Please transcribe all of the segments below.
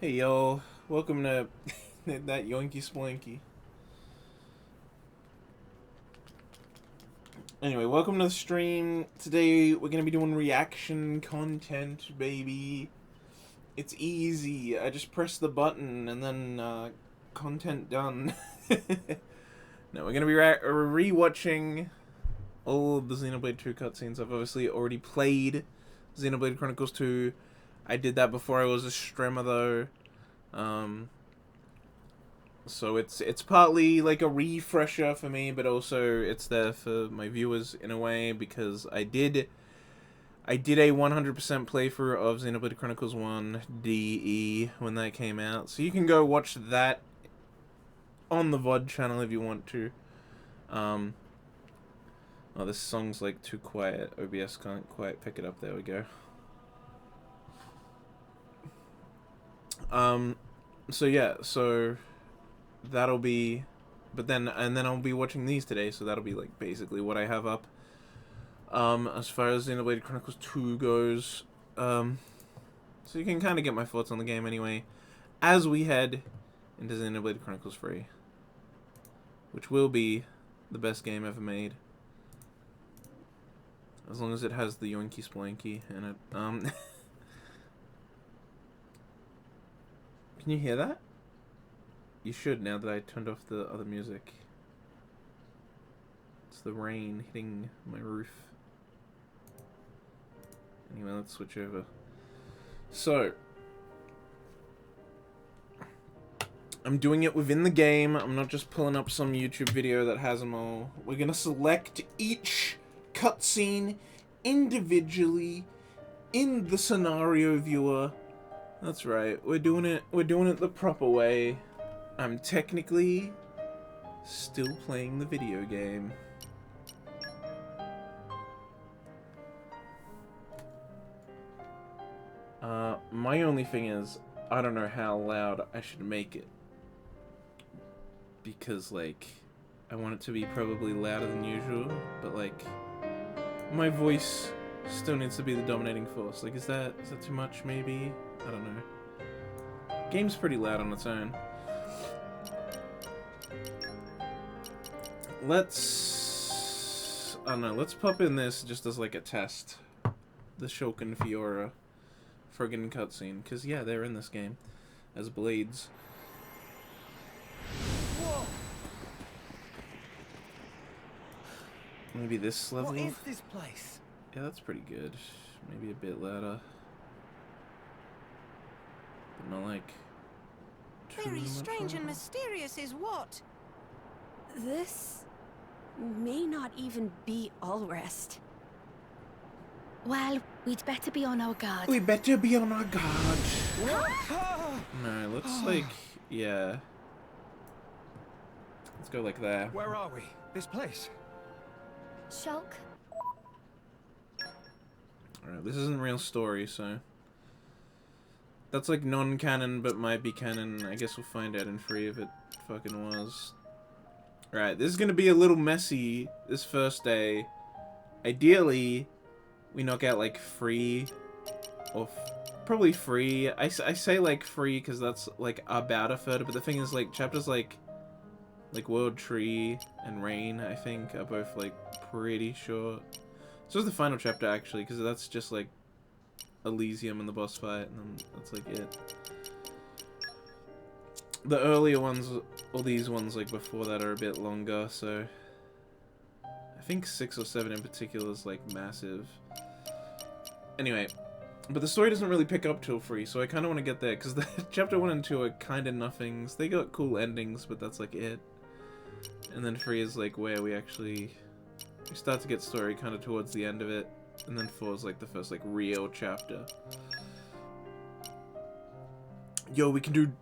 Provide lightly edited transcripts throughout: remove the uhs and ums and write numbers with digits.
Hey y'all, welcome to that yoinky splanky. Anyway, welcome to the stream. Today we're gonna be doing reaction content, baby. It's easy. I just press the button and then content done. No, we're gonna be re-watching all of the Xenoblade 2 cutscenes. I've obviously already played Xenoblade Chronicles 2. I did that before I was a streamer though. So it's partly like a refresher for me, but also it's there for my viewers in a way because I did a 100% playthrough of Xenoblade Chronicles 1 DE when that came out. So you can go watch that on the VOD channel if you want to. Oh, this song's like too quiet. OBS can't quite pick it up. There we go. So yeah, so that'll be, and then I'll be watching these today, so that'll be like basically what I have up. As far as Xenoblade Chronicles 2 goes, so you can kind of get my thoughts on the game anyway, as we head into Xenoblade Chronicles 3, which will be the best game ever made, as long as it has the yoinky splanky in it. Can you hear that? You should, now that I turned off the other music. It's the rain hitting my roof. Anyway, let's switch over. So, I'm doing it within the game. I'm not just pulling up some YouTube video that has them all. We're gonna select each cutscene individually in the scenario viewer. That's right. We're doing it the proper way. I'm technically still playing the video game. My only thing is, I don't know how loud I should make it. Because, like, I want it to be probably louder than usual, but, like, my voice still needs to be the dominating force. Like, is that too much, maybe? I don't know. Game's pretty loud on its own. I don't know, let's pop in this just as like a test. The Shulkin Fiora friggin' cutscene. Because, yeah, they're in this game as blades. Whoa. Maybe this level? What is this place? Yeah, that's pretty good. Maybe a bit louder. But not like... Very strange and mysterious is what? This may not even be Allrest. Well, we'd better be on our guard. We better be on our guard. What? No, it looks like... Yeah. Let's go like that. Where are we? This place? Shulk? Alright, this isn't real story, so... That's like non-canon, but might be canon. I guess we'll find out in 3 if it fucking was. Alright, this is gonna be a little messy this first day. Ideally, we knock out like 3 or probably 3. I say like 3 because that's like about a third, but the thing is like chapters like World Tree and Rain, I think, are both like pretty short. So is the final chapter actually, because that's just like Elysium and the boss fight, and then that's like it. The earlier ones, all these ones like before that, are a bit longer, so I think 6 or 7 in particular is like massive. Anyway, but the story doesn't really pick up till 3, so I kind of want to get there, because the chapter 1 and 2 are kind of nothings. They got cool endings, but that's like it. And then 3 is like where we start to get story kind of towards the end of it. And then 4 is like the first like real chapter. Yo, we can do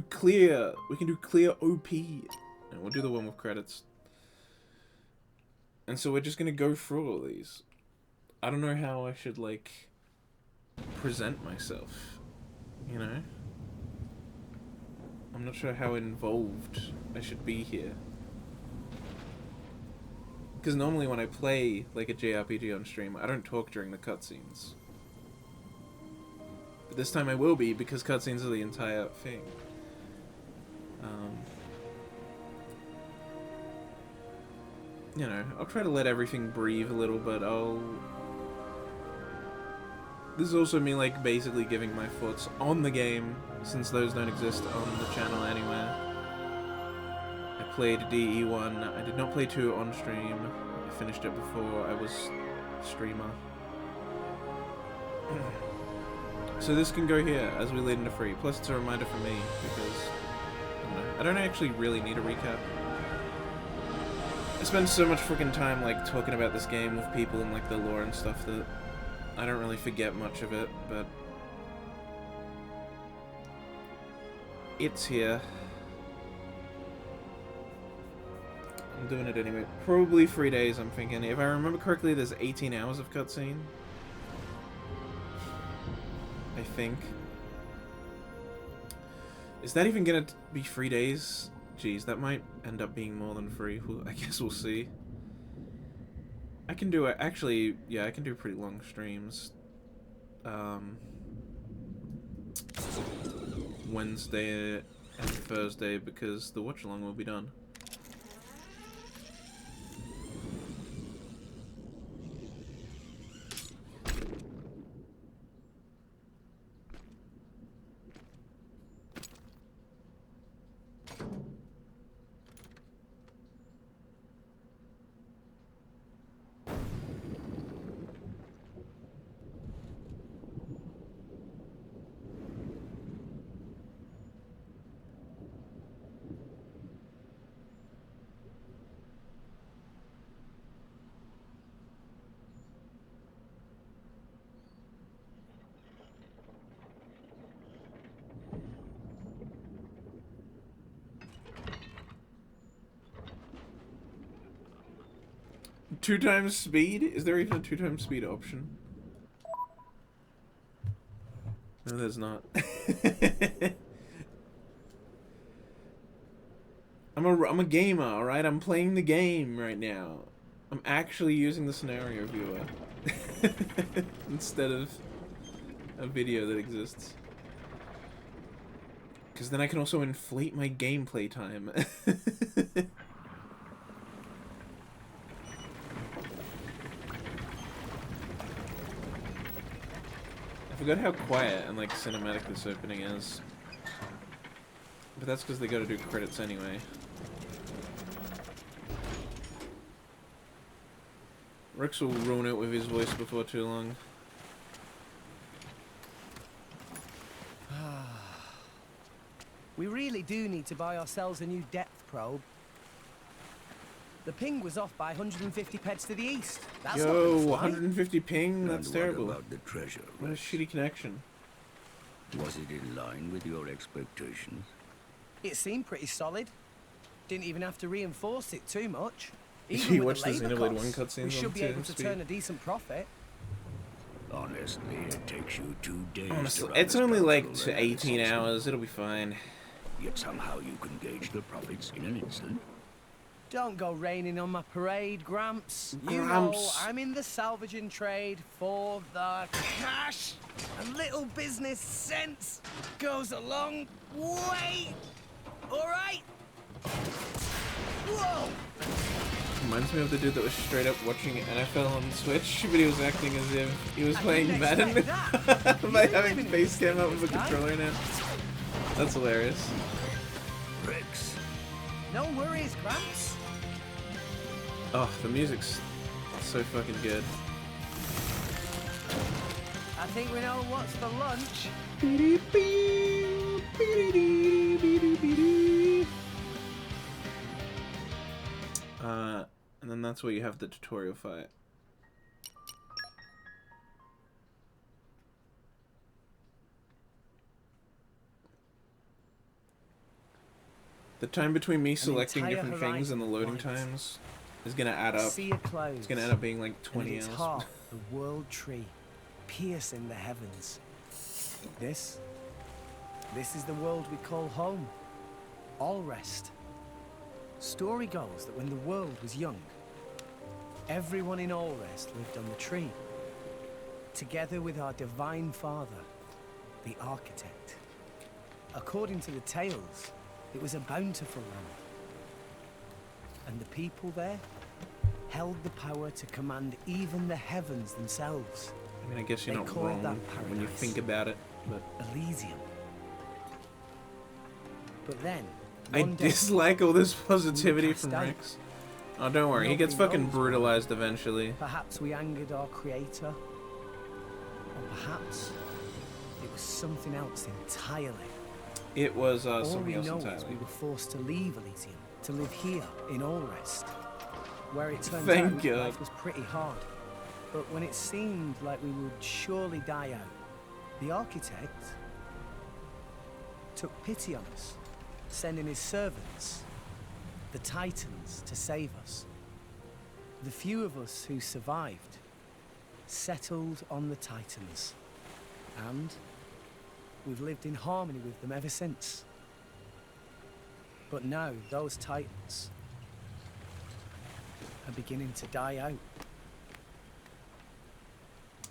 clear OP. And we'll do the one with credits. And so we're just gonna go through all these. I don't know how I should like present myself, you know? I'm not sure how involved I should be here. Because normally when I play like a JRPG on stream, I don't talk during the cutscenes. But this time I will be, because cutscenes are the entire thing. You know, I'll try to let everything breathe a little, but this is also me, like, basically giving my thoughts on the game, since those don't exist on the channel anywhere. I played DE1, I did not play 2 on stream. I finished it before I was a streamer. So this can go here, as we lead into 3. Plus it's a reminder for me, because, I don't actually really need a recap. I spend so much freaking time, like, talking about this game with people and, like, the lore and stuff that I don't really forget much of it, but it's here. I'm doing it anyway. Probably 3 days, I'm thinking. If I remember correctly, there's 18 hours of cutscene. I think. Is that even gonna be 3 days? Jeez, that might end up being more than 3. I guess we'll see. I can do it. Actually, yeah, I can do pretty long streams. Wednesday and Thursday, because the watch along will be done. Two times speed? Is there even a 2 times speed option? No, there's not. I'm a gamer, alright? I'm playing the game right now. I'm actually using the scenario viewer. Instead of a video that exists. Because then I can also inflate my gameplay time. I forgot how quiet and, like, cinematic this opening is. But that's because they gotta do credits anyway. Rex will ruin it with his voice before too long. We really do need to buy ourselves a new depth probe. The ping was off by 150 peds to the east. That's not Yo, gonna fly. 150 ping? That's And terrible. What about the treasure? What a Rex? shitty connection. Was it in line with your expectations? It seemed pretty solid. Didn't even have to reinforce it too much. Did Even you with watch the the labour Xenoblade 1 costs, cutscenes we on should be 2 able to speed? turn a decent profit. Honestly, it takes you 2 days Honestly, to run it's this only like powerful 18 system. hours. It'll be fine. Yet somehow you can gauge the profits in an instant. Don't go raining on my parade, Gramps. You know Gramps. I'm in the salvaging trade for the cash. And little business sense goes a long way. All right? Whoa! Reminds me of the dude that was straight up watching NFL on Switch, but he was acting as if he was I playing didn't Madden expect that. by You've been having living in face cam up this with a guy. controller now. That's hilarious. Rex, No worries, Gramps. Oh, the music's so fucking good. I think we know what's for lunch. And then that's where you have the tutorial fight. The time between me selecting entire different things and the loading horizon times is gonna add up. Sea of clouds. It's gonna end up being like And 20 at its hours. heart, the world tree, piercing the heavens. This is the world we call home. Allrest. Story goes that when the world was young, everyone in Allrest lived on the tree, together with our divine father, the architect. According to the tales, it was a bountiful land. And the people there held the power to command even the heavens themselves. I mean, I guess you're They not called wrong that when you paradise. think about it, but Elysium. But then, I one day, dislike all this positivity cast from out. Rex. Oh, don't worry, he gets Nobody fucking knows. brutalized eventually. perhaps we angered our creator. Or perhaps it was something else entirely. It was All something we else know is entirely. we were forced to leave Elysium, to live here in Allrest, where it turns Thank out God. life was pretty hard. But when it seemed like we would surely die out, the architect took pity on us, sending his servants, the Titans, to save us. The few of us who survived settled on the Titans, and we've lived in harmony with them ever since. But now, those Titans are beginning to die out.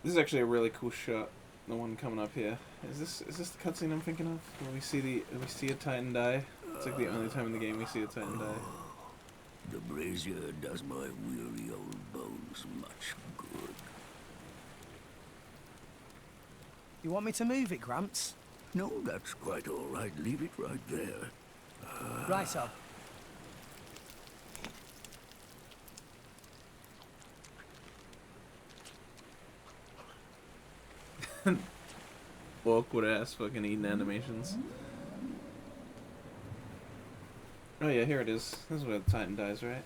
This is actually a really cool shot. The one coming up here. Is this the cutscene I'm thinking of? When we see a Titan die. It's like the only time in the game we see a Titan die. The brazier does my weary old bones much good. You want me to move it, Gramps? No, that's quite all right. Leave it right there. Righto. Awkward ass fucking Eden animations. Oh yeah, here it is. This is where the Titan dies, right?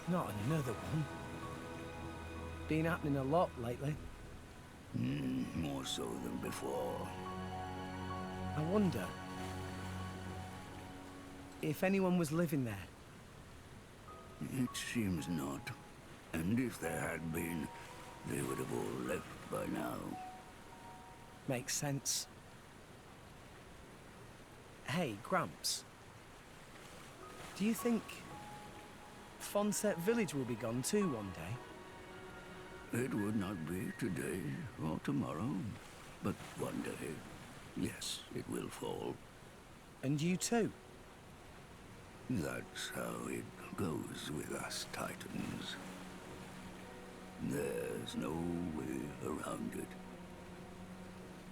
Not another one. Been happening a lot lately. More so than before. I wonder if anyone was living there. It seems not. And if there had been, they would have all left by now. Makes sense. Hey, Gramps. Do you think Fonset Village will be gone too one day? It would not be today or tomorrow, but one day, yes, it will fall. And you too? That's how it goes with us Titans. There's no way around it.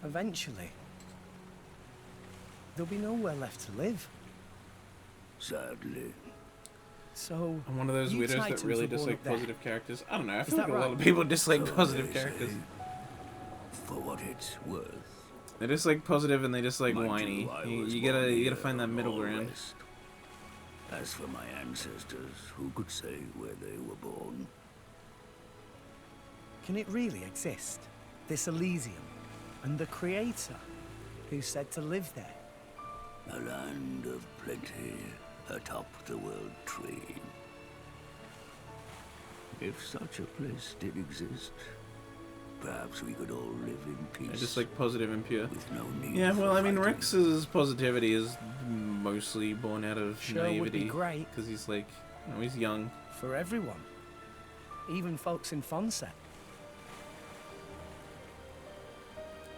Eventually. There'll be nowhere left to live. Sadly. So, I'm one of those you weirdos that Titans really were born dislike up there. positive characters. I don't know, I Is feel like that a lot right? of people dislike So positive they characters. say. For what it's worth. They dislike positive and they dislike Mind whiny. you, I You, was you born gotta here find that on middle all ground. rest. As for my ancestors, who could say where they were born? Can it really exist? This Elysium? And the Creator, who said to live there? A land of plenty atop the world tree. If such a place did exist, perhaps we could all live in peace. I just like positive and pure. with no need Yeah, well, for I mean, fighting. Rex's positivity is mostly born out of Sure would be naivety. great Because he's like, you know, he's young. for everyone. Even folks in Fonset.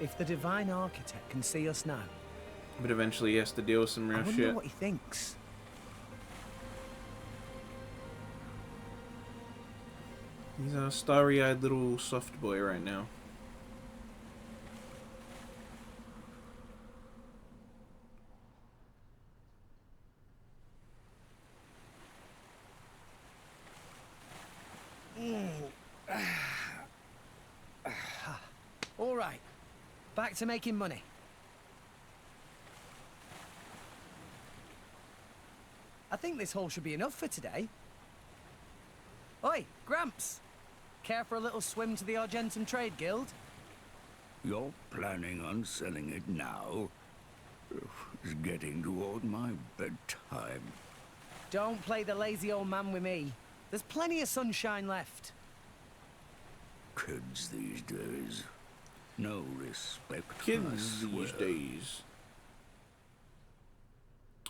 If the Divine Architect can see us now, But eventually he has to deal with some I real wonder shit. what he thinks. He's a starry-eyed little soft boy right now. All right, back to making money. I think this haul should be enough for today. Oi, Gramps! Care for a little swim to the Argentum Trade Guild? You're planning on selling it now? getting toward my bedtime. Don't play the lazy old man with me. There's plenty of sunshine left. Kids these days. No respect. I Kids these swear. days.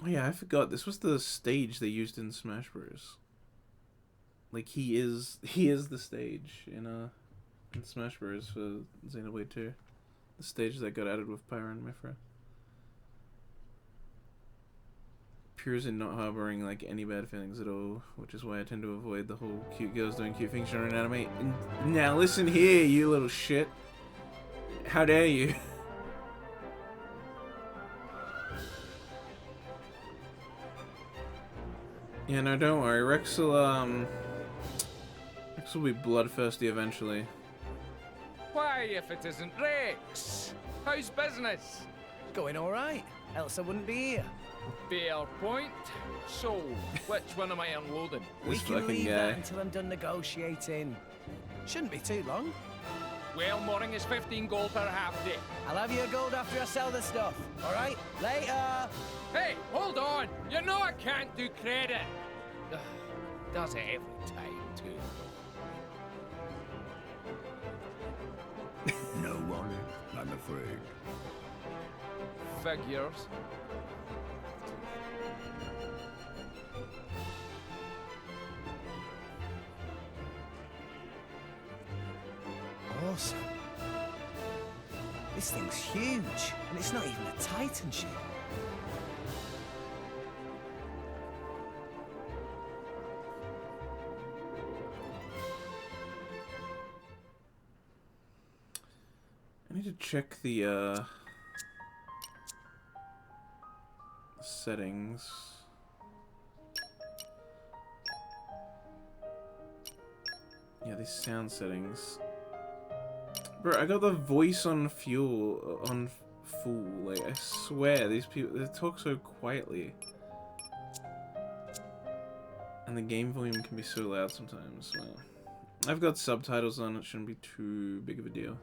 Oh yeah, I forgot. This was the stage they used in Smash Bros. Like he is the stage in Smash Bros for Xenoblade 2. The stage that got added with Pyra and Mithra. Pures in not harboring like any bad feelings at all, which is why I tend to avoid the whole cute girls doing cute things genre in anime. And now listen here, you little shit. How dare you? Yeah, no, don't worry. Rex will be bloodthirsty eventually. Why, if it isn't Rex? How's business? Going all right, else I wouldn't be here. Fair point. So, which one am I unloading? We This can fucking leave guy. that until I'm done negotiating. Shouldn't be too long. Well, mooring is 15 gold per half day. I'll have your gold after I sell the stuff. All right? Later. Hey, hold on! You know I can't do credit! Ugh, does it every time, too. No wallet, I'm afraid. Figures. Awesome. This thing's huge, and it's not even a Titan ship. I need to check the settings. Yeah, these sound settings. Bro, I got the voice on full. Like, I swear, these people, they talk so quietly. And the game volume can be so loud sometimes. Well, I've got subtitles on, it shouldn't be too big of a deal.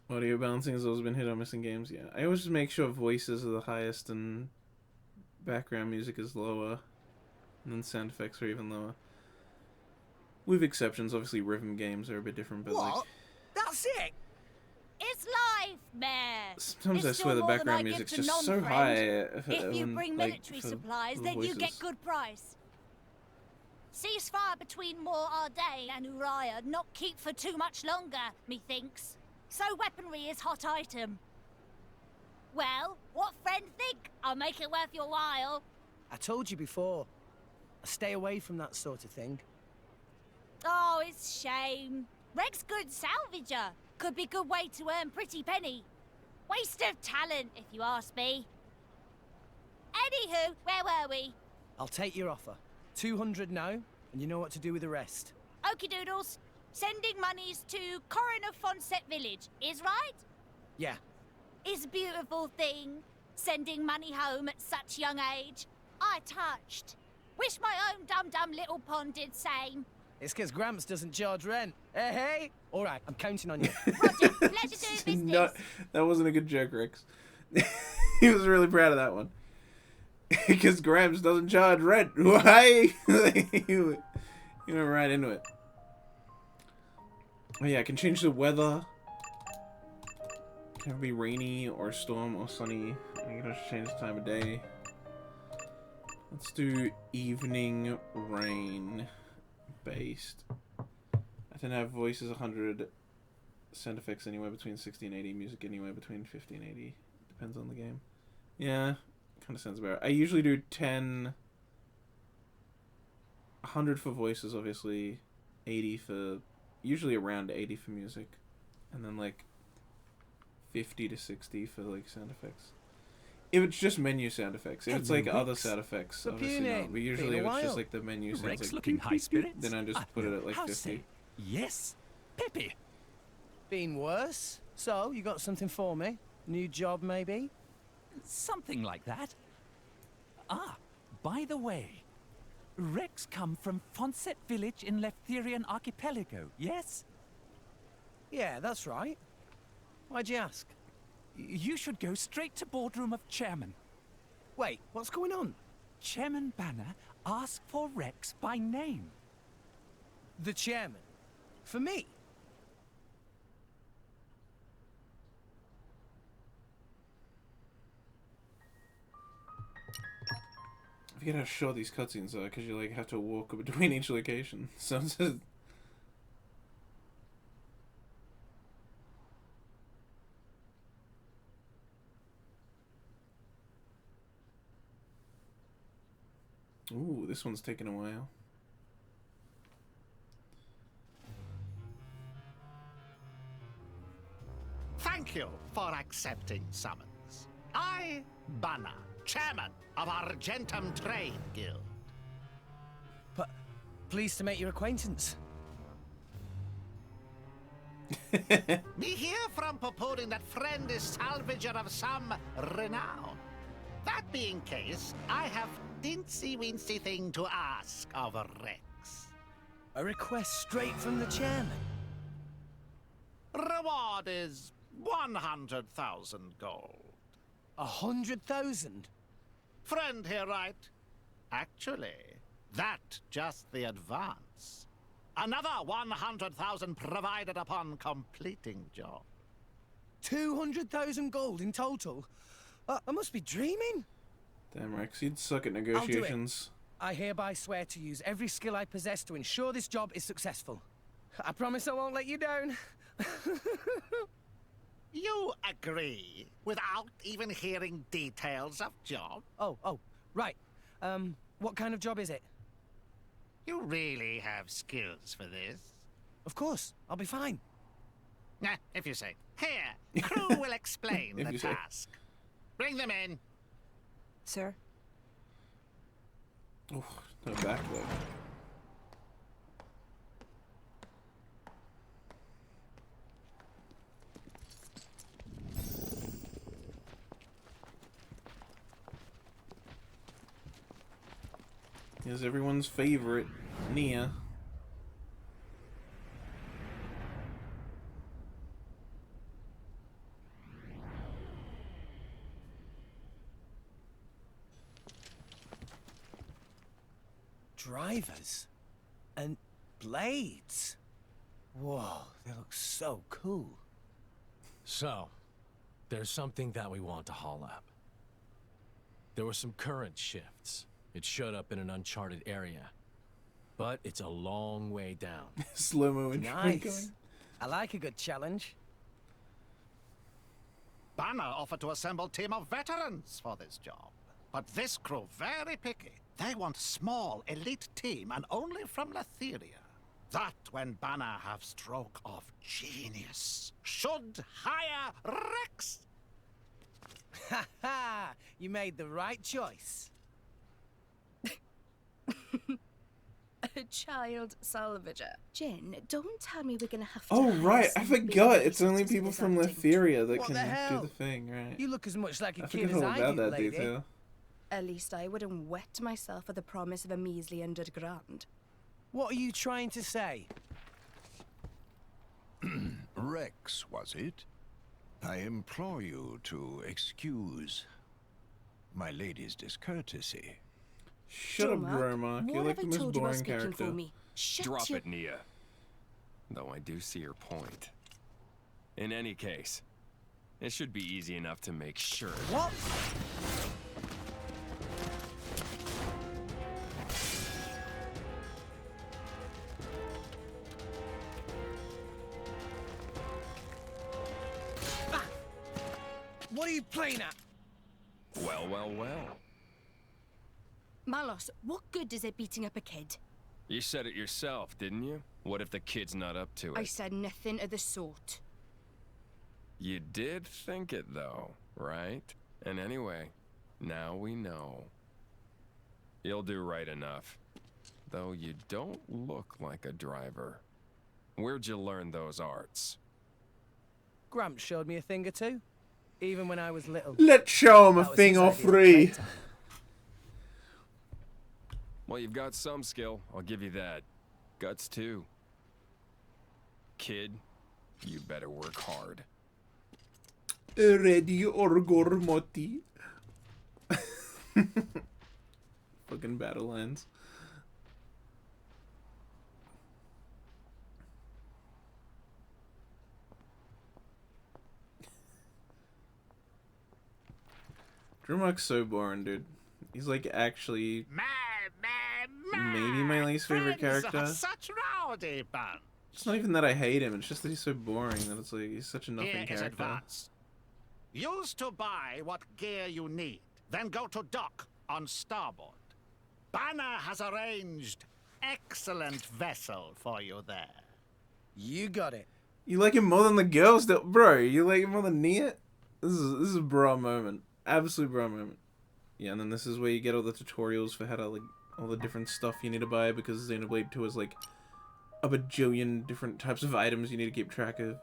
Audio balancing has always been hit on missing games. Yeah, I always just make sure voices are the highest and background music is lower, and then sound effects are even lower. With exceptions, obviously rhythm games are a bit different, but like That's it? It's life, Mayor. sometimes It's I swear still the more than background I give music's to just so non-friend. high. If you when, bring like, military for supplies, the then you get voices. good price. Ceasefire between Mor Ardain and Uriah not keep for too much longer, methinks. So weaponry is hot item. Well, what friend think? I'll make it worth your while. I told you before. I stay away from that sort of thing. Oh, it's shame. Reg's good salvager. Could be good way to earn pretty penny. Waste of talent, if you ask me. Anywho, where were we? I'll take your offer. 200 now, and you know what to do with the rest. Okie doodles. Sending monies to Coroner Fonset Village, is right? Yeah. Is a beautiful thing. Sending money home at such young age. I touched. Wish my own dum-dum little pond did same. It's because Gramps doesn't charge rent. Hey, hey! All right, I'm counting on you. Roger, pleasure doing No, business. that wasn't a good joke, Rex. He was really proud of that one. Because Gramps doesn't charge rent. Why? You went right into it. Oh yeah, I can change the weather. It can be rainy or storm or sunny. I can just change the time of day. Let's do evening rain based. I tend to have voices 100, sound effects anywhere between 60 and 80, music anywhere between 50 and 80. Depends on the game. Yeah, kind of sounds about right. I usually do 10, 100 for voices, obviously, 80 for, usually around 80 for music, and then like 50 to 60 for like sound effects. If it's just menu sound effects, if it's like other sound effects, What's obviously your not. name? But usually Been if a it's just while. like the menu sounds Rex like looking high spirits? then I just put it at like How 50. say, yes, Peppy. Been worse. So, you got something for me? New job, maybe? Something like that. Ah, by the way, Rex come from Fonset village in Leftherian archipelago, yes? Yeah, that's right. Why'd you ask? You should go straight to boardroom of chairman. Wait, what's going on? Chairman Banner asked for Rex by name. The chairman? For me? I forget how short these cutscenes are because you like have to walk between each location. So it's just... Ooh, this one's taking a while. Thank you for accepting summons. I, Banner, chairman of Argentum Trade Guild. Pleased to make your acquaintance. Me hear from purporting that friend is salvager of some renown. That being case, I have dincy-wincy thing to ask of Rex. A request straight from the chairman. Reward is 100,000 gold. 100,000? Friend here, right? Actually, that just the advance. Another 100,000 provided upon completing job. 200,000 gold in total? I must be dreaming. Damn, Rex, you'd suck at negotiations. I hereby swear to use every skill I possess to ensure this job is successful. I promise I won't let you down. You agree without even hearing details of job? Oh, right. What kind of job is it? You really have skills for this? Of course, I'll be fine. Nah, if you say. Here, crew will explain the task. Bring them in. Sir? Oh, no backlog. Here's everyone's favorite, Nia. Drivers and blades. Whoa, they look so cool. So, there's something that we want to haul up. There were some current shifts. It showed up in an uncharted area. But it's a long way down. Slow-mo and Nice. I like a good challenge. Banner offered to assemble a team of veterans for this job. But this crew very picky. They want small, elite team and only from Letheria. That when Banner have stroke of genius. Should hire Rex. Ha ha! You made the right choice. A child salvager. Jin, don't tell me we're gonna have to. Oh, hire right. I some forgot. baby It's only to do people this from acting. Letheria that What can the hell? do the thing, right? You look as much like a I kid forgot as all I about do, that lady. detail. At least I wouldn't wet myself for the promise of a measly 100 grand. What are you trying to say? Rex, was it? I implore you to excuse my lady's discourtesy. Shut up, Dromark. You're What like have the I most told you while boring speaking character. for me? Shut Drop your... it, Nia. Though I do see your point. In any case, it should be easy enough to make sure. What? Ah! What are you playing at? Well, well, well. Malos, what good is it beating up a kid? You said it yourself, didn't you? What if the kid's not up to it? I said nothing of the sort. You did think it, though, right? And anyway, now we know. You'll do right enough. Though you don't look like a driver. Where'd you learn those arts? Gramps showed me a thing or two. Even when I was little. Let's show him a That was thing his or idea of free. playtime. Well, you've got some skill. I'll give you that. Guts, too. Kid, you better work hard. Ready or gormoti. Fucking battle lines. Drummock's so boring, dude. He's like actually maybe my least favorite character. Such rowdy bunch. It's not even that I hate him, it's just that he's so boring that it's like he's such a nothing Here is character. advance. Use to buy what gear you need, then go to dock on starboard. Banner has arranged excellent vessel for you there. You got it. You like him more than the girls, though, bro. You like him more than Nia. This is a bra moment, absolute bra moment. Yeah, and then this is where you get all the tutorials for how to like all the different stuff you need to buy because Xenoblade 2 is like a bajillion different types of items you need to keep track of.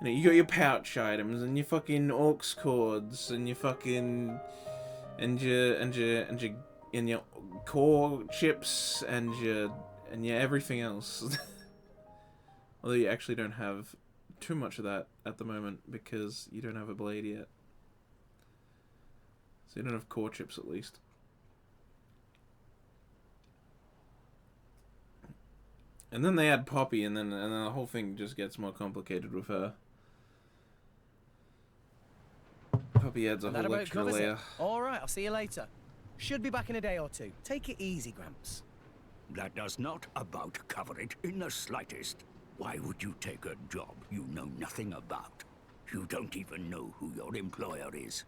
You know, you got your pouch items and your fucking aux cords and your fucking and your core chips and your everything else. Although you actually don't have too much of that at the moment because you don't have a blade yet. So you don't have core chips at least. And then they add Poppy, and then the whole thing just gets more complicated with her. Poppy adds a That whole about extra covers it. layer. All right, I'll see you later. Should be back in a day or two. Take it easy, Gramps. That does not about cover it in the slightest. Why would you take a job you know nothing about? You don't even know who your employer is.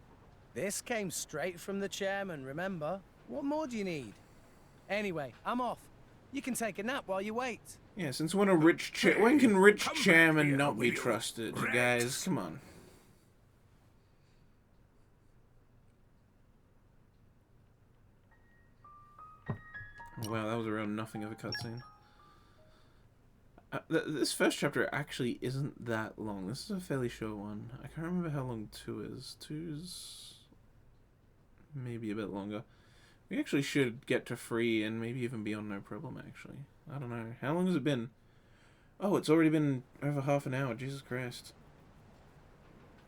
This came straight from the chairman, remember? What more do you need? Anyway, I'm off. You can take a nap while you wait. Yeah, since when can rich chairman not be trusted, you guys? Come on. Oh, wow, that was around nothing of a cutscene. This first chapter actually isn't that long. This is a fairly short one. I can't remember how long 2 is. 2's maybe a bit longer. We actually should get to 3 and maybe even be on no problem, actually. I don't know. How long has it been? Oh, it's already been over half an hour. Jesus Christ.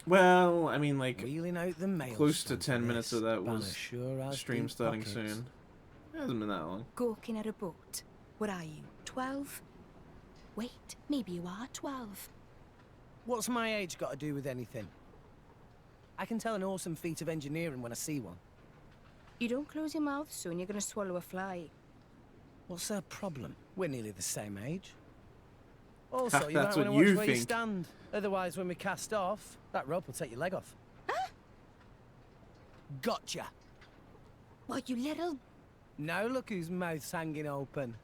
Well, I mean, like, Wheeling out the mail close to 10 minutes of that Banner was sure has stream deep starting pockets. soon. It hasn't been that long. Gawking at a boat. What are you, 12? Wait, maybe you are 12. What's my age got to do with anything? I can tell an awesome feat of engineering when I see one. You don't close your mouth soon, you're gonna swallow a fly. What's their problem? We're nearly the same age. Also, you might That's want to what watch you where you think. stand. Otherwise, when we cast off, that rope will take your leg off. Gotcha. What, you little... Now look whose mouth's hanging open.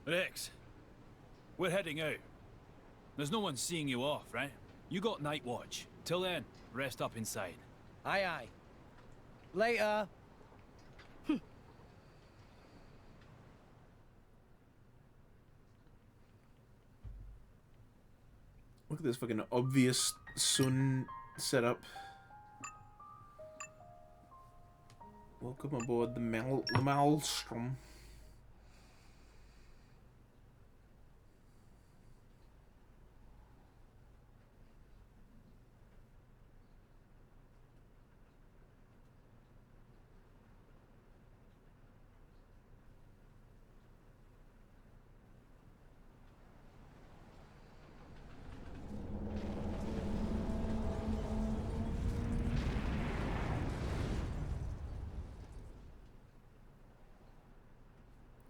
Rex, we're heading out. There's no one seeing you off, right? You got night watch. Till then, rest up inside. Aye, aye. Later. Look at this fucking obvious sun setup. Welcome aboard the Maelstrom.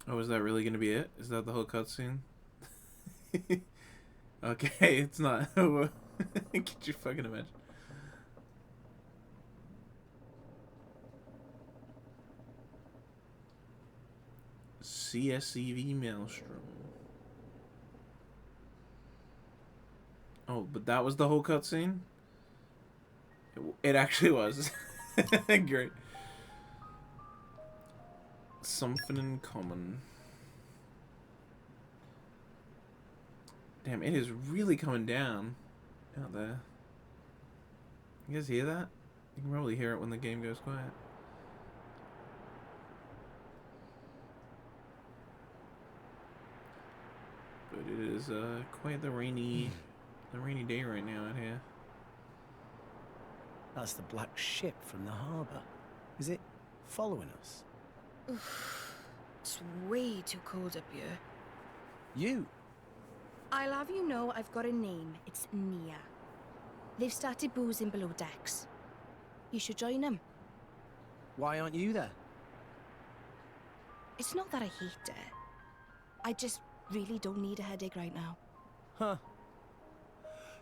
Oh, is that really gonna be it? Is that the whole cutscene? Okay, it's not. Could you fucking imagine? CSCV Maelstrom. Oh, but that was the whole cutscene? It actually was. Great. Something in common. Damn, it is really coming down out there. You guys hear that? You can probably hear it when the game goes quiet. But it is quite the rainy day right now out here. That's the black ship from the harbour. Is it following us? It's way too cold up here. You? I'll have you know I've got a name. It's Nia. They've started boozing below decks. You should join them. Why aren't you there? It's not that I hate it. I just really don't need a headache right now. Huh.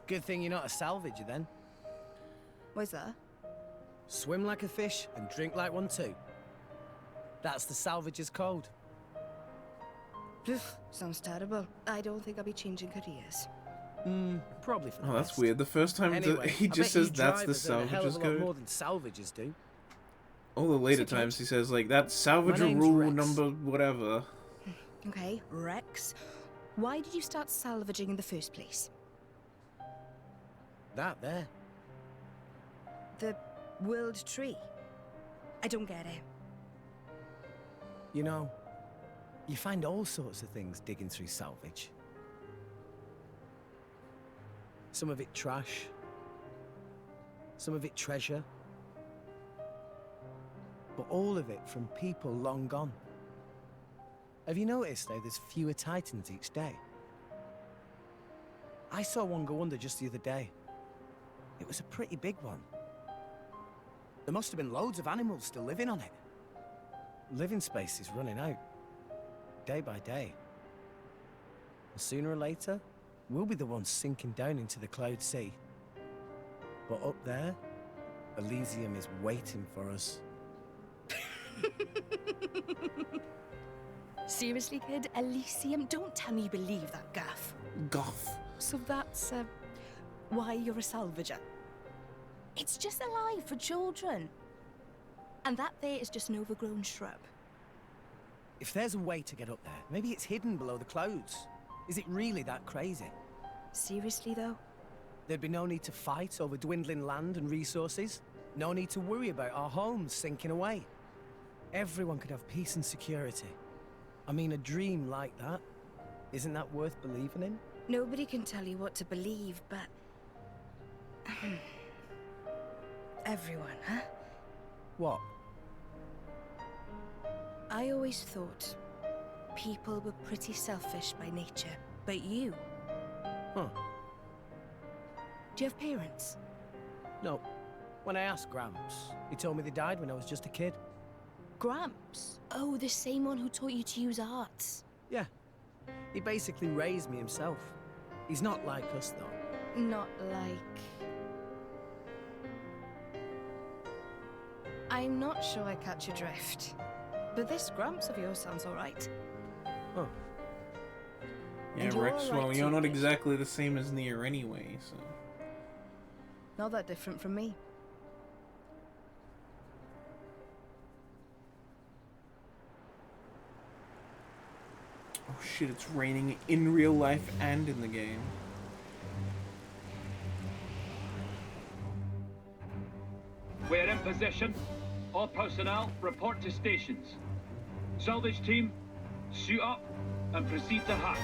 Good thing you're not a salvager then. What's that? Swim like a fish and drink like one too. That's the salvager's code. Sounds terrible. I don't think I'll be changing careers. Probably for the Oh, that's best. weird. The first time Anyway, he I just bet says you that's the drivers earn a hell of salvager's a lot code. more than salvagers do. All the later So times he says like that's salvager name's rule Rex. number whatever. Okay, Rex. Why did you start salvaging in the first place? That there. The world tree. I don't get it. You know, you find all sorts of things digging through salvage. Some of it trash. Some of it treasure. But all of it from people long gone. Have you noticed how there's fewer titans each day? I saw one go under just the other day. It was a pretty big one. There must have been loads of animals still living on it. Living space is running out, day by day. And sooner or later, we'll be the ones sinking down into the cloud sea. But up there, Elysium is waiting for us. Seriously, kid? Elysium? Don't tell me you believe that guff. Guff. So that's, why you're a salvager? It's just a lie for children. And that there is just an overgrown shrub. If there's a way to get up there, maybe it's hidden below the clouds. Is it really that crazy? Seriously, though? There'd be no need to fight over dwindling land and resources. No need to worry about our homes sinking away. Everyone could have peace and security. I mean, a dream like that, isn't that worth believing in? Nobody can tell you what to believe, but... everyone, huh? What? I always thought people were pretty selfish by nature, but you... Huh. Do you have parents? No. When I asked Gramps, he told me they died when I was just a kid. Gramps? Oh, the same one who taught you to use arts. Yeah. He basically raised me himself. He's not like us, though. Not like... I'm not sure I catch your drift. But this Gramps of yours sounds alright. Huh. Yeah, And you're Rex, all right well, you're too, not kid. exactly the same as Nia anyway, so... Not that different from me. Oh shit, it's raining in real life and in the game. We're in position. All personnel, report to stations. Salvage team, suit up and proceed to hatch.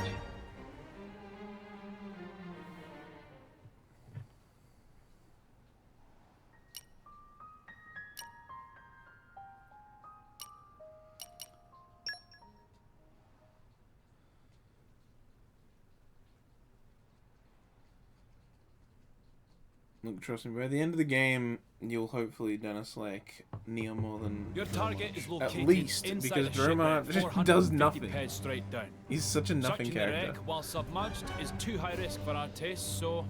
Look, trust me, by the end of the game, you'll hopefully Dennis like Nia more than Your target is located at least inside because a ship Dromar at just 450 does nothing. Heads straight down. He's such a nothing Sucking character. the wreck while submerged is too high risk for our tests, so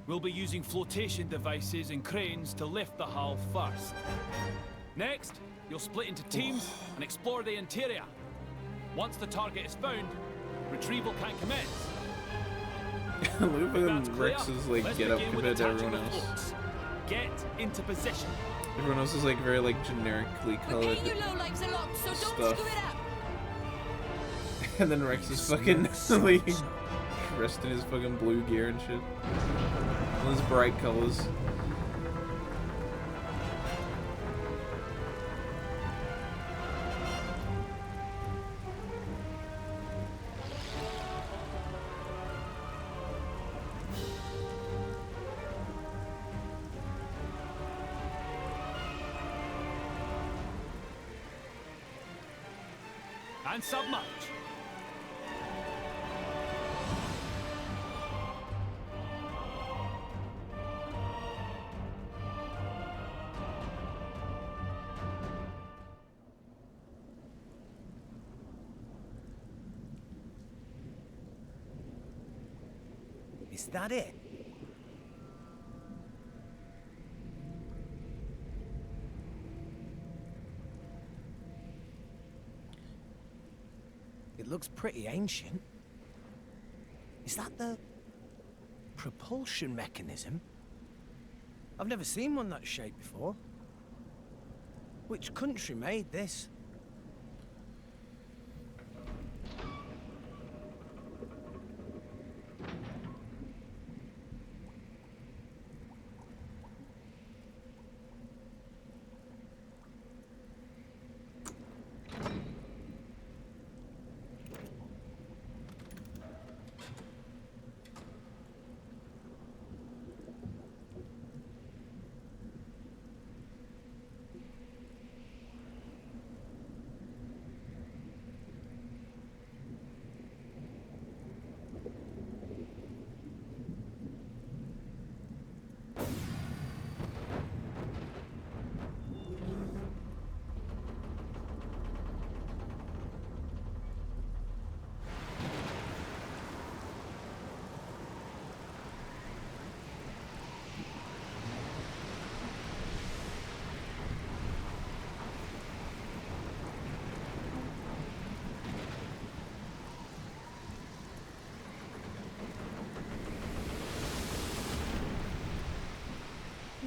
we'll be using flotation devices and cranes to lift the hull first. Next, you'll split into teams and explore the interior. Once the target is found, retrieval can commence. Look at That's clear. Rex's like Let's get up begin with compared to attaching everyone the else. floats. Get into position. Everyone else is like very like generically colored lowlifes a lot, so don't stuff. screw it up. And then Rex is fucking like Dressed in his fucking blue gear and shit. All his bright colors. And submerge. Is that it? It looks pretty ancient. Is that the propulsion mechanism? I've never seen one that shape before. Which country made this?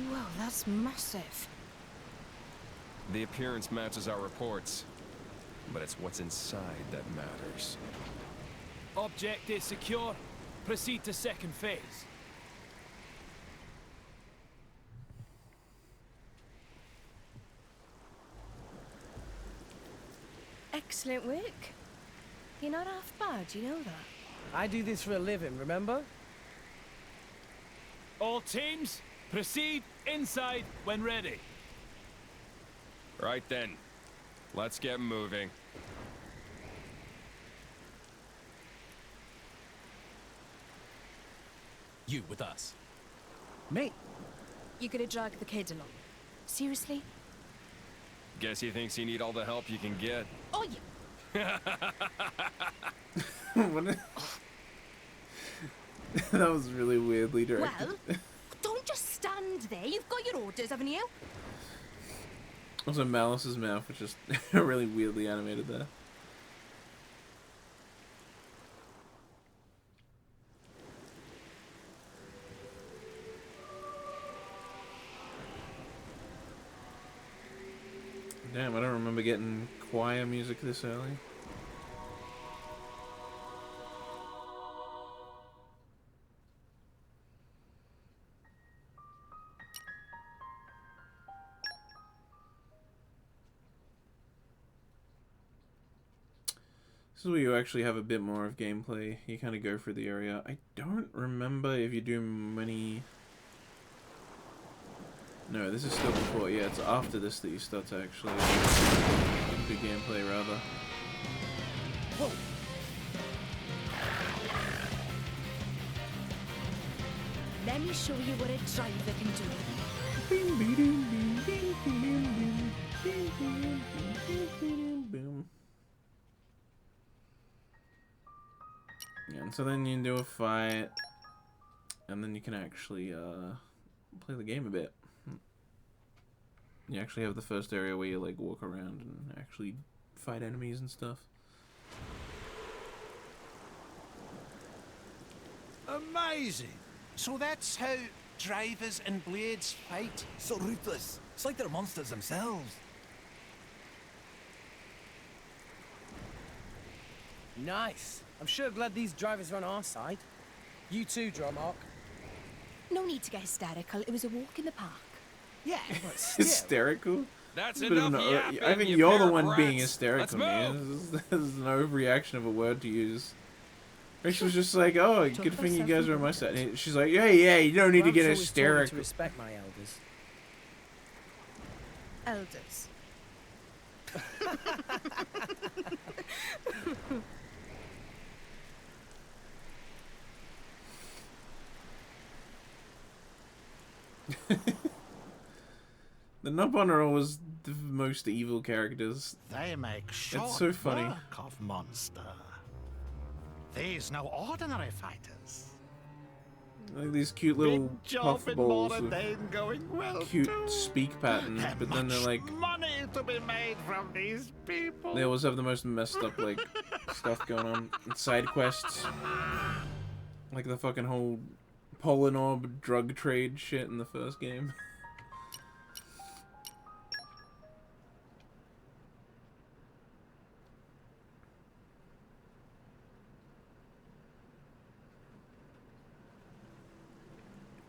Whoa, that's massive. The appearance matches our reports, but it's what's inside that matters. Object is secure. Proceed to second phase. Excellent work. You're not half bad, you know that. I do this for a living, remember? All teams, proceed inside when ready. Right then, let's get moving. You with us. Me? You're gonna drag the kid along. Seriously? Guess he thinks you need all the help you can get. Oh, yeah. That was really weirdly directed. Well, don't just stand there. You've got your orders, haven't you? Also, Malice's mouth was just really weirdly animated there. Damn, I don't remember getting choir music this early. This is where you actually have a bit more of gameplay. You kind of go through the area. I don't remember if you do many... No, this is still before. Yeah, it's after this that you start to actually do gameplay, rather. Whoa! Let me show you what a driver can do. Boom. Yeah, and so then you do a fight, and then you can actually play the game a bit. You actually have the first area where you like walk around and actually fight enemies and stuff. Amazing! So that's how drivers and blades fight? So ruthless. It's like they're monsters themselves. Nice. I'm sure glad these drivers are on our side. You too, Dromark. No need to get hysterical. It was a walk in the park. Yeah, but still. Hysterical? That's It's a bit of enough yapping, I think you you're pair the of one being rats. hysterical, Let's man. This is an overreaction of a word to use. Rachel was just like, oh, good thing you guys are on my side. And she's like, yeah, you don't need to get Gramps always told me to hysterical. respect my elders. Elders. The Nubon are always the most evil characters. They make short It's so funny. work of monster. These no ordinary fighters. Like these cute little Big job in puffballs Moradane going well with cute too. speak patterns, but then they're like, Money to be made from these people. they always have the most messed up like stuff going on. And side quests, like the fucking whole Polinorb drug trade shit in the first game.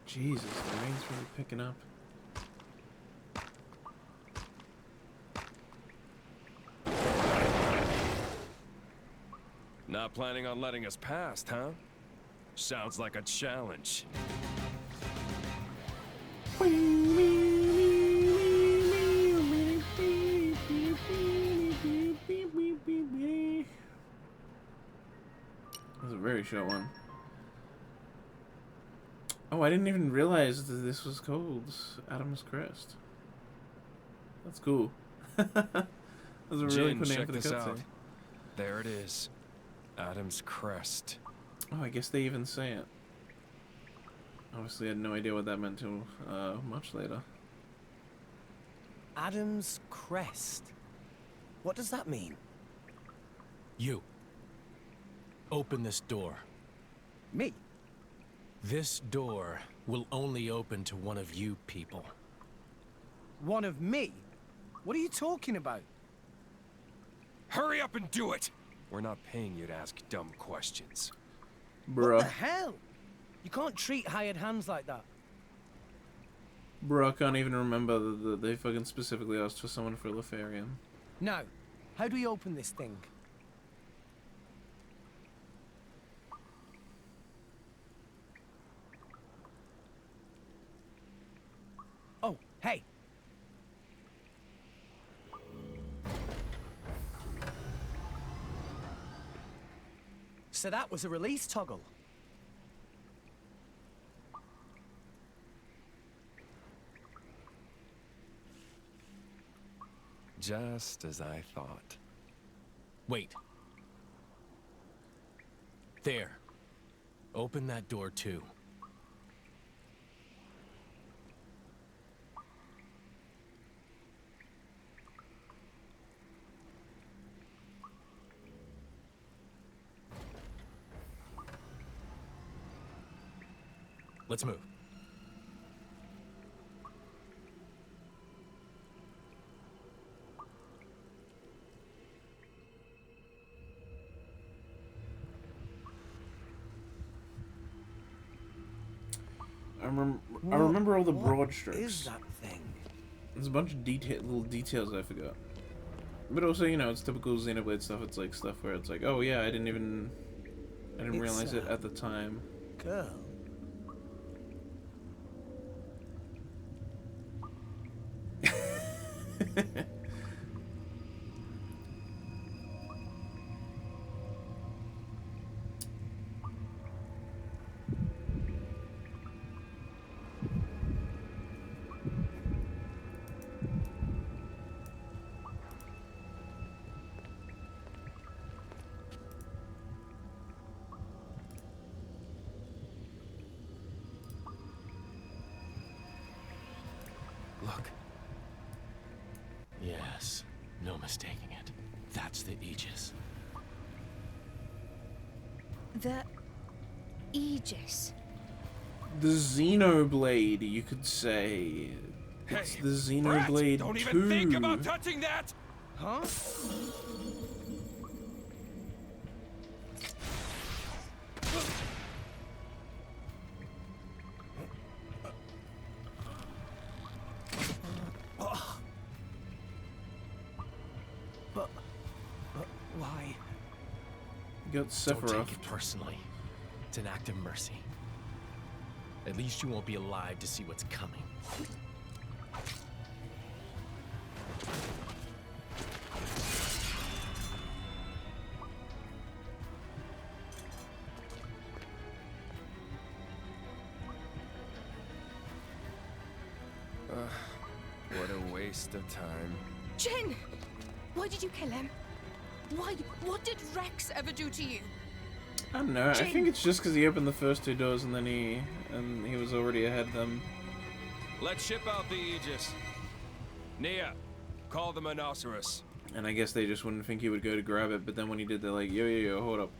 Jesus, the rain's really picking up. Not planning on letting us past, huh? Sounds like a challenge. That was a very short one. Oh, I didn't even realize that this was called Adam's Crest. That's cool. That was a really Jin, cool name check for the this out. cutscene. There it is. Adam's Crest. Oh, I guess they even say it. Obviously, I had no idea what that meant till much later. Adam's Crest. What does that mean? You. Open this door. Me? This door will only open to one of you people. One of me? What are you talking about? Hurry up and do it! We're not paying you to ask dumb questions. Bruh. What the hell? You can't treat hired hands like that. Bruh, I can't even remember that they fucking specifically asked for someone for Lefarian. Now, how do we open this thing? Oh, hey! So that was a release toggle. Just as I thought. Wait. There. Open that door too. Let's move. I remember all the broad What strokes. is that thing? There's a bunch of little details I forgot. But also, you know, it's typical Xenoblade stuff. It's like stuff where it's like, oh yeah, I didn't It's realize it a at the time. Girl. Look. Yes, no mistaking it. That's the Aegis. The Aegis. The Xenoblade, you could say. It's the Xenoblade 2. Don't even think about touching that! Huh? You got Don't Sephiroth. take it personally. It's an act of mercy. At least you won't be alive to see what's coming. What a waste of time. Jin! Why did you kill him? Why? What did Rex ever do to you? I don't know. Jin. I think it's just because he opened the first 2 doors and then he was already ahead of them. Let's ship out the Aegis. Nia, call the Monoceros. And I guess they just wouldn't think he would go to grab it, but then when he did, they're like, yo, hold up.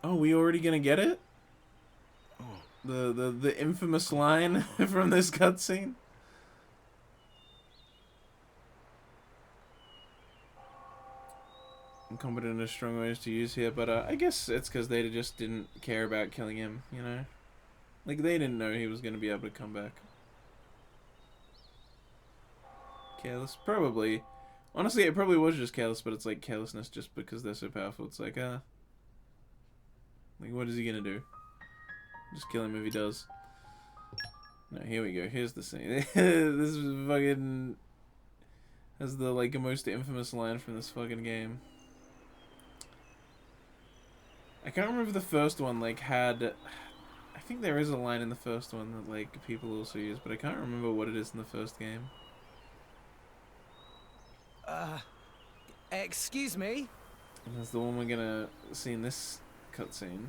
Oh, we already gonna get it? The infamous line from this cutscene? Incompetent is strong words to use here, but I guess it's because they just didn't care about killing him, you know? Like, they didn't know he was going to be able to come back. Careless? Probably. Honestly, it probably was just careless, but it's like carelessness just because they're so powerful. It's like, like, what is he going to do? Just kill him if he does. No, here we go. Here's the scene. This is fucking... That's the, like, most infamous line from this fucking game. I can't remember if the first one, like, had... I think there is a line in the first one that, like, people also use, but I can't remember what it is in the first game. Excuse me? And that's the one we're gonna see in this cutscene.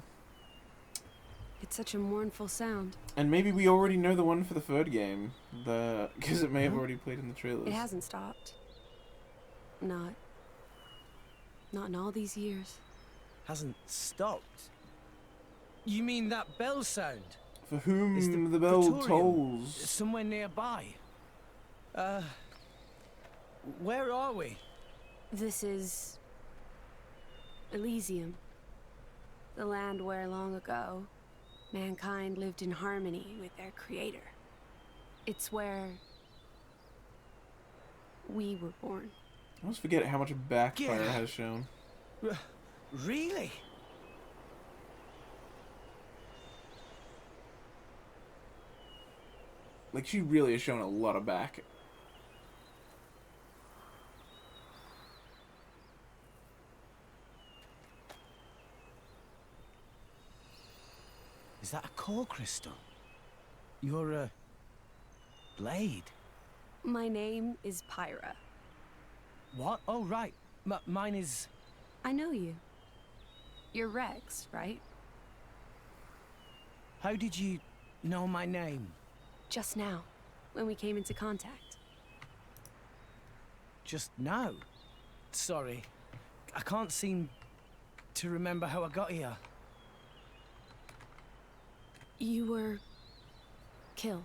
It's such a mournful sound. And maybe we already know the one for the third game, because it may have already played in the trailers. It hasn't stopped. Not in all these years. Hasn't stopped? You mean that bell sound? For whom Is the bell Praetorium tolls. somewhere nearby? Where are we? This is Elysium. The land where long ago, mankind lived in harmony with their creator. It's where we were born. I always forget how much backfire has shown. Really? Like, she really has shown a lot of back. Is that a core crystal? You're a blade. My name is Pyra. What? Oh, right. Mine is... I know you. You're Rex, right? How did you know my name? Just now, when we came into contact. Just now? Sorry. I can't seem to remember how I got here. You were killed.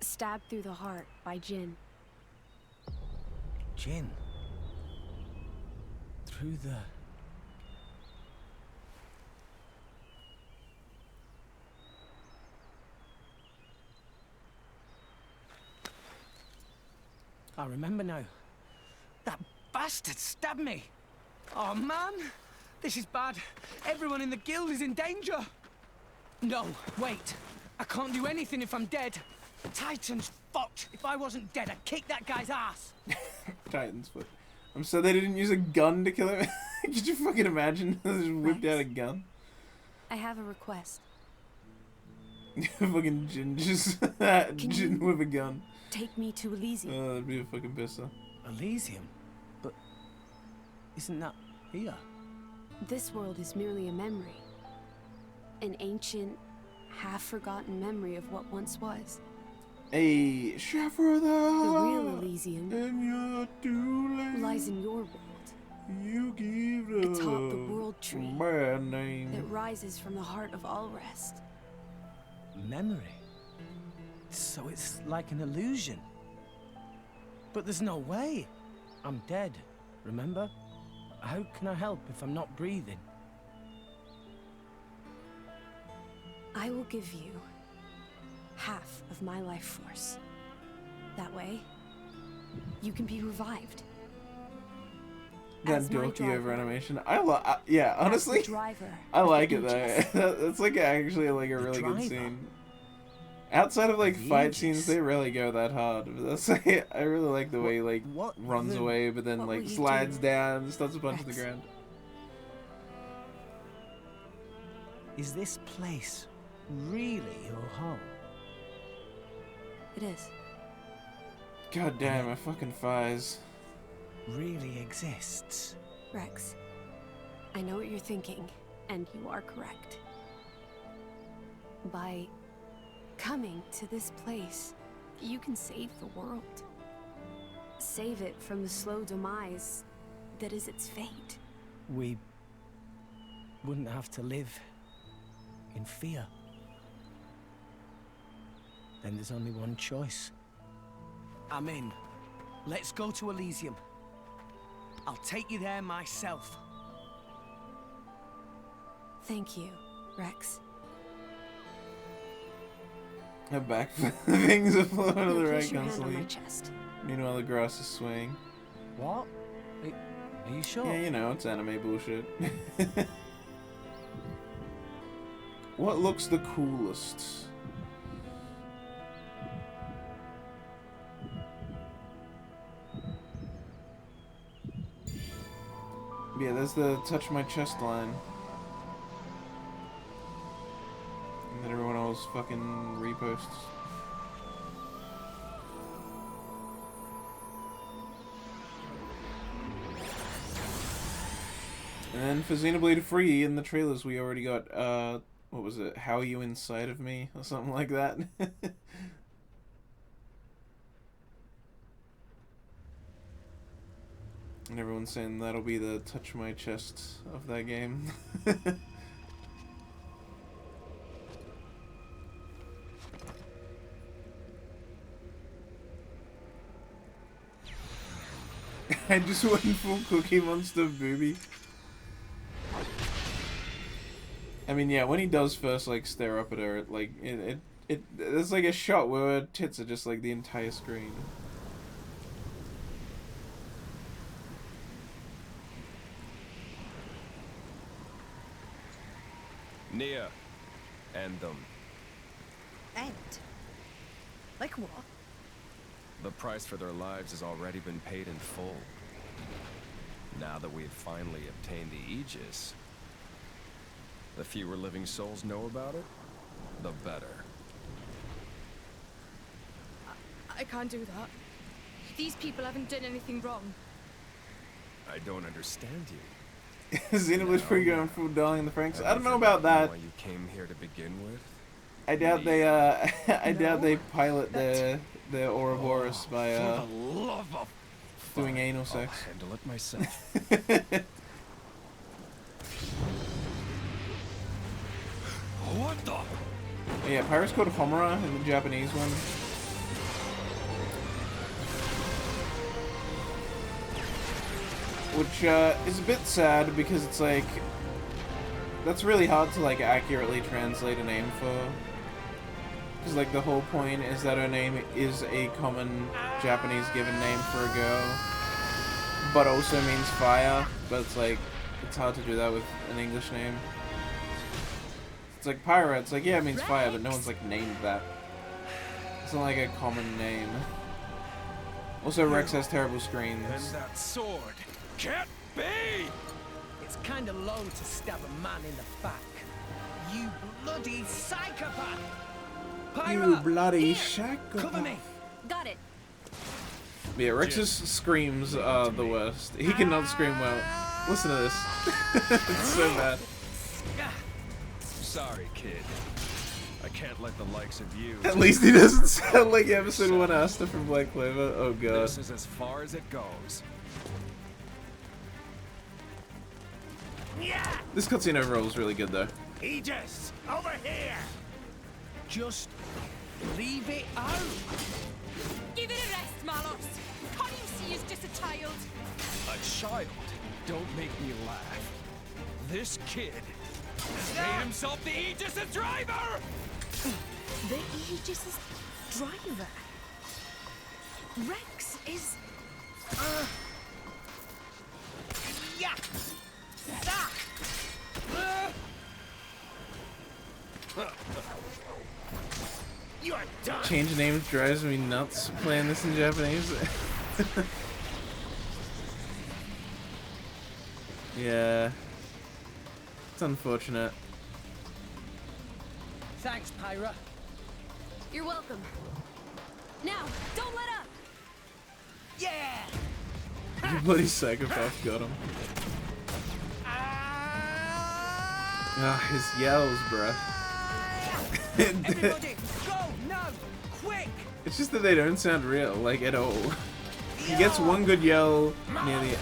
Stabbed through the heart by Jin. Jin? Through the... I remember now. That bastard stabbed me. Oh, man. This is bad. Everyone in the guild is in danger. No, wait. I can't do anything if I'm dead. Titan's fucked. If I wasn't dead, I'd kick that guy's ass. Titan's foot. I'm sad they didn't use a gun to kill him. Could you fucking imagine? They just whipped out a gun. I have a request. Fucking Jin just... Jin with a gun. Take me to Elysium. Oh, that'd be a fucking pisser. Elysium? But... isn't that here? This world is merely a memory. An ancient, half-forgotten memory of what once was. A Shafra The real Elysium lies in your world. You give atop the world tree bad name that rises from the heart of all rest. Memory? So it's like an illusion. But there's no way. I'm dead, remember? How can I help if I'm not breathing? I will give you half of my life force. That way, you can be revived. That As my dorky driver. over animation. Yeah, honestly, driver I of like the it though. Aegis. That's like actually like a The really driver good scene. Outside of like of the fight Aegis. scenes, they rarely go that hard. But that's like, I really like the way he like what runs the- away, but then what will like you slides do, down and starts a punch to the Rex? ground. Is this place really your home? It is. God damn, my fucking thighs. Really exists? Rex, I know what you're thinking, and you are correct. By coming to this place, you can save the world. Save it from the slow demise that is its fate. We wouldn't have to live in fear. Then there's only one choice. I'm in. Let's go to Elysium. I'll take you there myself. Thank you, Rex. Her back things are flowing to the Now right place your hand on constantly. my chest. Meanwhile, the grass is swaying. What? Are you sure? Yeah, you know, it's anime bullshit. What looks the coolest? Yeah, there's the touch my chest line. And then everyone else fucking reposts. And then for Xenoblade Free in the trailers we already got what was it? How Are You Inside of Me? Or something like that. And everyone's saying that'll be the touch my chest of that game. I just went full Cookie Monster booby. I mean, yeah, when he does first, like, stare up at her, there's like a shot where her tits are just like the entire screen. Nia, end them. End? Like what? The price for their lives has already been paid in full. Now that we've finally obtained the Aegis, the fewer living souls know about it, the better. I can't do that. These people haven't done anything wrong. I don't understand you. Xenoblade Free going full Darling in the Franks. I don't know about that. Why you came here to begin with? I doubt they I doubt they pilot their Ouroboros by For the love of doing anal sex. I'll handle it myself. What the? Yeah, Pirate's called Homura in the Japanese one. Which is a bit sad because it's like that's really hard to like accurately translate a name for. Because like the whole point is that her name is a common Japanese given name for a girl, but also means fire. But it's like it's hard to do that with an English name. It's like Pyra. It's like yeah, it means fire, but no one's like named that. It's not like a common name. Also, Rex has terrible screens. And that sword can't be! It's kind of low to stab a man in the back. You bloody psychopath! You Pyra, bloody here, cover me. Got it. Yeah, Rex's screams are the worst. He cannot scream well. Listen to this. It's so bad. Sorry, kid. I can't let the likes of you. At least he doesn't sound like episode 1 Asta from Black Clover. Oh god. This is as far as it goes. This cutscene overall is really good though. Aegis, over here! Just leave it out. Give it a rest, Malos. Can't you see he's just a child? A child? Don't make me laugh. This kid Made himself the Aegis' driver! The Aegis' driver. Rex is... Yeah! Ah! You are done! Change names drives me nuts playing this in Japanese. Yeah. It's unfortunate. Thanks, Pyra. You're welcome. Now, don't let up! Yeah! You bloody psychopath got him. Ah, his yells, bruh. Everybody, go now! Quick! It's just that they don't sound real, like, at all. He gets one good yell near the,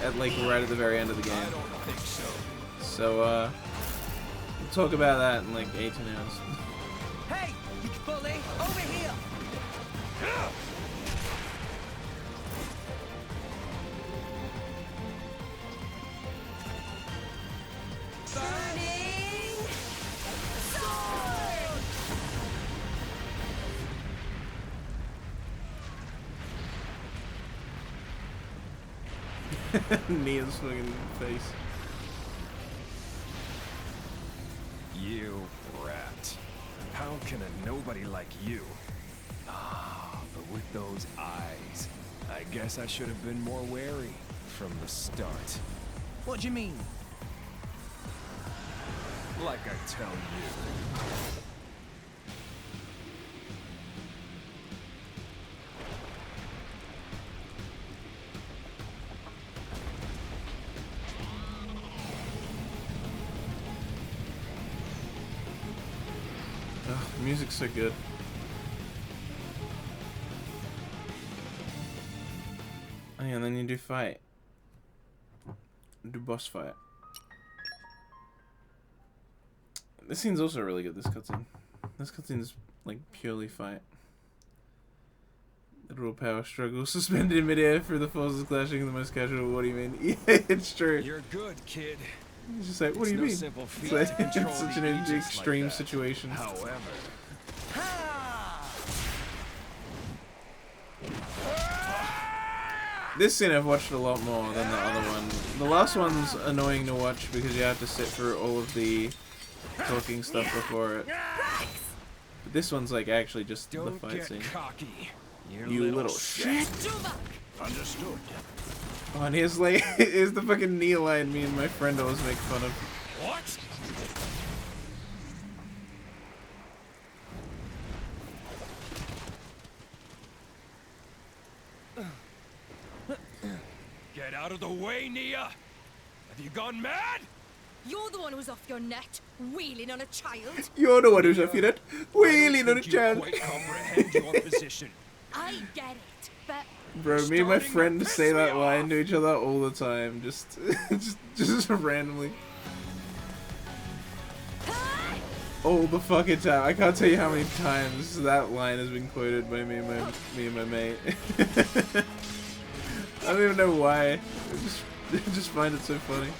right at the very end of the game. I don't think so. So, we'll talk about that in like 18 hours. Hey, you bully, over here! Burning sword! Nia's fucking face. You rat. How can a nobody like you? Ah, but with those eyes, I guess I should have been more wary from the start. What do you mean? Like I tell you. Ugh, the music's so good. Oh yeah, and then you do fight. Do boss fight. This scene's also really good, this cutscene. This cutscene is like purely fight. The real power struggle suspended in midair for the forces clashing the most casual. What do you mean? Yeah, it's true. You're good, kid. It's just like, what do you no mean? simple It's, feat like, to control it's such the an Aegis like extreme that. situation. However, This scene I've watched a lot more than the other one. The last one's annoying to watch because you have to sit through all of the talking stuff before it. But this one's like actually just the don't fight get scene. cocky. You little shit. Understood. Oh, and here's like, here's the fucking knee line me and my friend always make fun of. What? Get out of the way, Nia! Have you gone mad? You're the one who's off your net, wheeling on a child. You're the one who's off your net, wheeling on a child. Quite comprehend your position. I get it, but Bro, me and my friend say that line to each other all the time, just randomly. All the fucking time. I can't tell you how many times that line has been quoted by me and my mate. I don't even know why. I just find it so funny.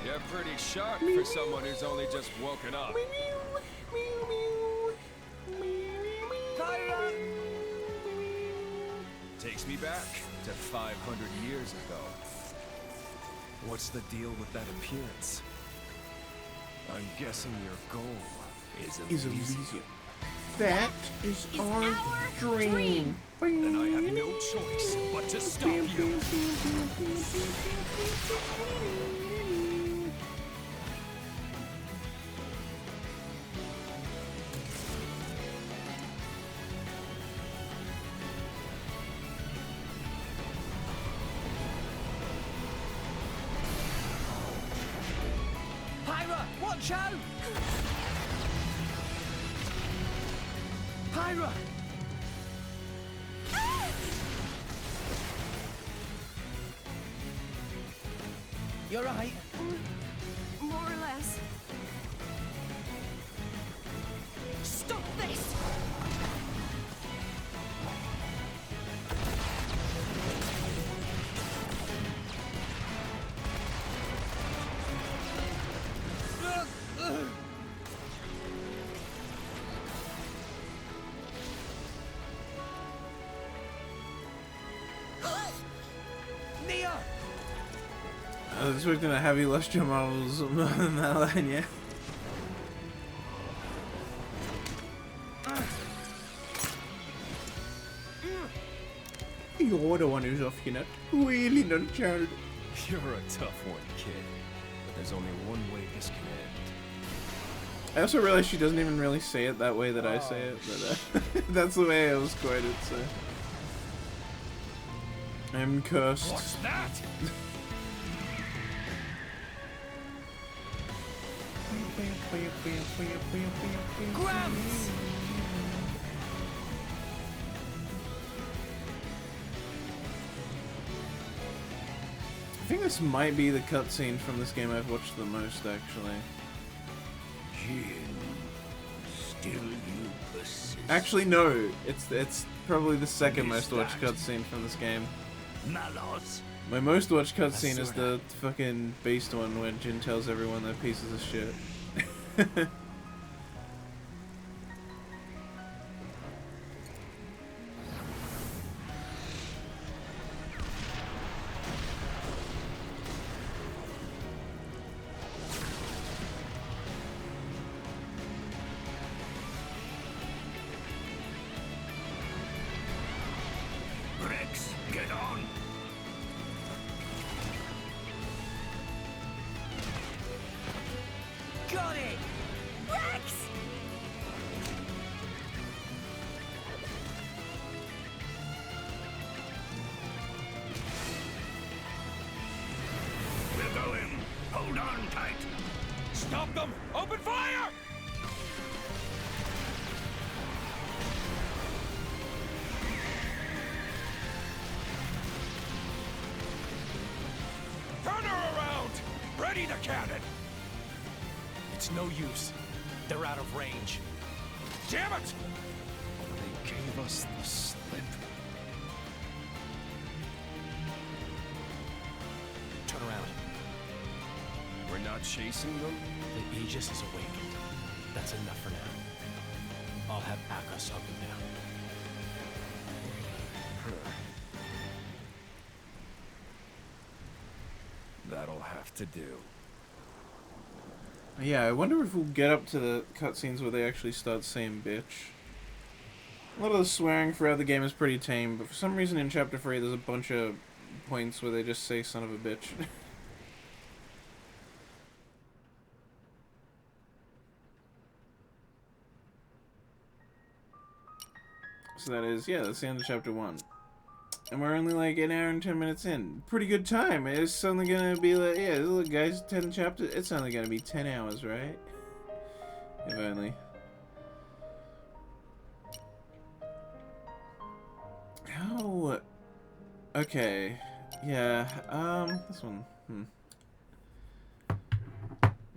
You're pretty sharp for someone who's only just woken up. Takes me back to 500 years ago. What's the deal with that appearance? I'm guessing your goal is Elysium. That is our dream. Then I have no choice but to stop you. Pyra, watch out! Pyra! You're right. More or less. I was expecting a heavy luster models more than that line, yeah. You're the one who's off, you know. Really not child. You're a tough one, kid. But there's only one way this can end. I also realized she doesn't even really say it that way that I say it, but that's the way I was quoted, so. I'm cursed. What's that? Gramps! I think this might be the cutscene from this game I've watched the most, actually. Jin, still you persist. Actually, no. It's probably the second Is most watched that- cutscene from this game. Malos. My most watched cutscene is the fucking beast one where Jin tells everyone they're pieces of shit. Rex, get on. Got it! Rex! We'll go in. Hold on tight. Stop them! Open fire! Turn her around! Ready the cannon! It's no use. They're out of range. Damn it! They gave us the slip. Turn around. We're not chasing them? The Aegis is awakened. That's enough for now. I'll have Akos hunt them down. That'll have to do. Yeah, I wonder if we'll get up to the cutscenes where they actually start saying bitch. A lot of the swearing throughout the game is pretty tame, but for some reason in Chapter 3 there's a bunch of points where they just say son of a bitch. So that is, yeah, that's the end of Chapter 1. And we're only like an hour and 10 minutes in. Pretty good time. It's only gonna be like, yeah, look guys, 10 chapters. It's only gonna be 10 hours, right? If only. How? Okay. Yeah, this one. I'm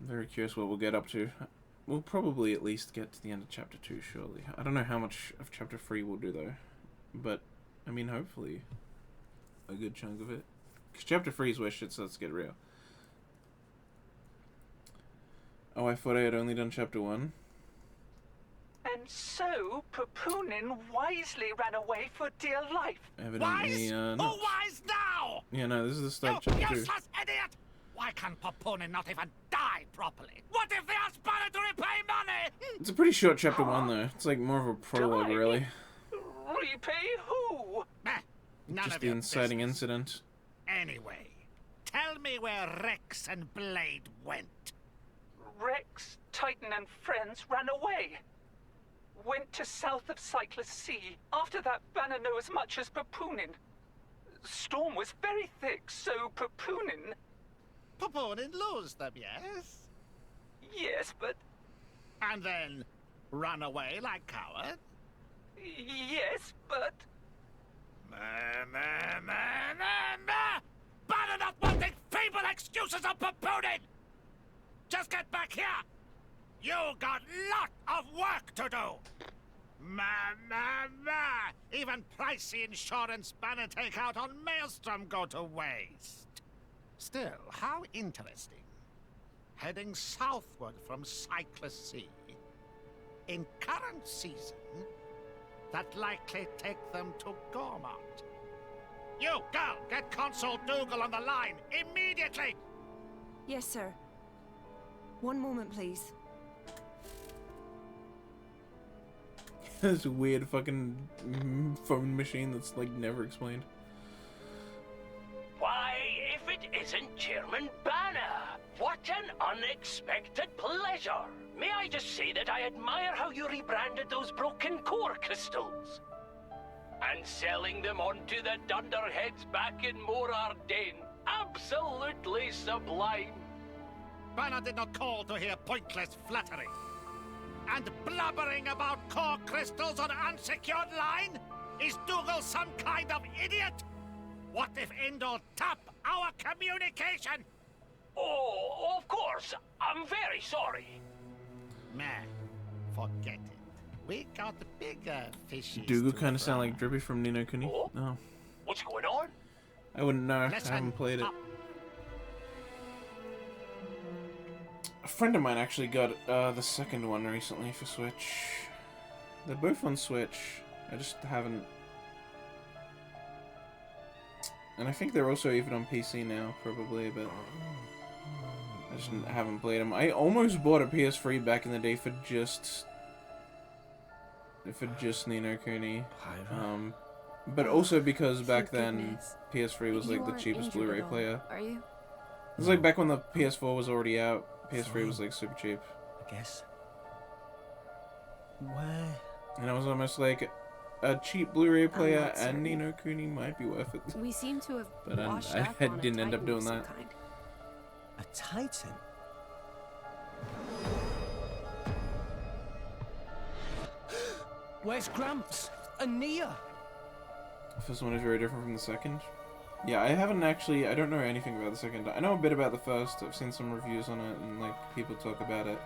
very curious what we'll get up to. We'll probably at least get to the end of Chapter 2, surely. I don't know how much of Chapter 3 we'll do, though. But, I mean, hopefully a good chunk of it. Because Chapter 3 is where shit starts to get real. Oh, I thought I had only done Chapter 1. And so, Papunin wisely ran away for dear life. Evidently, Who not. wise now? Yeah, no, this is the start of You Chapter 2. useless idiot! Why can Papunin not even die properly? What if they ask Banner to repay money? It's a pretty short Chapter 1, though. It's like more of a prologue, really. Repay who? None Just of the your inciting business. incident. Anyway, tell me where Rex and Blade went. Rex, Titan, and friends ran away. Went to south of Cyclus Sea. After that, Banner knew as much as Papunin. Storm was very thick, so Papunin... Papunin lose them, yes? Yes, but... And then run away like coward? Yes, but... Banner not wanting feeble excuses of Papunin! Just get back here! You got lot of work to do! Even pricey insurance Banner take out on Maelstrom go to waste. Still, how interesting. Heading southward from Cyclus Sea. In current season, that likely take them to Gormont. You, girl, get Consul Dougal on the line, immediately! Yes, sir. One moment, please. This weird fucking phone machine that's like never explained. Why, if it isn't Chairman Banner! What an unexpected pleasure! May I just say that I admire how you rebranded those broken core crystals. And selling them onto the dunderheads back in Morardane. Absolutely sublime. Banner did not call to hear pointless flattery. And blabbering about core crystals on unsecured line? Is Dougal some kind of idiot? What if Indol tap our communication? Oh, of course. I'm very sorry. Man, forget it. We got bigger fishes. Dougal kind of sound like Drippy from Ni no Kuni. Oh? No. What's going on? I wouldn't know. Listen I haven't played it. up. A friend of mine actually got the second one recently for Switch. They're both on Switch. I just haven't. And I think they're also even on PC now, probably, but I just haven't played them. I almost bought a PS3 back in the day for just Ni no Kuni. But also because back then PS3 was like the cheapest Blu-ray player. Are you? It was like back when the PS4 was already out. PS3 was like super cheap. I guess. Where? And I was almost like, a cheap Blu-ray player and Ni no Kuni might be worth it. We seem to have But washed I up on didn't a end up Titan doing of some that. kind. A Titan? Where's Gramps? And Nia? The first one is very different from the second. Yeah, I haven't actually, I don't know anything about the second. I know a bit about the first. I've seen some reviews on it and like people talk about it.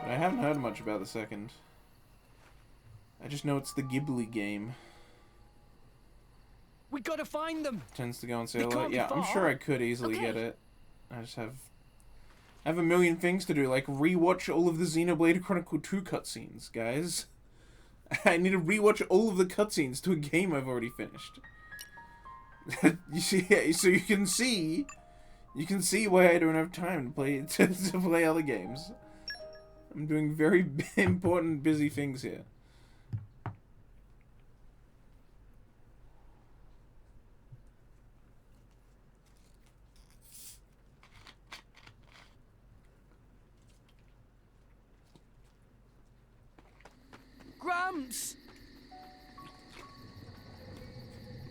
But I haven't heard much about the second. I just know it's the Ghibli game. We gotta find them. Tends to go on sale a They lot. can't be Yeah, I'm far. sure I could easily Okay. get it. I have a million things to do, like rewatch all of the Xenoblade Chronicle 2 cutscenes, guys. I need to rewatch all of the cutscenes to a game I've already finished. You see, yeah, so you can see why I don't have time to play to play other games. I'm doing very important, busy things here. Gramps!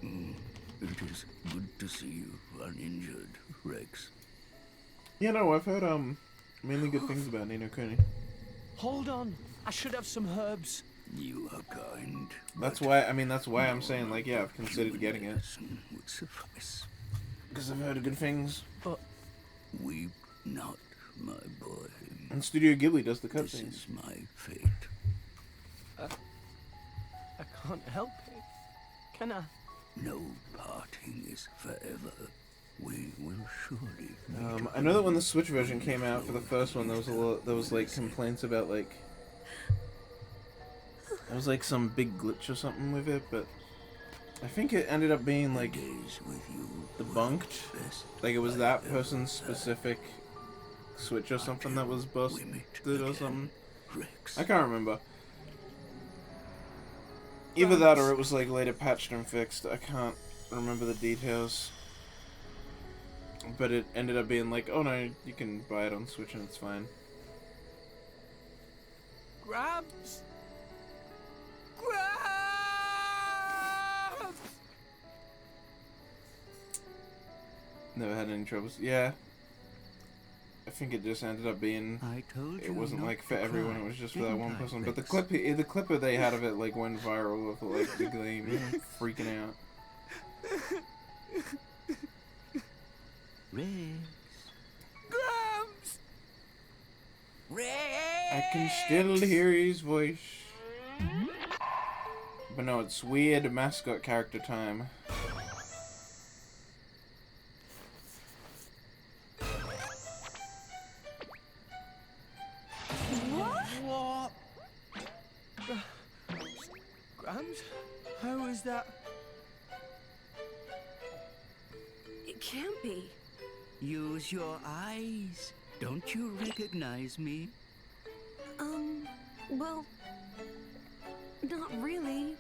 It is good to see you uninjured, Rex. Yeah, no, I've heard mainly good things about Ni no Kuni. Hold on. I should have some herbs. You are kind. That's why I'm saying, like, yeah, I've considered getting it. Would suffice. Because I've heard good things. But weep not, my boy. And Studio Ghibli does the This cutscenes. is my fate. I can't help it. Can I? No parting is forever. We will surely. I know that when the Switch version came out for the first one, there was like complaints about like there was like some big glitch or something with it, but I think it ended up being like debunked. Like it was that person's specific Switch or something that was busted or something. I can't remember. Either that or it was like later patched and fixed. I can't remember the details. But it ended up being like, oh no, you can buy it on Switch and it's fine. Gramps! Gramps! Never had any troubles. Yeah. I think it just ended up being. It wasn't like for everyone. It was just for that one person. But the clipper they had of it like went viral with like the game freaking out. Gramps! I can still hear his voice. But no, it's weird mascot character time. What? Gramps? How is that? It can't be. Use your eyes. Don't you recognize me? Well, not really.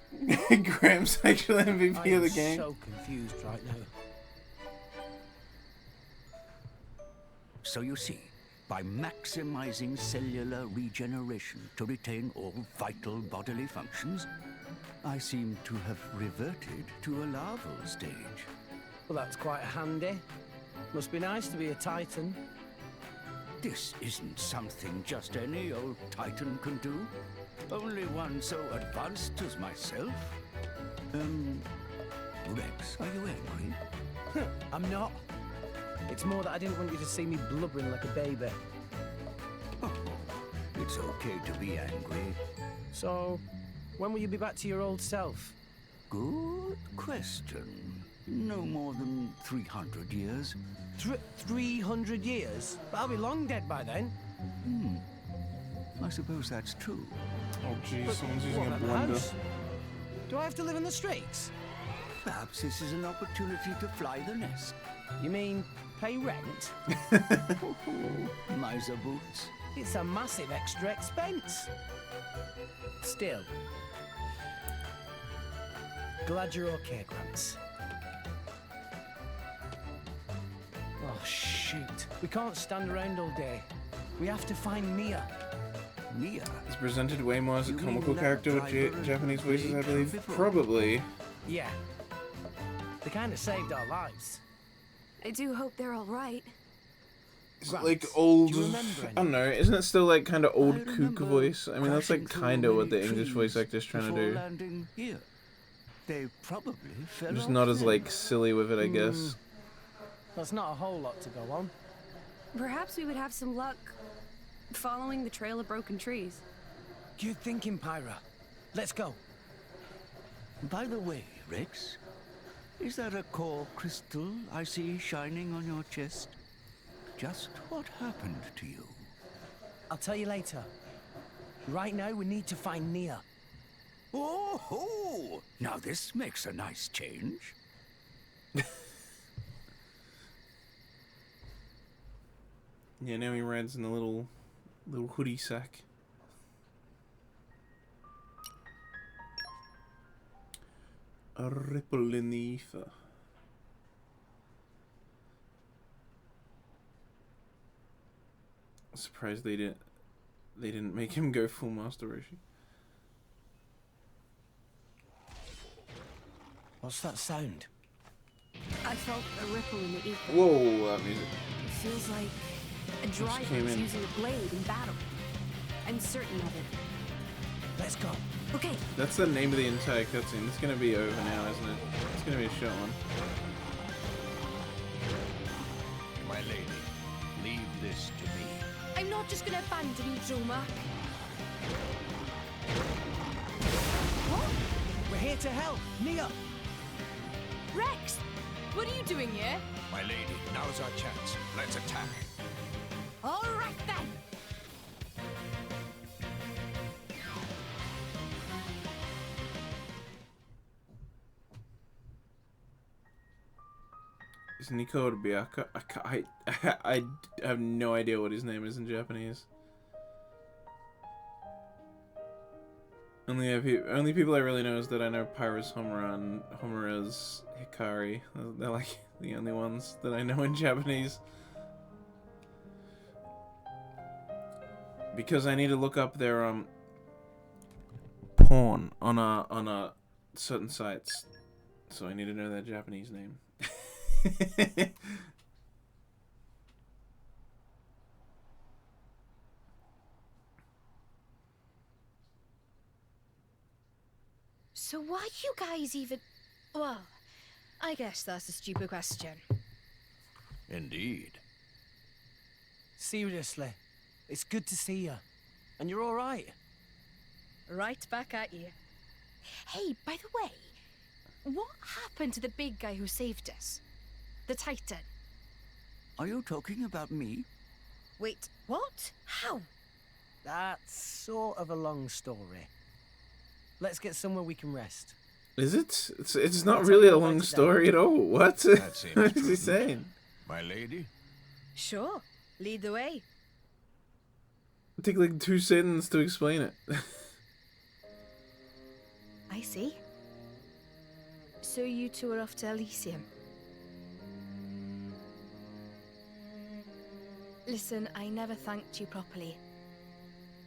Graham's actual MVP I am of the game. so confused right now. So you see, by maximizing cellular regeneration to retain all vital bodily functions, I seem to have reverted to a larval stage. Well, that's quite handy. Must be nice to be a Titan. This isn't something just any old Titan can do. Only one so advanced as myself. Rex, are you angry? I'm not. It's more that I didn't want you to see me blubbering like a baby. Oh, it's okay to be angry. So, when will you be back to your old self? Good question. No more than 300 years. 300 years? But I'll be long dead by then. I suppose that's true. Oh jeez, But someone's using a what about the blender. house? Do I have to live in the streets? Perhaps this is an opportunity to fly the nest. You mean pay rent? Miser boots. It's a massive extra expense. Still. Glad you're okay, Gramps. Oh, shoot. We can't stand around all day. We have to find Mia. Mia? It's presented way more as a You comical mean that character with driver Japanese voices, I played believe. before? Probably. Yeah. They kind of saved our lives. I do hope they're all right. It's Gramps, like old. do you remember I don't know. Isn't it still like kind of old kook remember voice? I mean, that's like crashing kind through of what the many English voice trees actor's trying to before do. landing here. They probably fell Just off not as then. like silly with it, I guess. That's not a whole lot to go on. Perhaps we would have some luck following the trail of broken trees. Good thinking, Pyra. Let's go. By the way, Rex, is that a core crystal I see shining on your chest? Just what happened to you? I'll tell you later. Right now, we need to find Nia. Oh, now this makes a nice change. Yeah, now he rides in a little hoodie sack. A ripple in the ether. Surprised they didn't make him go full Master Roshi. What's that sound? I felt a ripple in the ether. Whoa, that music. It feels like a driver came is in. using a blade in battle. I'm certain of it. Let's go. Okay. That's the name of the entire cutscene. It's gonna be over now, isn't it? It's gonna be a short one. My lady, leave this to me. I'm not just gonna abandon you, Joma. What? We're here to help. Nia! Rex! What are you doing here? My lady, now's our chance. Let's attack. All right then. Is Nico Biaka? I have no idea what his name is in Japanese. Only people I really know is that I know Pyra's Homura and Homura's Hikari. They're like the only ones that I know in Japanese. Because I need to look up their porn on a certain sites, so I need to know their Japanese name. So why you guys even... Well, I guess that's a stupid question. Indeed. Seriously, it's good to see you. And you're all right. Right back at you. Hey, by the way, what happened to the big guy who saved us? The Titan. Are you talking about me? Wait, what? How? That's sort of a long story. Let's get somewhere we can rest. Is it? It's not really a long story at all. What? That seems What is he prudent. saying? My lady, Sure. Lead the way. It take like 2 sentences to explain it. I see. So you two are off to Elysium. Listen, I never thanked you properly.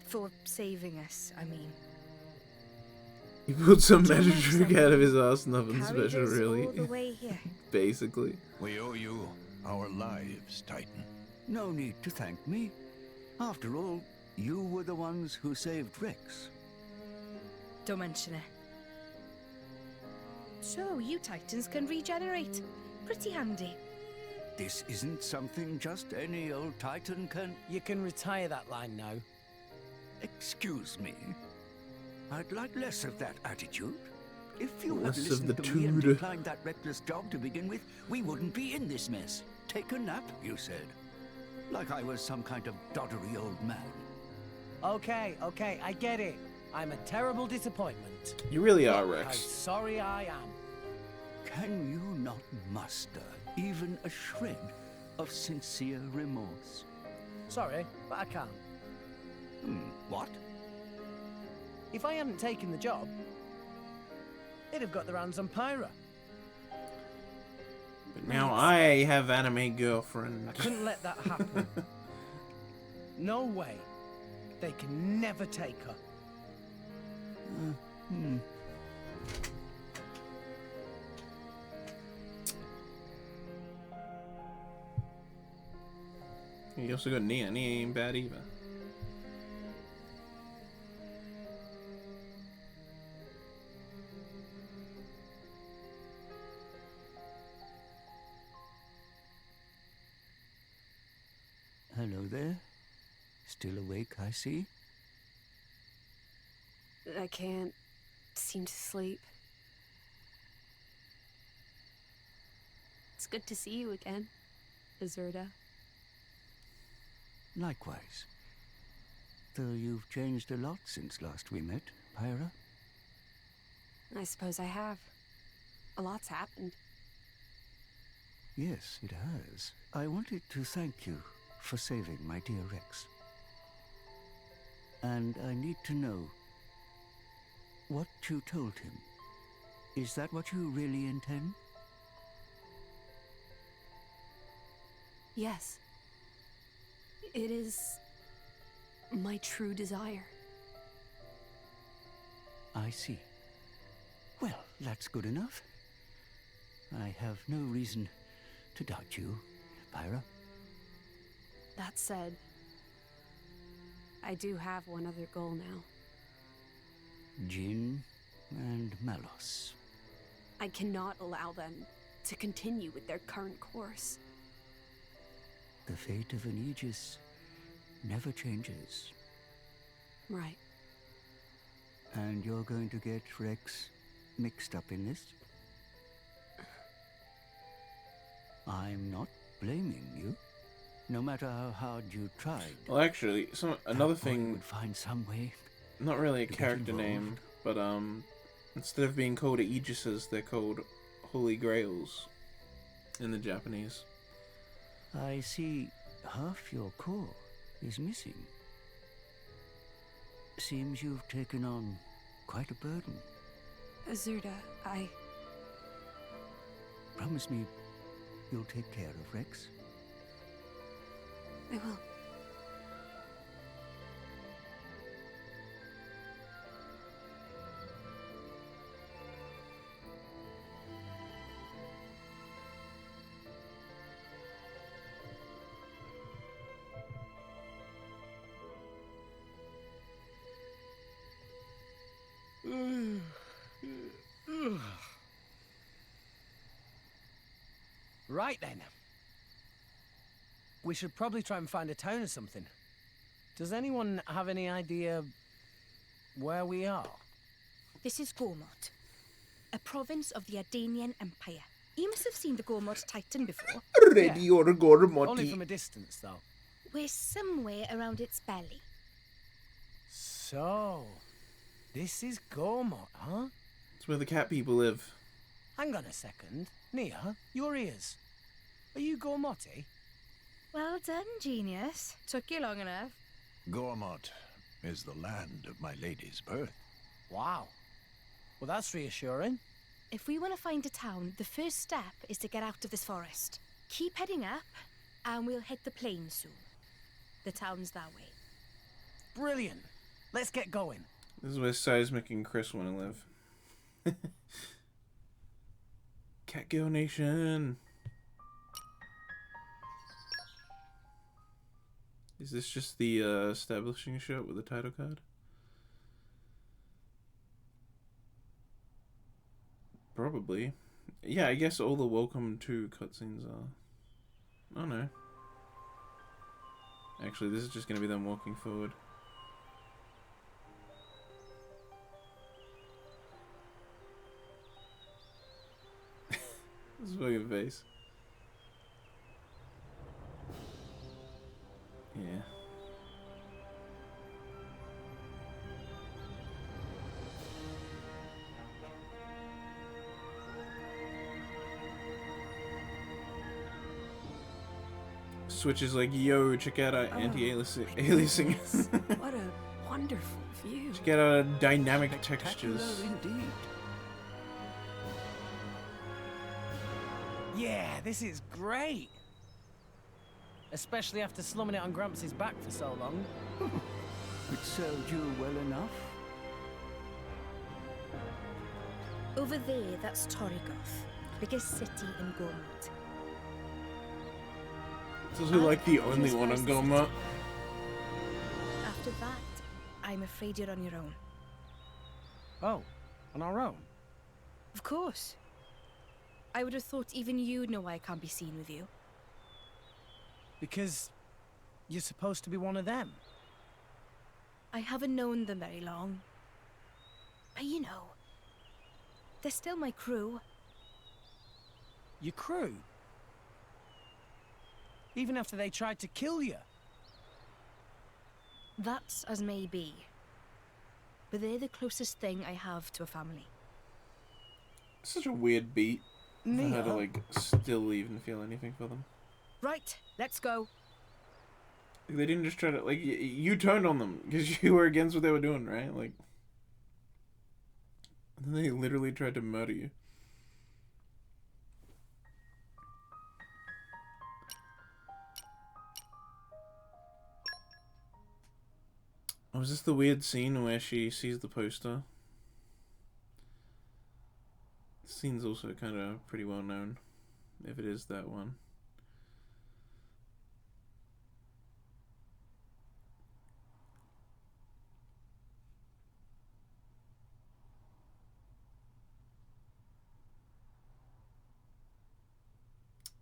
For saving us, I mean. He pulled some Too magic much trick then. out of his ass, nothing Carried special us really. all the way here. Basically. We owe you our lives, Titan. No need to thank me. After all, you were the ones who saved Rex. Don't mention it. So, you Titans can regenerate. Pretty handy. This isn't something just any old Titan can... You can retire that line now. Excuse me. I'd like less of that attitude. If you had Less of listened the to me and tude. declined that reckless job to begin with, we wouldn't be in this mess. Take a nap, you said. Like I was some kind of doddery old man. Okay, I get it. I'm a terrible disappointment. You really are, Look how Rex. sorry I am. Can you not muster even a shred of sincere remorse? Sorry, but I can't. What? If I hadn't taken the job, they'd have got their hands on Pyra. But now I have anime girlfriend. I couldn't let that happen. No way. They can never take her. You also got Nia. Nia ain't bad either. Hello there. Still awake, I see. I can't seem to sleep. It's good to see you again, Azurda. Likewise. Though you've changed a lot since last we met, Pyra. I suppose I have. A lot's happened. Yes, it has. I wanted to thank you for saving my dear Rex. And I need to know what you told him. Is that what you really intend? Yes. It is my true desire. I see. Well, that's good enough. I have no reason to doubt you, Pyra. That said, I do have one other goal now. Jin and Malos. I cannot allow them to continue with their current course. The fate of an Aegis never changes. Right. And you're going to get Rex mixed up in this? I'm not blaming you. No matter how hard you tried. Well, actually, another that boy thing. would find some way. Not really a to get character involved. name, but instead of being called Aegises, they're called Holy Grails in the Japanese. I see half your core is missing. Seems you've taken on quite a burden. Azurda, I... Promise me you'll take care of Rex. I will. Right then. We should probably try and find a town or something. Does anyone have any idea where we are? This is Gormott, a province of the Ardanian Empire. You must have seen the Gormott Titan before. Ready or Gormott? Only from a distance, though. We're somewhere around its belly. So, this is Gormott, huh? It's where the cat people live. Hang on a second. Nia, your ears. Are you Gormotti? Well done, genius. Took you long enough. Gormott is the land of my lady's birth. Wow. Well, that's reassuring. If we want to find a town, the first step is to get out of this forest. Keep heading up, and we'll hit the plain soon. The town's that way. Brilliant. Let's get going. This is where Seismic and Chris want to live. Catgirl Nation. Is this just the establishing shot with the title card? Probably. Yeah, I guess all the welcome to cutscenes are. Oh no. Actually, this is just going to be them walking forward. This is fucking face. Yeah. Switch is like, yo, check out our anti-aliasing. What a wonderful view. Check out our dynamic textures. Indeed. Yeah, this is great. Especially after slumming it on Gramps' back for so long. It served you well enough. Over there, that's Torrigoth, biggest city in Gormott. It's also like the only one on Gormott. After that, I'm afraid you're on your own. Oh, on our own? Of course. I would have thought even you'd know why I can't be seen with you. Because you're supposed to be one of them. I haven't known them very long. But you know, they're still my crew. Your crew? Even after they tried to kill you? That's as may be. But they're the closest thing I have to a family. Such a weird beat. For her to like still even feel anything for them. Right, let's go. They didn't just try to like you turned on them because you were against what they were doing, right? Like, and then they literally tried to murder you. Oh, is this the weird scene where she sees the poster? The scene's also kind of pretty well known, if it is that one.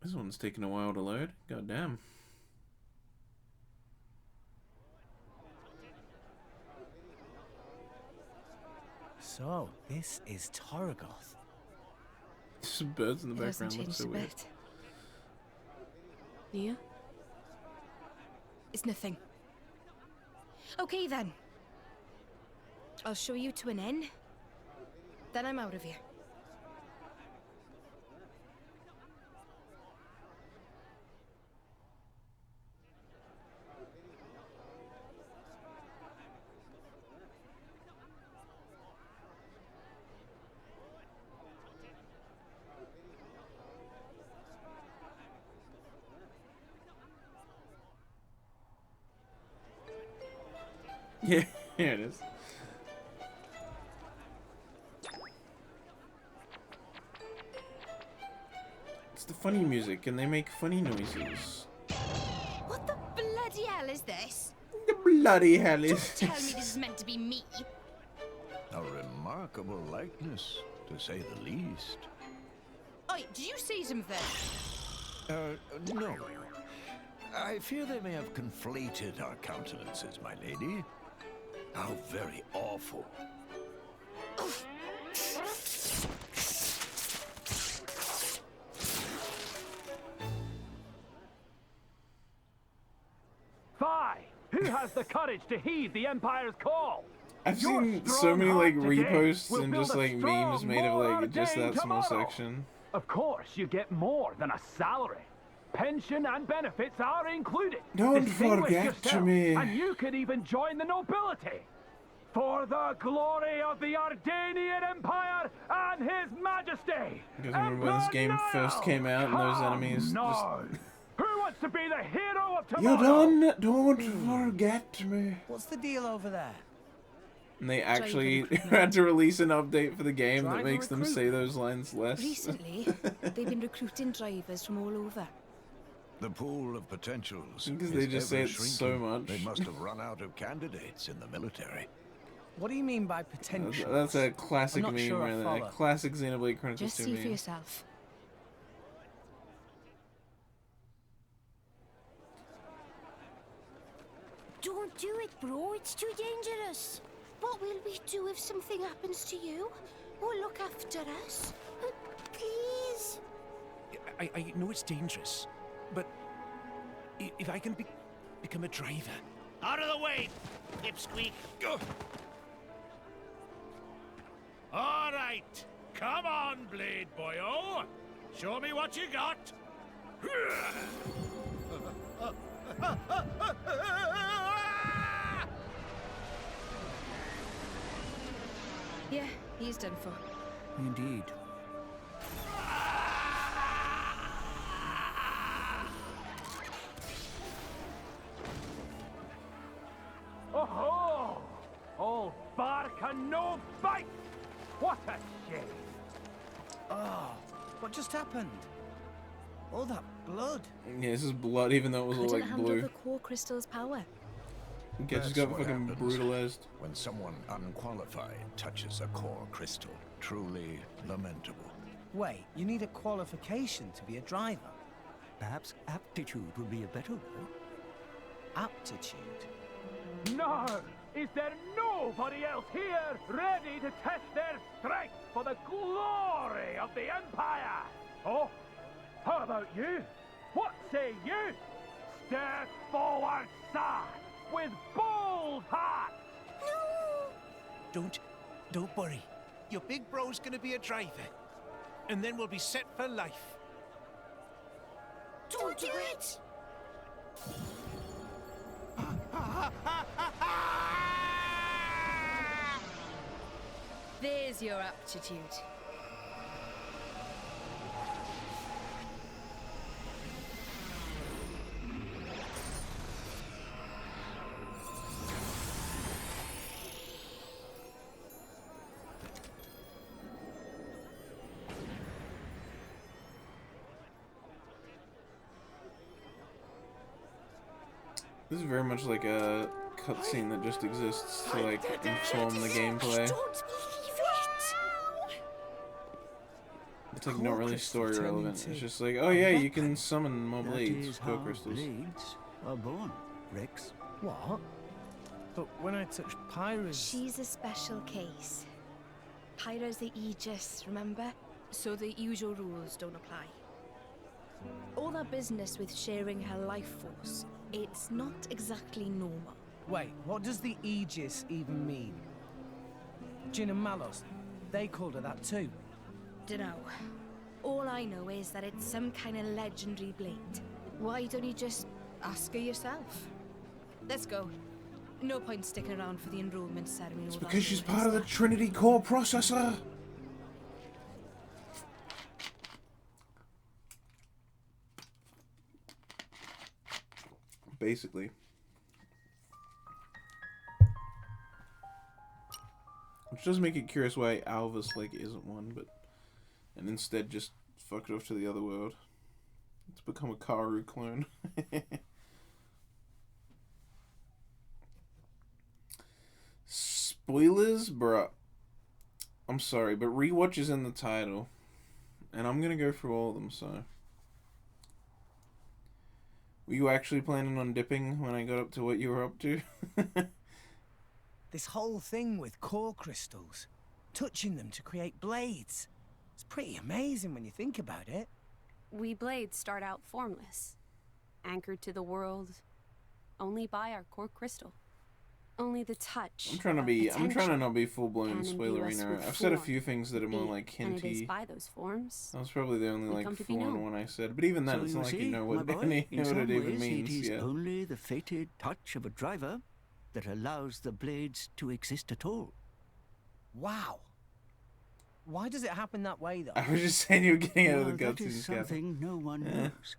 This one's taking a while to load. God damn. So, this is Torrigoth. Some birds in the background look so weird. Nia? It's nothing. Okay then. I'll show you to an inn. Then I'm out of here. Yeah, here it is. It's the funny music, and they make funny noises. What the bloody hell is this? The bloody hell is Don't tell me this is meant to be me. A remarkable likeness, to say the least. Oi, did you see something? No. I fear they may have conflated our countenances, my lady. How very awful. Fi! Who has the courage to heed the Empire's call? I've seen so many like reposts and just like memes made of like just that small section. Of course, you get more than a salary. Pension and benefits are included. Don't Distinguish forget yourself, me. And you could even join the nobility. For the glory of the Ardanian Empire and His Majesty. You guys remember when this game first came out and those enemies No. Who wants to be the hero of You tomorrow? don't forget me. What's the deal over there? And they actually had to release an update for the game that Driver makes them say those lines less. Recently, they've been recruiting drivers from all over. The pool of potentials Because is they just say ever it so shrinking. much. They must have run out of candidates in the military. What do you mean by potential? That's a classic I'm not meme sure I right there. follow. Classic Xenoblade Chronicles Just 2 see meme. for yourself. Don't do it, bro. It's too dangerous. What will we do if something happens to you? Or look after us? Please. I know it's dangerous, but if I can become a driver. Out of the way, Pipsqueak. All right. Come on, Blade Boyo. Show me what you got. Yeah, he's done for. Indeed. Oh-ho! All bark and no bite! What a shame! Oh, what just happened? All that blood. Yeah, this is blood, even though it was all Couldn't like handle blue. the core crystal's power. Okay, just That's got what fucking happens brutalized. when someone unqualified touches a core crystal. Truly lamentable. Wait, you need a qualification to be a driver? Perhaps aptitude would be a better word. Aptitude? No! Is there nobody else here ready to test their strength for the glory of the Empire? Oh, how about you? What say you? Step forward, sir, with bold heart! Don't worry. Your big bro's gonna be a driver. And then we'll be set for life. Don't do it! There's your aptitude. This is very much like a cutscene that just exists to like inform the gameplay. It's like not really story relevant. It's just like, oh yeah, you can summon more That blades, is core how crystals. blades are born, Rex. What? But when I touched Pyra's... She's a special case. Pyra's the Aegis, remember? So the usual rules don't apply. All that business with sharing her life force, it's not exactly normal. Wait, what does the Aegis even mean? Jin and Malos, they called her that too. Dunno. All I know is that it's some kind of legendary blade. Why don't you just ask her yourself? Let's go. No point sticking around for the enrollment ceremony. It's because she's part of the Trinity core processor. Basically. Which does make it curious why Alvis like isn't one, but and instead just fucked off to the other world. It's become a Karu clone. Spoilers, bruh. I'm sorry, but rewatch is in the title, and I'm gonna go through all of them. So, were you actually planning on dipping when I got up to what you were up to? This whole thing with core crystals, touching them to create blades. It's pretty amazing when you think about it. We blades start out formless, anchored to the world only by our core crystal. Only the touch. I'm trying to not be full blown spoilerina. I've said a few things that are more like And it is hinty. by those forms. That was probably the only we like come to be full on known. one I said. But even then, So it's you not like see, you know my what boy, what in it some even ways, means. it is Yeah. only the fated touch of a driver that allows the blades to exist at all. Wow. Why does it happen that way, though? I was just saying you were getting out of the Well, that cutscenes, is Gavin. something no one Yeah. knows.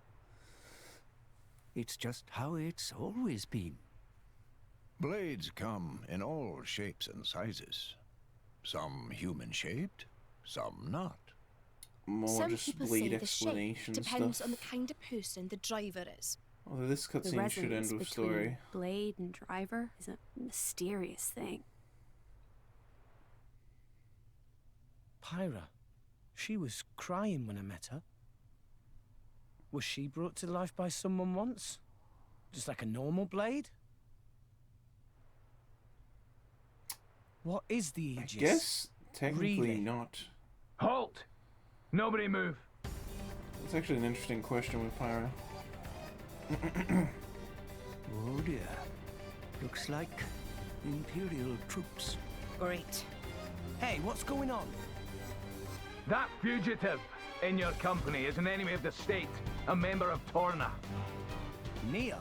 It's just how it's always been. Blades come in all shapes and sizes. Some human-shaped, some not. More Some just people bleed say the shape explanation depends stuff. on the kind of person the driver is. Although this The cutscene should resonance end with between story. blade and driver is a mysterious thing. Pyra. She was crying when I met her. Was she brought to life by someone once? Just like a normal blade? What is the Aegis? I guess technically Really? not. Halt! Nobody move. It's actually an interesting question with Pyra. Oh dear. Looks like Imperial troops. Great. Hey, what's going on? That fugitive in your company is an enemy of the state, a member of Torna. Nia?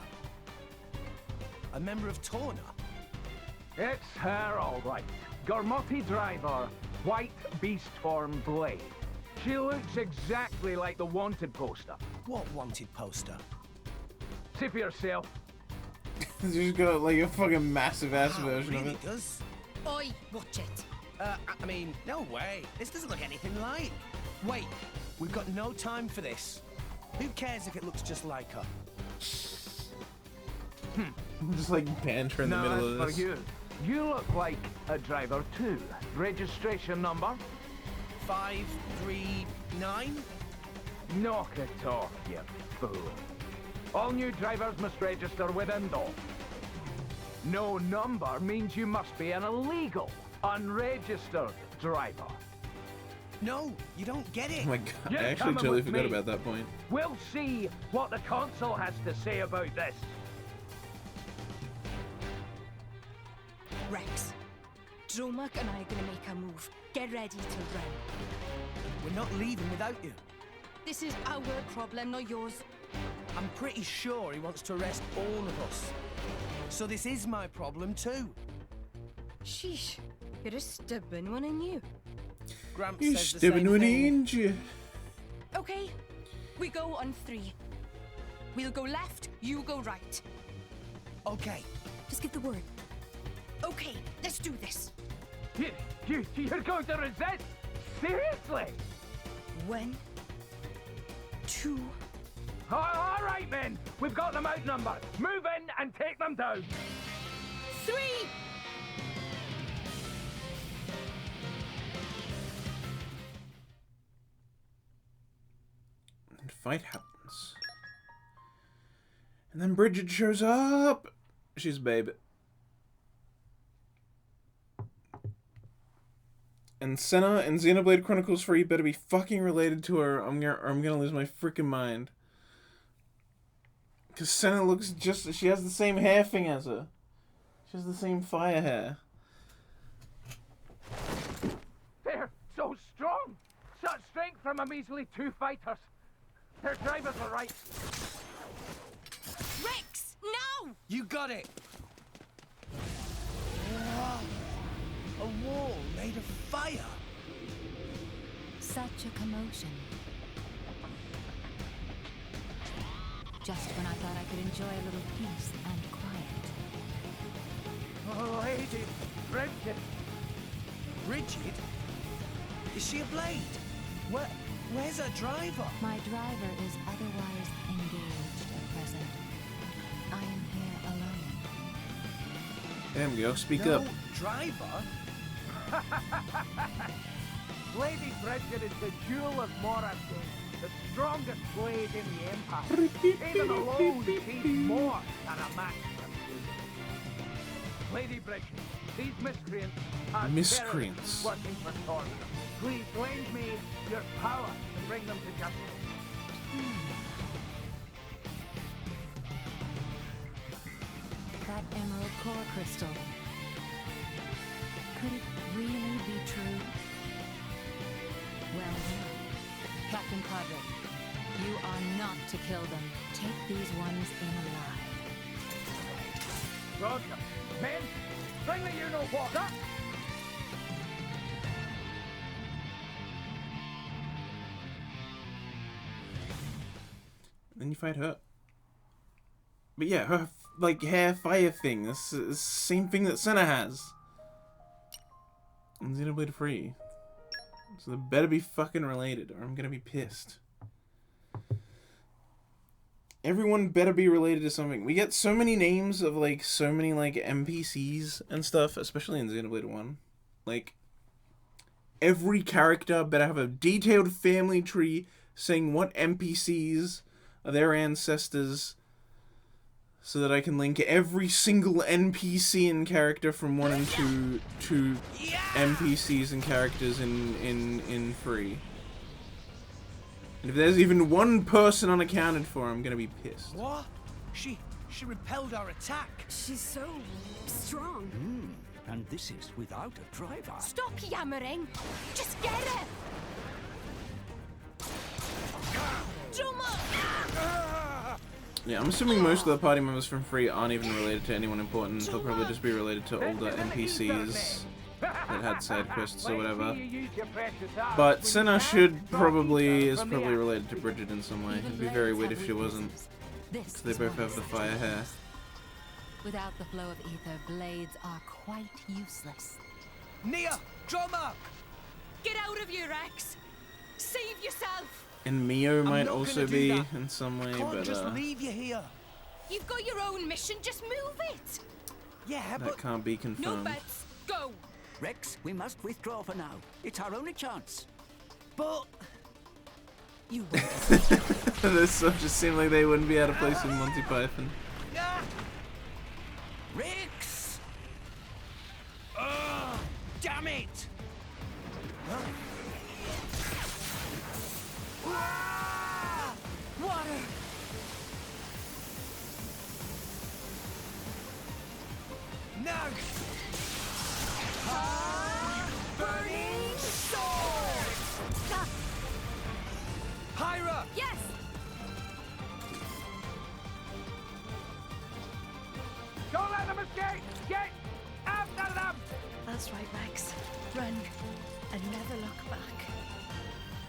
A member of Torna? It's her, all right. Gormoti driver, white beast form blade. She looks exactly like the wanted poster. What wanted poster? See for yourself. She's got like a fucking massive ass Wow, version really of it. does? Oi, watch it. I mean, no way. This doesn't look anything like. Wait, we've got no time for this. Who cares if it looks just like her? Just like banter in the middle of For this. you. You look like a driver too. Registration number? 539? Knock it off, you fool. All new drivers must register with Indol. No number means you must be an illegal, unregistered driver. No, you don't get it. Oh my god, You're I actually coming totally with forgot me. about that point. We'll see what the console has to say about this. Rex, Dromark and I are gonna make a move. Get ready to run. We're not leaving without you. This is our problem, not yours. I'm pretty sure he wants to arrest all of us. So this is my problem too. Sheesh, you're a stubborn one, ain't you? Gramps You says the stubborn same one, thing. ain't you? Okay, we go on 3. We'll go left, you go right. Okay. Just get the word. Okay, let's do this. You're going to resist? Seriously? 1, 2. All right then. We've got them outnumbered. Move in and take them down. 3! And fight happens. And then Bridget shows up. She's babe. And Senna and Xenoblade Chronicles 3 better be fucking related to her. I'm gonna lose my freaking mind. Cause Senna looks just, she has the same hair thing as her. She has the same fire hair. They're so strong. Such strength from a measly 2 fighters. Their drivers were right. Rex, no! You got it. Whoa. A wall made of fire. Such a commotion. Just when I thought I could enjoy a little peace and quiet. Oh, Lady Bridget. Bridget? Is she a blade? Where's her driver? My driver is otherwise engaged at present. I am here alone. Damn girl, speak No up. driver? Lady Bridget is the jewel of Morrison, the strongest blade in the Empire. Even alone, she's more than a match for you. Lady Bridget, these miscreants are Miscreants. terrorists working for Torna. Please lend me your power to bring them to justice. That emerald core crystal. Could it really be true? Well, Captain Padre, you are not to kill them. Take these ones in alive. Roger. Men, bring the you-know-what up! Then you fight her. But yeah, her like hair fire thing. That's the same thing that Senna has. And Xenoblade 3. So they better be fucking related, or I'm gonna be pissed. Everyone better be related to something. We get so many names of like so many like NPCs and stuff, especially in Xenoblade 1. Like every character better have a detailed family tree saying what NPCs are their ancestors, so that I can link every single NPC and character from 1 and 2 to NPCs and characters in 3. And if there's even one person unaccounted for, I'm gonna be pissed. What? She repelled our attack. She's so strong. And this is without a driver. Stop yammering! Just get her! Yeah, I'm assuming most of the party members from 3 aren't even related to anyone important. They'll probably just be related to older NPCs that had side quests or whatever. But Senna is probably related to Bridget in some way. It'd be very weird if she wasn't. Because they both have the fire hair. Without the flow of ether, blades are quite useless. Nia, drummer! Get out of here, Rex! Save yourself! And Mio might also be in some way, but just leave you here. You've got your own mission, just move it! Yeah, that can't be confirmed. No bets, go! Rex, we must withdraw for now. It's our only chance. But... You This just seemed like they wouldn't be out of place in Monty Python. Rex! Damn it! Water! No! Burning sword! Pyra! Yes! Don't let them escape! Get after them! That's right, Rex. Run and never look back.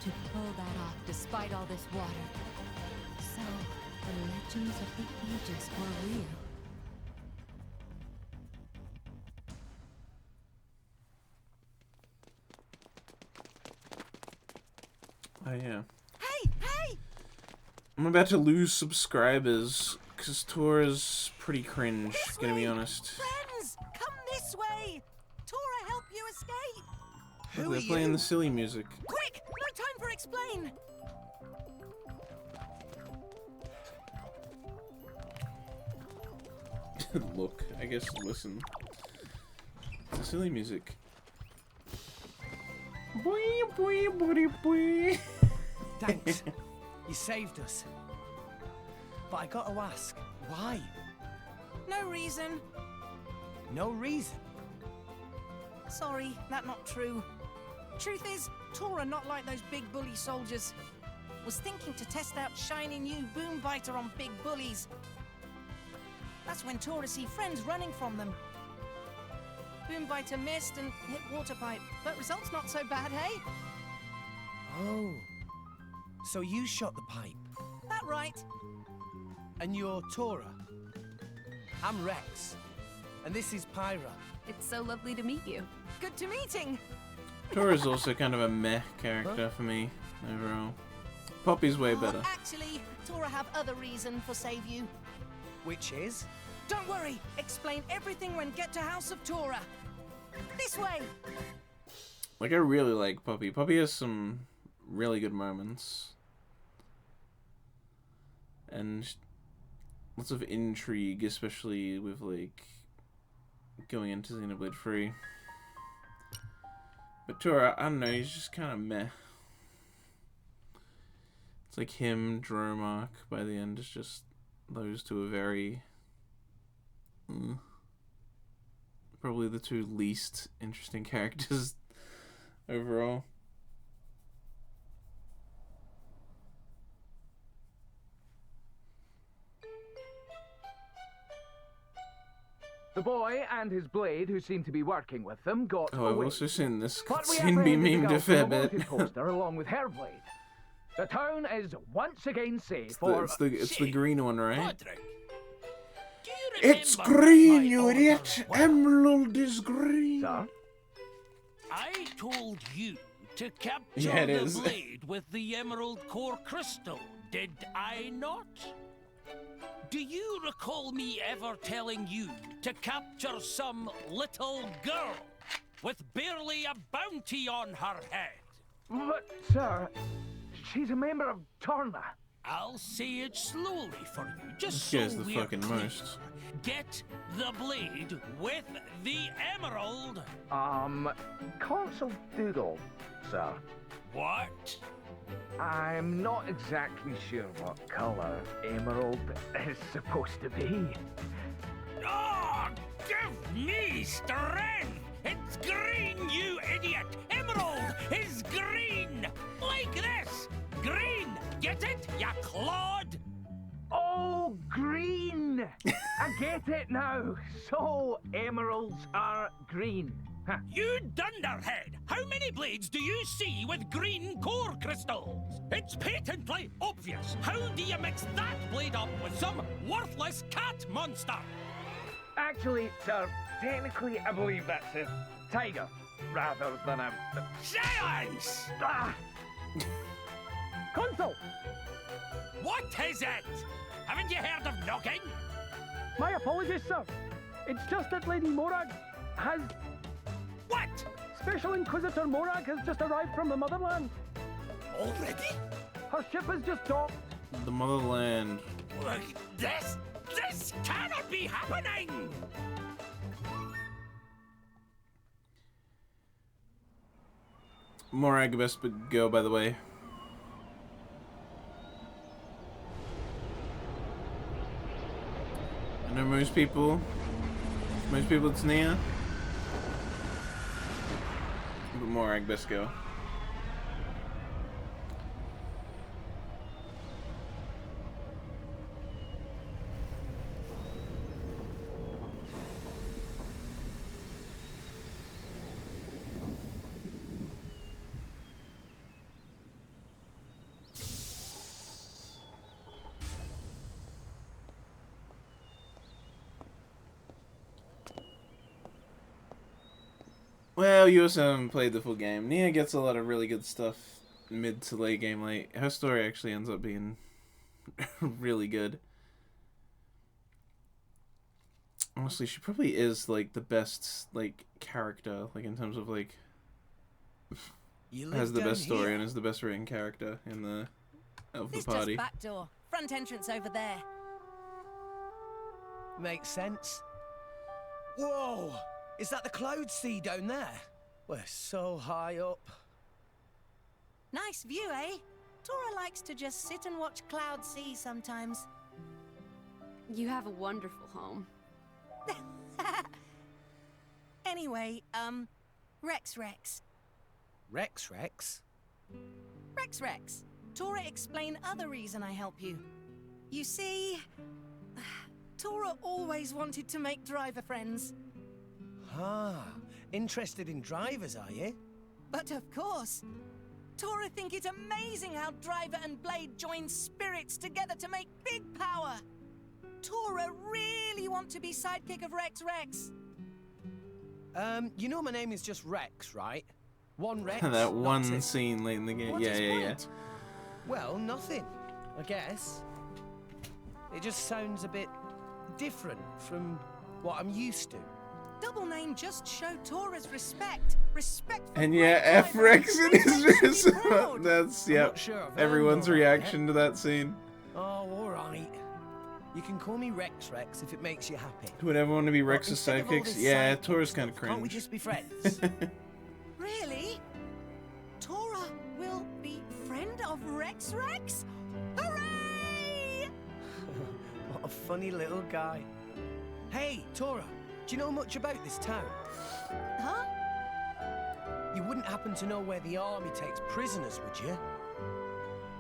To pull that off despite all this water. So, the legends of the Aegis were real. Oh yeah. Hey, hey! I'm about to lose subscribers because Tora's pretty cringe, gonna be honest. Friends, come this way! Tora, help you escape! Look, they're playing the silly music. Quick! No time for explain! Look, I guess listen. It's the silly music. Thanks. You saved us. But I gotta ask, why? No reason. No reason. Sorry, that not true. Truth is, Tora not like those big bully soldiers. Was thinking to test out shiny new boom biter on big bullies. That's when Tora see friends running from them. Boom biter missed and hit water pipe, but results not so bad, hey? Oh. So you shot the pipe. That right. And you're Tora. I'm Rex. And this is Pyra. It's so lovely to meet you. Good to meeting. Tora's also kind of a meh character for me, overall. Poppy's way better. Actually, Tora have other reason for save you. Which is? Don't worry. Explain everything when get to House of Tora. This way. Like, I really like Poppy. Poppy has some really good moments. And lots of intrigue, especially with, like, going into Xenoblade 3. But Tora, I don't know, he's just kind of meh. It's like him, Dromark, by the end, is just those two are very... probably the two least interesting characters overall. The boy and his blade, who seemed to be working with them, got Oh, I've away. also seen this But we scene be apprehended the memed girl a from fair the bit. wanted poster along with her blade. The town is once again safe It's for... the green one, right? Podrick, It's green, you idiot! Emerald is green. Sir? I told you to capture Yeah, it the is. blade with the emerald core crystal, did I not? Do you recall me ever telling you to capture some little girl with barely a bounty on her head? But, sir, she's a member of Torna. I'll say it slowly for you, just This guy's so the we're fucking clear. most. Get the blade with the emerald. Consul Doodle, sir. What? I'm not exactly sure what colour emerald is supposed to be. Oh, give me strength! It's green, you idiot! Emerald is green! Like this! Green! Get it, ya clod? Oh, green! I get it now. So, emeralds are green. Huh. You dunderhead! How many blades do you see with green core crystals? It's patently obvious. How do you mix that blade up with some worthless cat monster? Actually, sir, technically I believe that's a tiger rather than a... Silence! Ah! Consul! What is it? Haven't you heard of knocking? My apologies, sir. It's just that Lady Morag has... What? Special Inquisitor Morag has just arrived from the Motherland. Already? Her ship has just docked. The motherland. Look, this cannot be happening! Morag best but go, by the way. I know most people it's Nia. But Morag best go. Well, you also haven't played the full game. Nia gets a lot of really good stuff mid to late game. Like, her story actually ends up being really good. Honestly, she probably is, like, the best, like, character, like, in terms of, like, has the best story and is the best written character in the This party. just back door. Front entrance over there. Makes sense. Whoa! Is that the cloud sea down there? We're so high up. Nice view, eh? Tora likes to just sit and watch cloud sea sometimes. You have a wonderful home. Anyway, Rex. Rex? Rex. Tora, explain other reason I help you. You see, Tora always wanted to make driver friends. Ah, interested in drivers, are you? But of course. Tora think it's amazing how Driver and Blade join spirits together to make big power. Tora really want to be sidekick of Rex. You know my name is just Rex, right? One Rex. That one that's it. scene late in the game. What Yeah. is what? Well, nothing, I guess. It just sounds a bit different from what I'm used to. Double name just show Tora's respect. Respect for And yeah, great F driver. Rex in Makes his sense to be vis- proud. That's, I'm yep. not sure I've earned Everyone's all that reaction yet. to that scene. Oh, all right. You can call me Rex if it makes you happy. Would ever want to be But Rex's instead of all sidekicks? this Yeah, side Tora's stuff, kind of Can't we cringe. just be friends? Really? Tora will be friend of Rex? Hooray! What a funny little guy. Hey, Tora, Do you know much about this town? Huh? You wouldn't happen to know where the army takes prisoners, would you?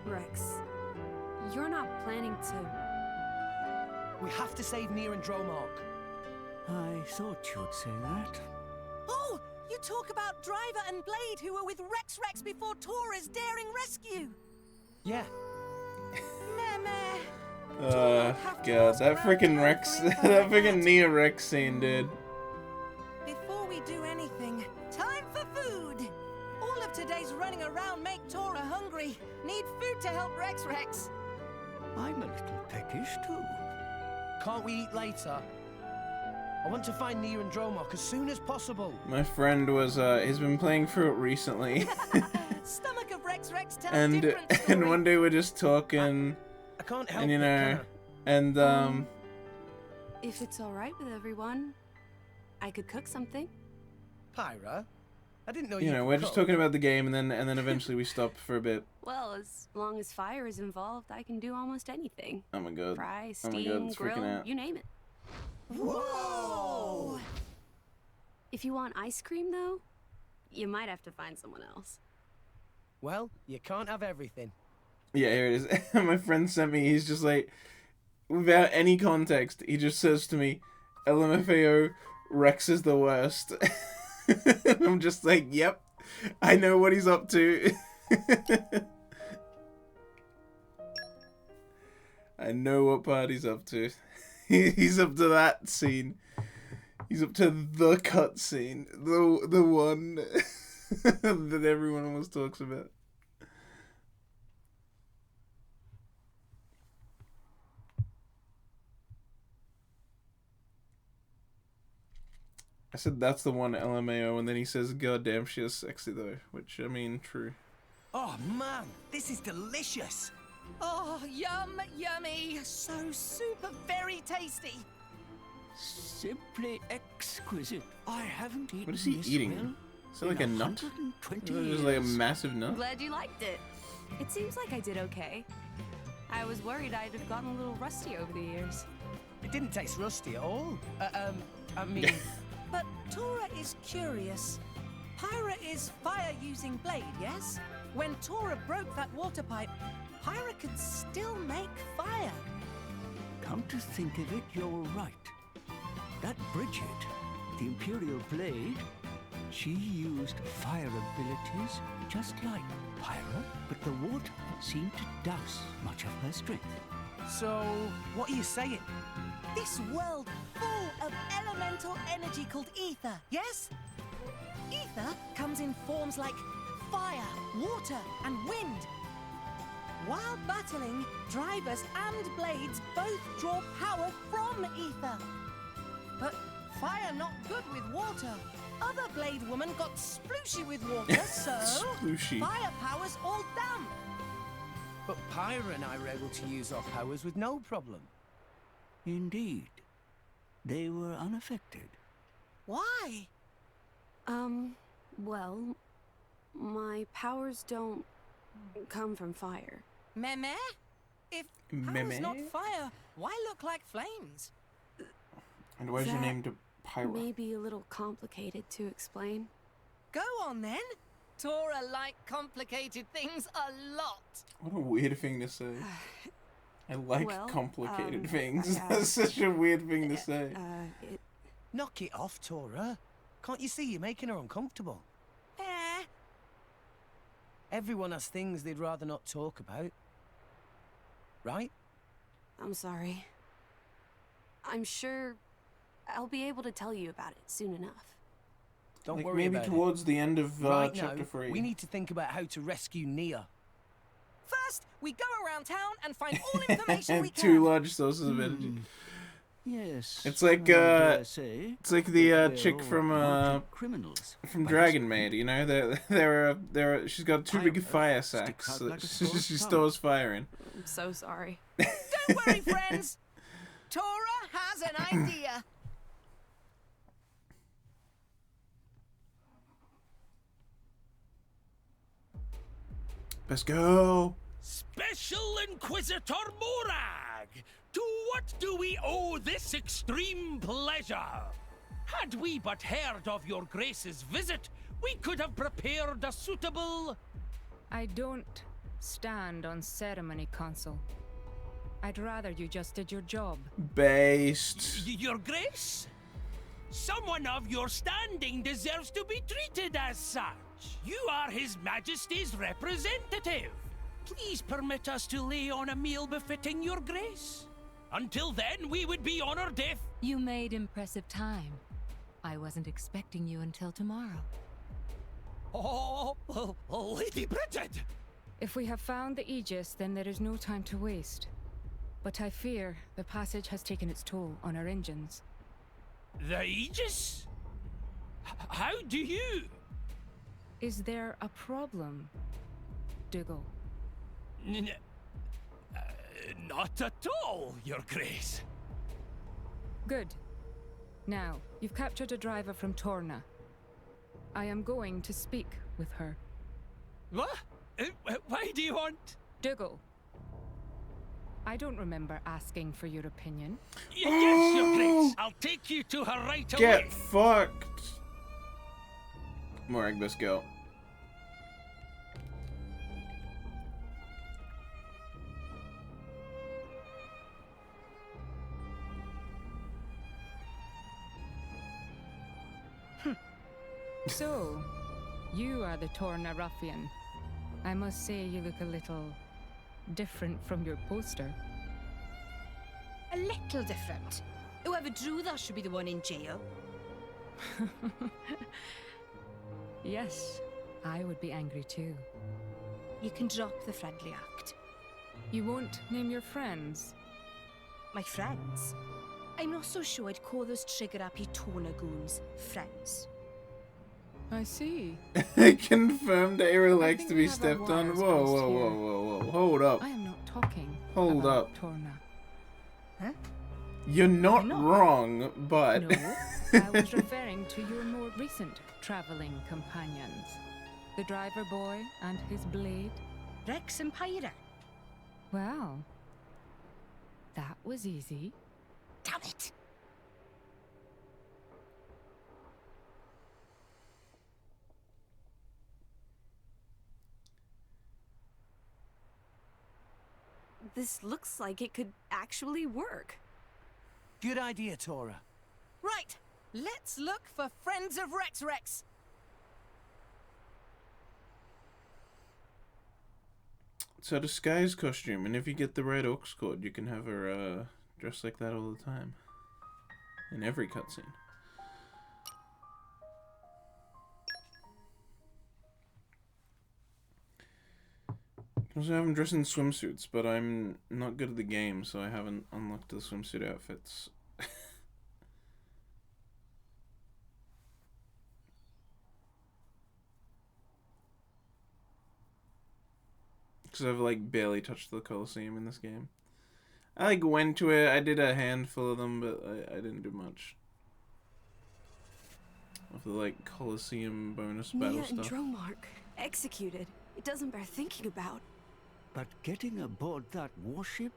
Rex, you're not planning to... We have to save Nia and Dromark. I thought you'd say that. Oh, you talk about Driver and Blade who were with Rex before Tora's daring rescue. Yeah. God, that freaking Rex, that freaking Nia Rex scene, dude. Before we do anything, time for food. All of today's running around make Tora hungry. Need food to help Rex. I'm a little peckish too. Can't we eat later? I want to find Nia and Dromark as soon as possible. My friend was, he's been playing through it recently. Stomach of Rex tells and different story. and one day we're just talking, I can't help and you it, know, can and If it's alright with everyone, I could cook something. Pyra? I didn't know you know, we're just talking about the game, and then eventually we stop for a bit. Well, as long as fire is involved, I can do almost anything. Oh my god. Fry, Oh my steam, god, it's freaking grill, out. you name it. Whoa! If you want ice cream, though, you might have to find someone else. Well, you can't have everything. Yeah, here it is. My friend sent me, he's just like, without any context, he just says to me, LMFAO, Rex is the worst. I'm just like, yep, I know what he's up to. I know what part he's up to. He's up to that scene. He's up to the cut scene. The one that everyone always talks about. I said that's the one, LMAO, and then he says, God damn, she is sexy though. Which, I mean, true. Oh man, this is delicious. Oh, yummy. So super very tasty. Simply exquisite. I haven't eaten What is he this eating? well Is it like a in nut? 120 Is it like a years. massive nut? Glad you liked it. It seems like I did okay. I was worried I'd have gotten a little rusty over the years. It didn't taste rusty at all. I mean... But Tora is curious. Pyra is fire-using blade, yes? When Tora broke that water pipe, Pyra could still make fire. Come to think of it, you're right. That Bridget, the Imperial Blade, she used fire abilities just like Pyra, but the water seemed to douse much of her strength. So, what are you saying? This world full of elemental energy called ether, yes? Ether comes in forms like fire, water, and wind. While battling, drivers and blades both draw power from ether. But fire not good with water. Other blade woman got splooshy with water, so Splooshy. fire power's all damp. But Pyra and I were able to use our powers with no problem. Indeed. They were unaffected. Why? Well, my powers don't come from fire. Meme? If power's not fire, why look like flames? And why is your That name to Pyra? may be a little complicated to explain. Go on then. Tora like complicated things a lot. What a weird thing to say. I like Well, complicated things. I- That's such a weird thing to say. Knock it off, Tora. Can't you see you're making her uncomfortable? Everyone has things they'd rather not talk about. Right? I'm sorry. I'm sure I'll be able to tell you about it soon enough. Don't Like worry maybe about towards the end of it. Right chapter now, 3. we need to think about how to rescue Nia. First, we go around town and find all information we And can. 2 large sources of energy. Yes. It's like I dare say it's like the they're chick from wanted criminals. from Dragon Maid, you know, they're she's got 2 big fire sticks sacks out that like a sore she thumb. stores fire in. I'm so sorry. Don't worry, friends. Tora has an idea. Let's go. Special Inquisitor Morag! To what do we owe this extreme pleasure? Had we but heard of your grace's visit, we could have prepared a suitable... I don't stand on ceremony, Consul. I'd rather you just did your job. Based. Your grace? Someone of your standing deserves to be treated as such. You are His Majesty's representative. Please permit us to lay on a meal befitting your grace. Until then, we would be honored if... You made impressive time. I wasn't expecting you until tomorrow. Oh, Lady Bridget! If we have found the Aegis, then there is no time to waste. But I fear the passage has taken its toll on our engines. The Aegis? How do you... Is there a problem, Dougal? Not at all, your grace. Good. Now, you've captured a driver from Torna. I am going to speak with her. What? Why do you want... Dougal. I don't remember asking for your opinion. Yes, your grace. I'll take you to her right away. Get fucked. Morag, let's go. So, you are the Torna ruffian. I must say you look a little different from your poster. A little different. Whoever drew that should be the one in jail. Yes, I would be angry too. You can drop the friendly act. You won't name your friends? My friends? I'm not so sure I'd call those trigger-happy Torna goons friends. I see. Confirmed Aira likes to be stepped on. Whoa, whoa, whoa, whoa, whoa. Hold up. I am not talking Hold about up. Torna. Huh? You're not wrong, but... No, I was referring to your more recent traveling companions. The driver boy and his blade. Rex and Pyra. Well, that was easy. Damn it! This looks like it could actually work. Good idea, Tora. Right, let's look for Friends of Rex. It's a disguise costume, and if you get the red Ox code, you can have her dress like that all the time. In every cutscene. Also, I have them dressed in swimsuits, but I'm not good at the game, so I haven't unlocked the swimsuit outfits. Because I've, like, barely touched the Colosseum in this game. I, like, went to it, I did a handful of them, but I didn't do much. Of the, like, Colosseum bonus battle Mia stuff. and Dromark executed. It doesn't bear thinking about. But getting aboard that warship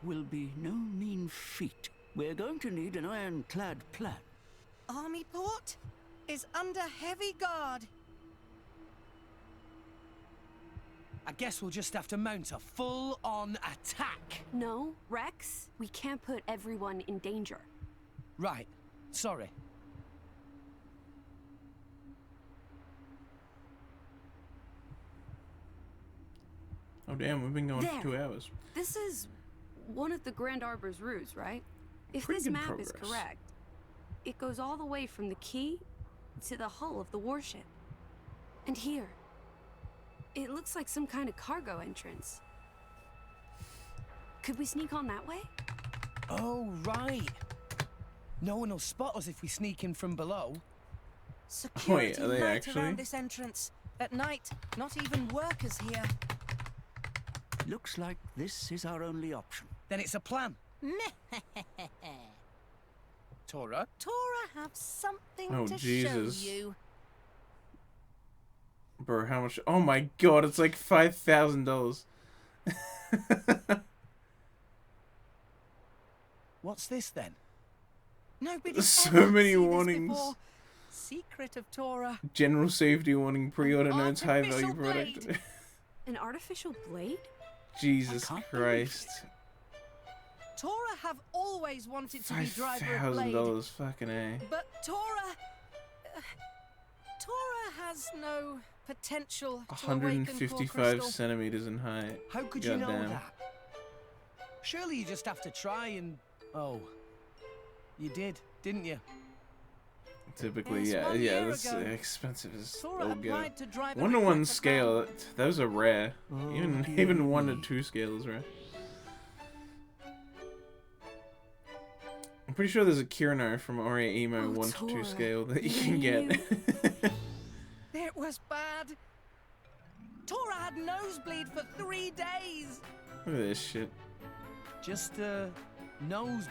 will be no mean feat. We're going to need an ironclad plan. Army port is under heavy guard. I guess we'll just have to mount a full-on attack. No, Rex, we can't put everyone in danger. Right. Sorry. Oh damn, we've been going There. for 2 hours. This is one of the Grand Arbor's routes, right? If Pretty this good map is progress. correct, it goes all the way from the quay to the hull of the warship. And here, it looks like some kind of cargo entrance. Could we sneak on that way? Oh, right. No one will spot us if we sneak in from below. Security are they right actually? around this entrance. At night, not even workers here. Looks like this is our only option. Then it's a plan. Tora? Tora have something Oh, to Jesus. show you. Bro, how much? Oh my god, it's like $5,000. What's this then? Nobody's There's so ever many seen this warnings. before. Secret of Tora. General safety warning, pre-order notes, high value artificial product. blade. An artificial blade? Jesus Christ. Tora have always wanted to be driver of Blade. $5,000, fucking A. But Tora has no potential to awaken Core 155 Crystal. centimeters in height. How could you know Goddamn. that? Surely you just have to try and... Oh. You did, didn't you? Typically, Yes, yeah, 1 yeah, year that's ago, expensive as Tora all get. applied to drive 1-to-1 a scale, those are rare. Oh, even 1-to-2 scale is rare. I'm pretty sure there's a Kirno from Ori Emo 1-to-2 Tora, scale that you can get. It was bad. Tora had nosebleed for 3 days. Look at this shit. Just a nosebleed.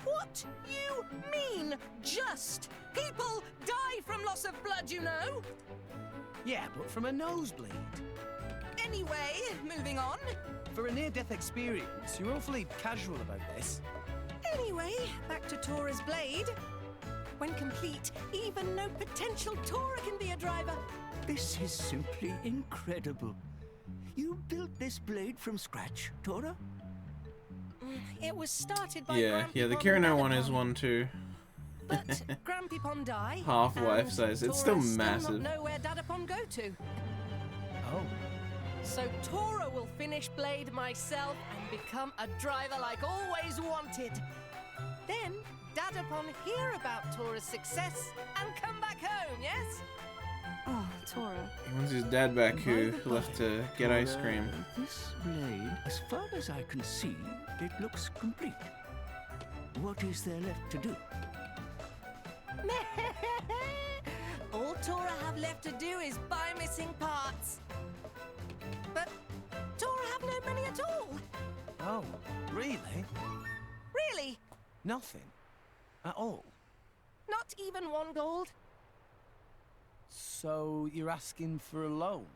What you mean, just? People die from loss of blood, you know. Yeah, but from a nosebleed. Anyway, moving on. For a near-death experience, you're awfully casual about this. Anyway, back to Tora's blade. When complete, even no potential Tora can be a driver. This is simply incredible. You built this blade from scratch, Tora? It was started by Yeah, the Kirno one is 1-2. But Grampypon die. Half and life size. It's still Tora massive. Still not know where Dadapon go to. Oh. So Tora will finish Blade myself and become a driver like always wanted. Then Dadapon hear about Tora's success and come back home, yes? Oh, Tora. He wants his dad back who left to get ice cream. This blade, as far as I can see, it looks complete. What is there left to do? All Tora have left to do is buy missing parts. But Tora have no money at all. Oh, really? Really? Nothing. At all? Not even 1 gold? So you're asking for a loan?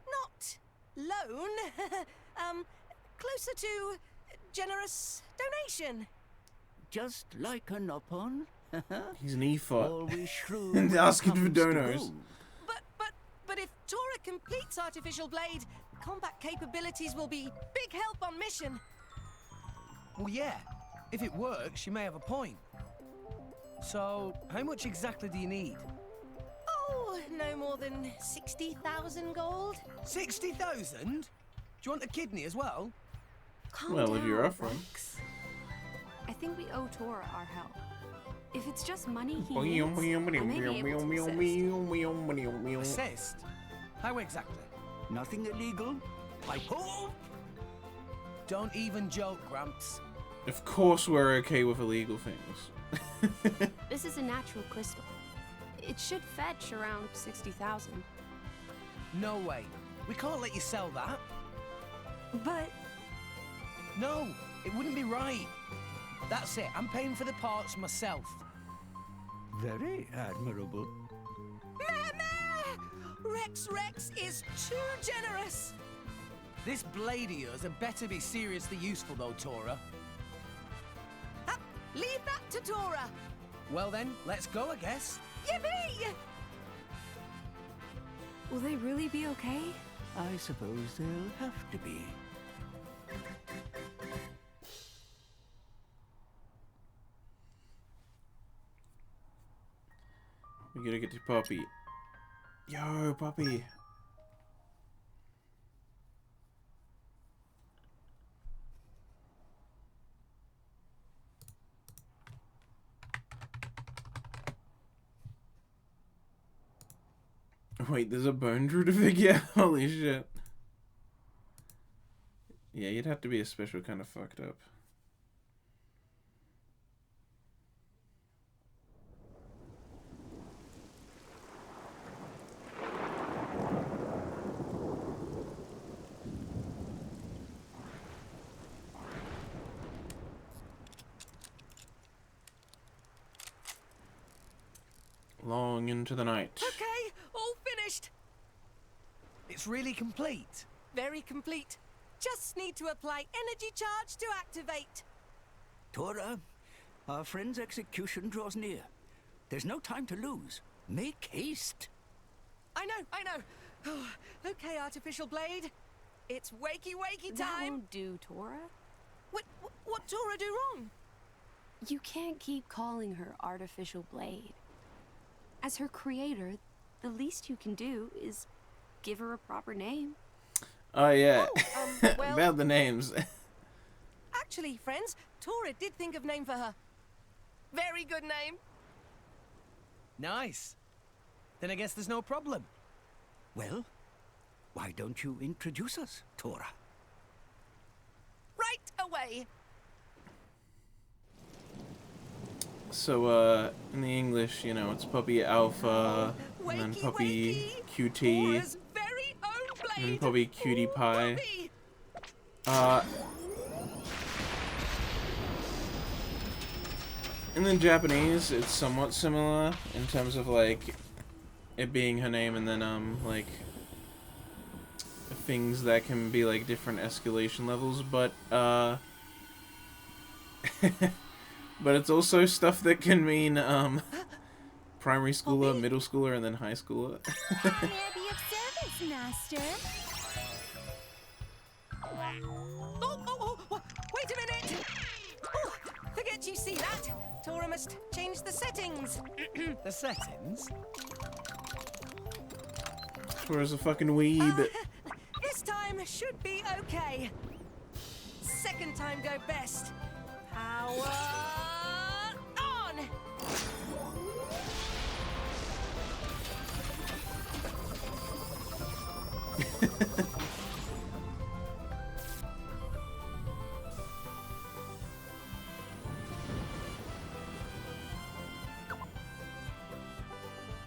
Not loan. Closer to generous donation. Just like a Nopon? He's an EFOT. Always shrewd And when it asking for comes to donors. gold. But if Tora completes Artificial Blade, combat capabilities will be big help on mission. Well, yeah. If it works, you may have a point. So, how much exactly do you need? Oh, no more than 60,000 gold. 60,000? Do you want a kidney as well? Calm Well, down, if you're offering. Rex. I think we owe Tora our help. If it's just money he Assist? needs, I may be able to assist. Assist? How exactly? Nothing illegal? I hope? Don't even joke, Gramps. Of course we're okay with illegal things. This is a natural crystal. It should fetch around 60,000. No way. We can't let you sell that. But... No, it wouldn't be right. That's it. I'm paying for the parts myself. Very admirable. Rex is too generous. This blade of yours had better be seriously useful, though, Tora. Leave that to Tora. Well then, let's go, I guess. Yippee! Will they really be okay? I suppose they'll have to be. We gotta get to Poppy. Yo, Poppy. Wait, there's a bone Druida figure? Holy shit. Yeah, you'd have to be a special kind of fucked up. Long into the night. Okay, all finished. It's really complete. Very complete. Just need to apply energy charge to activate. Tora, Our friend's execution draws near. There's no time to lose. Make haste. I know. Oh, okay, Artificial Blade. It's wakey That time. won't do, Tora. What Tora do wrong? You can't keep calling her Artificial Blade. As her creator, the least you can do is give her a proper name. Oh yeah. Well, About the names. actually, friends, Tora did think of name for her. Very good name. Nice. Then I guess there's no problem. Well, why don't you introduce us, Tora? Right away. So, in the English, you know, it's Puppy Alpha, and then Puppy QT, Tora's very own blade. and then Puppy Cutie Pie. In the Japanese, it's somewhat similar in terms of, like, it being her name, and then, like, things that can be, like, different escalation levels, but, but it's also stuff that can mean, primary schooler, middle schooler, and then high schooler. May I be of service, Master? Oh, wait a minute. Oh, forget you see that. Tora must change the settings. The settings? Tora's a fucking weeb. This time should be okay. Second time go best. Power on!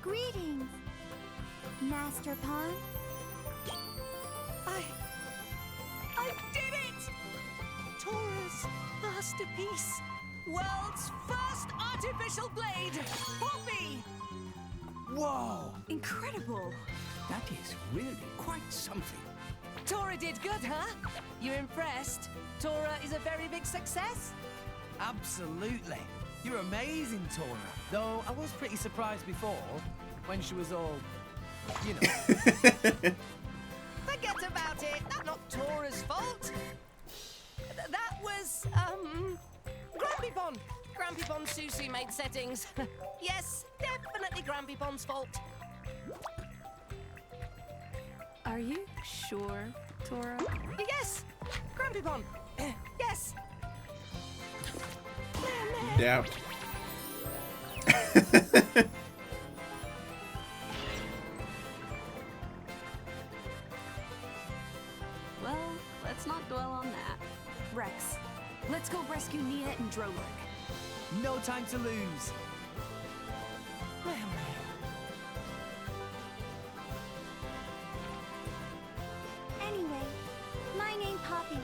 Greetings, Master Pawn. I did it! Tora's masterpiece. World's first artificial blade. Poppy! Whoa! Incredible! That is really quite something. Tora did good, huh? You impressed? Tora is a very big success? Absolutely. You're amazing, Tora. Though I was pretty surprised before, when she was all, you know. Forget about it. That's not Tora's fault. That was, Grumpy-Pon. Grumpy-Pon Susu made settings. Yes, definitely Grumpy-Pon's fault. Are you sure, Tora? Yes! Grumpy-Pon. Yes! Doubt. Well, let's not dwell on that. Rex, let's go rescue Nia and Drolek. No time to lose. Anyway, my name Poppy.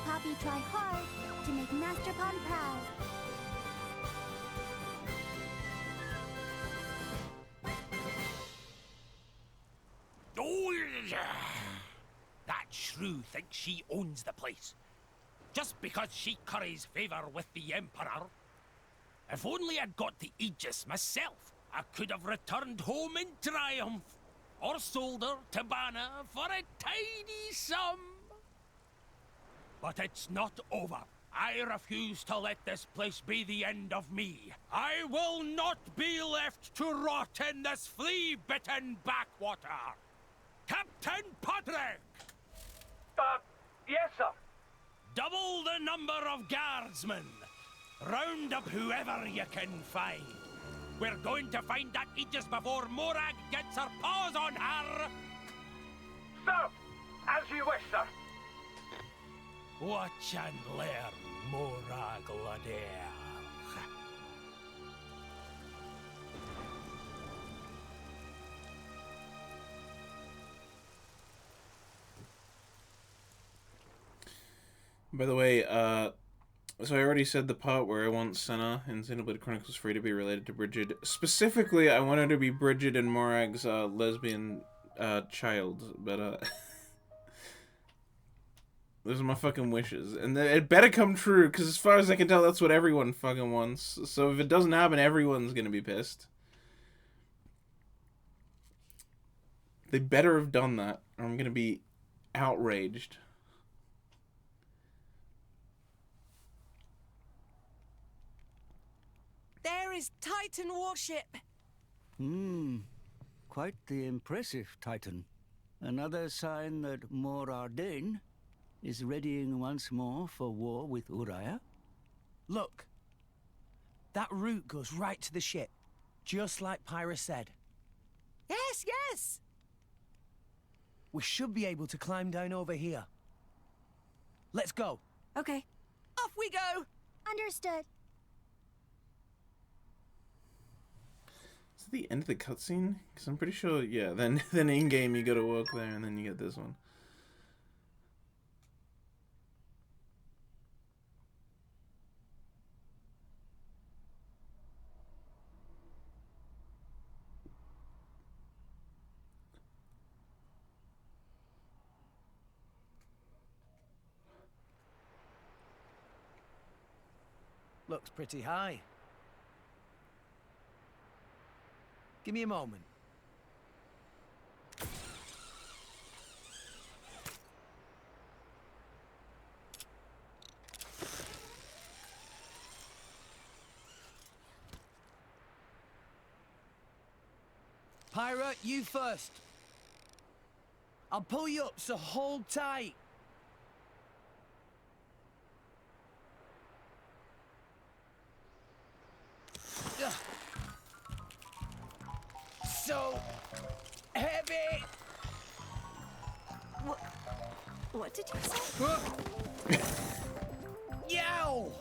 Poppy try hard to make Master Pawn proud. Oh, yeah. That shrew thinks she owns the place. Just because she curries favor with the Emperor. If only I'd got the Aegis myself, I could have returned home in triumph. Or sold her to Bana for a tiny sum. But it's not over. I refuse to let this place be the end of me. I will not be left to rot in this flea-bitten backwater. Captain Patrick! Yes, sir. Double the number of guardsmen. Round up whoever you can find. We're going to find that Aegis before Morag gets her paws on her. Sir, as you wish, sir. Watch and learn, Morag Lader. By the way, so I already said the part where I want Senna in Xenoblade Chronicles 3 to be related to Bridget. Specifically, I want her to be Bridget and Morag's lesbian child, but Those are my fucking wishes. And it better come true, because as far as I can tell, that's what everyone fucking wants. So if it doesn't happen, everyone's gonna be pissed. They better have done that, or I'm gonna be outraged. There is Titan warship. Quite the impressive Titan. Another sign that Mor Ardain is readying once more for war with Uriah. Look. That route goes right to the ship, just like Pyra said. Yes, yes! We should be able to climb down over here. Let's go. Okay. Off we go! Understood. Is it the end of the cutscene? Because I'm pretty sure, yeah, then in-game you go to work there, and then you get this one. Looks pretty high. Give me a moment. Pyra, you first. I'll pull you up, so hold tight. Ugh. So heavy. What did you say? Yow!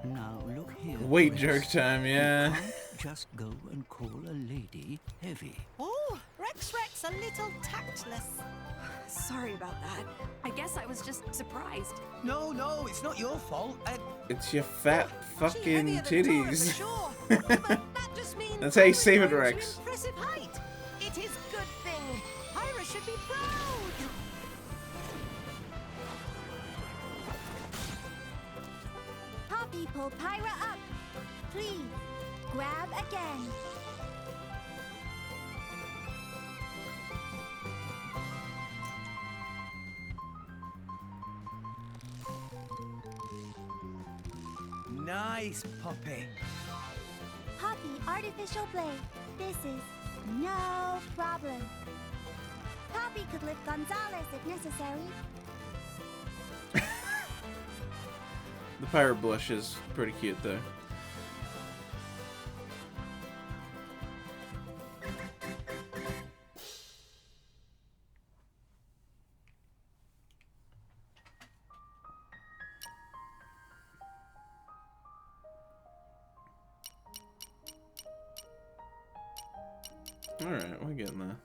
Now look here. Wait, Rex. jerk time, yeah. You can't just go and call a lady heavy. Oh, Rex, a little tactless. Sorry about that. I guess I was just surprised. No, it's not your fault. It's your fat fucking titties. Sure. But that just means That's how you save it, Pyra Rex. reached an impressive height. It is good thing. Pyra should be proud. Poppy, pull Pyra up. Please, grab again. Nice, Poppy. Poppy, artificial blade. This is no problem. Poppy could lift Gonzalez if necessary. The pirate blush is pretty cute, though. Alright, we're getting there.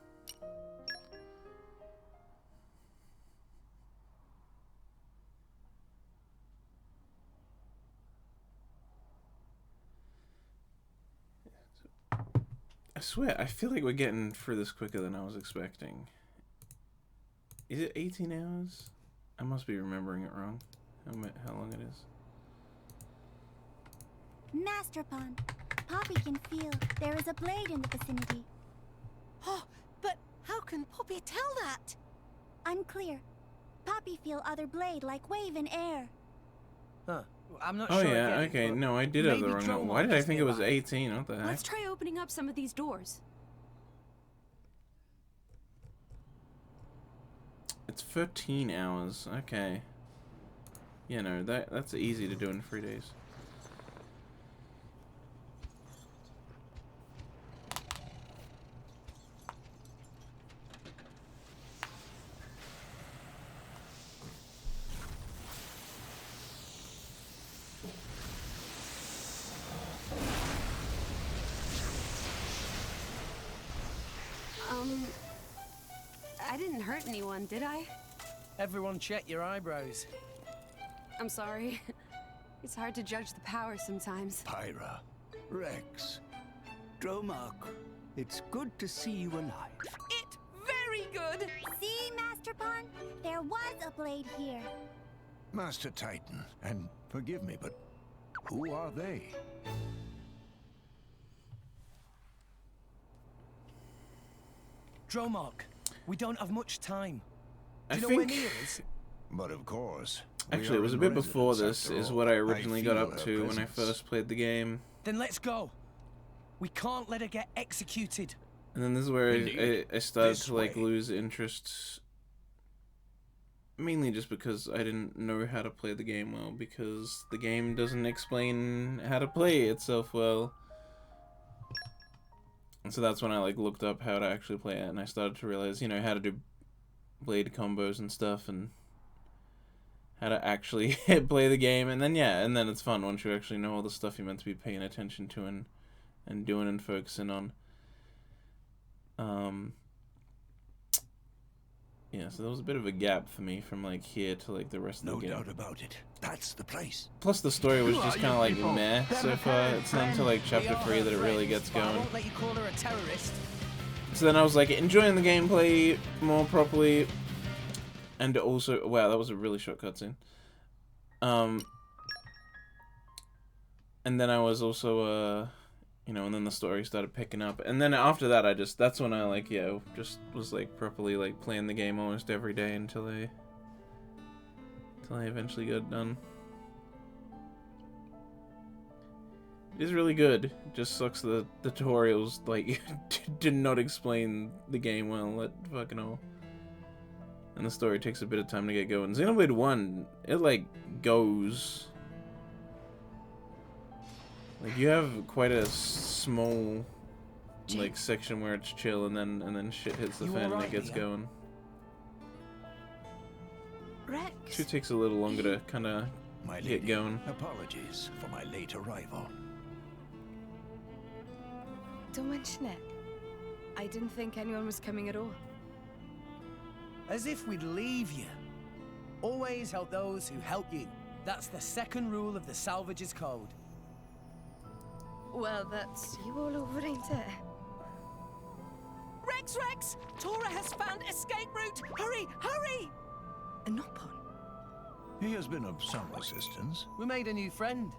I swear, I feel like we're getting through this quicker than I was expecting. Is it 18 hours? I must be remembering it wrong. How long it is. Master Pawn, Poppy can feel there is a blade in the vicinity. Oh, but how can Poppy tell that? Unclear. Poppy feel other blade like wave in air. Huh. I'm not Oh sure. yeah, again, okay. but No, I did have the maybe wrong Joe number. Why might did I just think be it was alive. 18? What the heck? Let's try opening up some of these doors. It's 13 hours. Okay. You know, that's easy to do in 3 days. I didn't hurt anyone, did I? Everyone check your eyebrows. I'm sorry. It's hard to judge the power sometimes. Pyra, Rex, Dromark, it's good to see you alive. It very good. See, Master Master Pawn, there was a blade here. Master Titan, and forgive me, but who are they? Dromark, we don't have much time. Do I you know where think- Nia is? But of course. Actually, it was a bit before this, is what I originally got up to when I first played the game. Then let's go. We can't let her get executed. And then this is where I started This to like way. lose interest. Mainly just because I didn't know how to play the game well, because the game doesn't explain how to play itself well. And so that's when I like looked up how to actually play it, and I started to realize, you know, how to do blade combos and stuff, and how to actually play the game. And then yeah, and then it's fun once you actually know all the stuff you're meant to be paying attention to and doing and focusing on. Yeah, so there was a bit of a gap for me from like here to like the rest of the game. No doubt about it. That's the place. Plus the story was Who just are kind of you like people? meh so far. It's not until like chapter 3 that it really gets But I going. won't let you call her a terrorist. So then I was like enjoying the gameplay more properly, and also wow, that was a really short cutscene. And then I was also you know, and then the story started picking up, and then after that that's when I like just was like properly like playing the game almost every day until I eventually got done. It is really good. It just sucks that the tutorials like did not explain the game well at fucking all. And the story takes a bit of time to get going. Xenoblade 1, it like goes. Like you have quite a small like section where it's chill, and then shit hits the You fan and alright, it gets Leah? going. Rex. It takes a little longer to kind of My get lady, going. apologies for my late arrival. Don't mention it. I didn't think anyone was coming at all. As if we'd leave you. Always help those who help you. That's the second rule of the Salvage's Code. Well, that's you all over, ain't it? Rex! Tora has found escape route! Hurry! Hurry! A Nopon. He has been of some assistance. We made a new friend.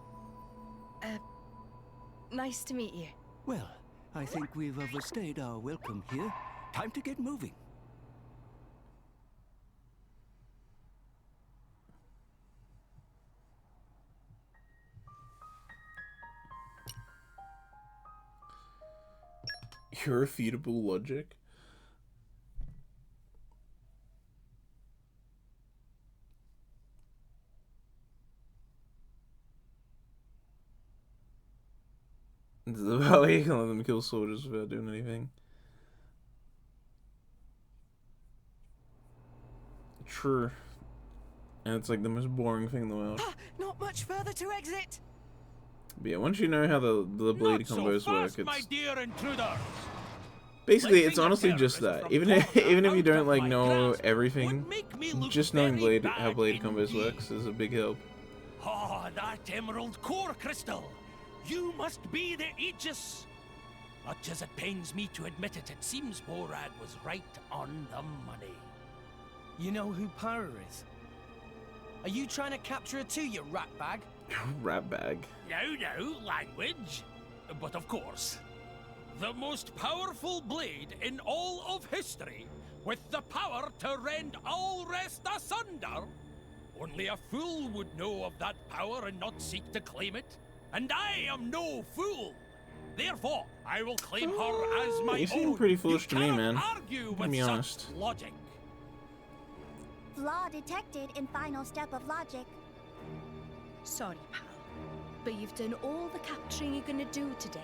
Nice to meet you. Well, I think we've overstayed our welcome here. Time to get moving. Irrefutable logic. It's about you can let them kill soldiers without doing anything. True. And it's like the most boring thing in the world. Not much further to exit! But yeah, once you know how the blade combos work, my it's dear intruders. basically it's honestly just that. Even if you don't like know everything, just knowing how blade combos works is a big help. Ah, that emerald core crystal. You must be the Aegis. Much as it pains me to admit it, it seems Morad was right on the money. You know who Pyra is? Are you trying to capture her too, you rat bag? Rat bag. No, language. But of course, the most powerful blade in all of history, with the power to rend all rest asunder. Only a fool would know of that power and not seek to claim it. And I am no fool. Therefore, I will claim her as my You seem own. pretty foolish to me, man. Argue I'll with be such honest. logic. Flaw detected in final step of logic. Sorry, pal. But you've done all the capturing you're gonna do today.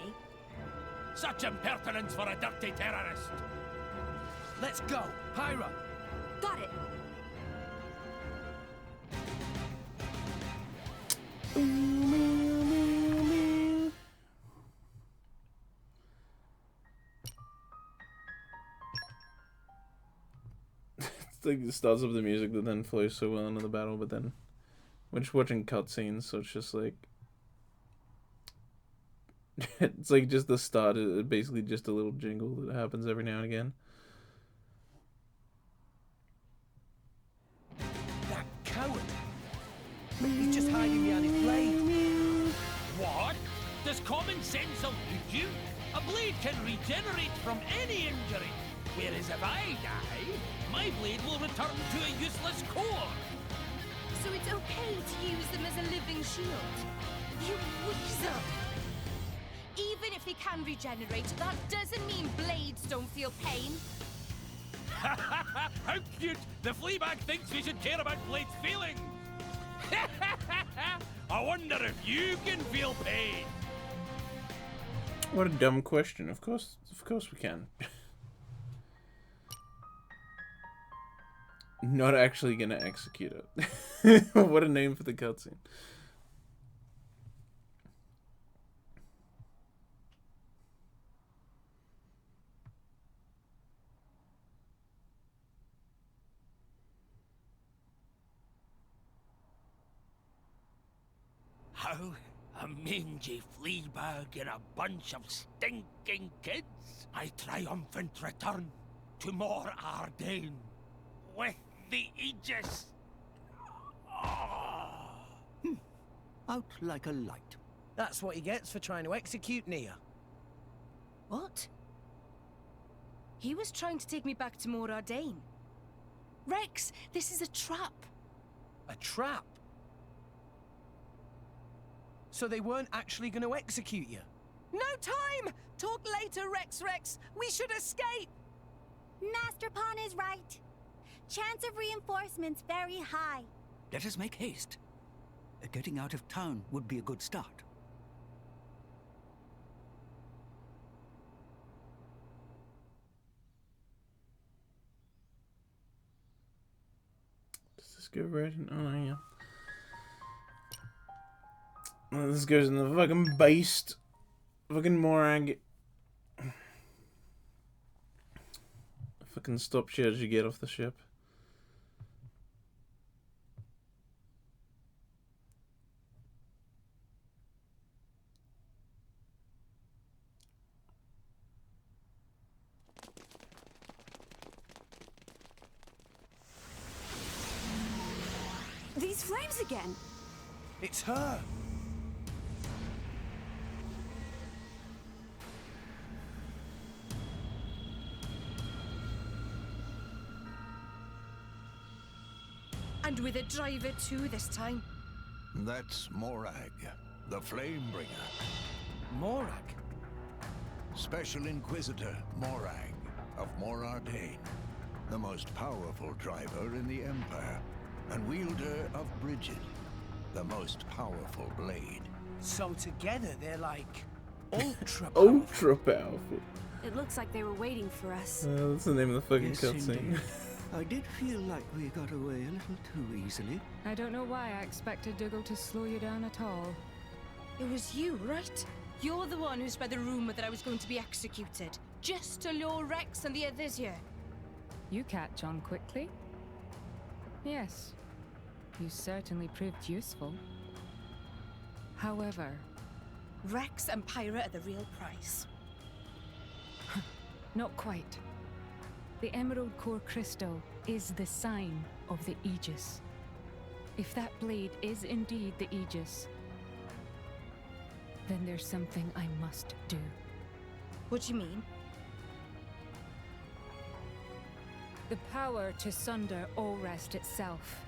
Such impertinence for a dirty terrorist. Let's go, Pyra. Got it. It's like it starts up the music that then flows so well into the battle, but then we're just watching cutscenes, so it's just like it's like just the start, basically just a little jingle that happens every now and again. He's just hiding behind his blade. What? Does common sense elude you? A blade can regenerate from any injury, whereas if I die, my blade will return to a useless core. So it's okay to use them as a living shield? You weasel! Even if they can regenerate, that doesn't mean blades don't feel pain. How cute! The Fleabag thinks we should care about Blade's feelings! I wonder if you can feel pain! What a dumb question. Of course we can. Not actually gonna execute it. What a name for the cutscene. How? A mangy Fleabag and a bunch of stinking kids? I triumphant return to Mor Ardain with the Aegis. Out like a light. That's what he gets for trying to execute Nia. What? He was trying to take me back to Mor Ardain. Rex, this is a trap. A trap? So they weren't actually going to execute you? No time! Talk later, Rex. We should escape! Master Pawn is right. Chance of reinforcements very high. Let us make haste. Getting out of town would be a good start. Does this go right in? Oh, yeah. Well, this goes in the fucking based. Fucking Morag. Fucking stop shit as you get off the ship. These flames again! It's her! And with a driver too this time. That's Morag, the Flamebringer. Morag? Special Inquisitor Morag of Mor Ardain, the most powerful driver in the Empire, and wielder of Bridget, the most powerful blade. So together they're like ultra powerful. Ultra powerful. It looks like they were waiting for us. That's the name of the fucking Yes, cutscene. indeed. I did feel like we got away a little too easily. I don't know why I expected Dougal to slow you down at all. It was you, right? You're the one who spread the rumor that I was going to be executed. Just to lure Rex and the others here. You catch on quickly. Yes, you certainly proved useful. However, Rex and Pyra are the real prize. not quite. The Emerald Core Crystal is the sign of the Aegis. If that blade is indeed the Aegis, then there's something I must do. What do you mean? The power to sunder Allrest itself.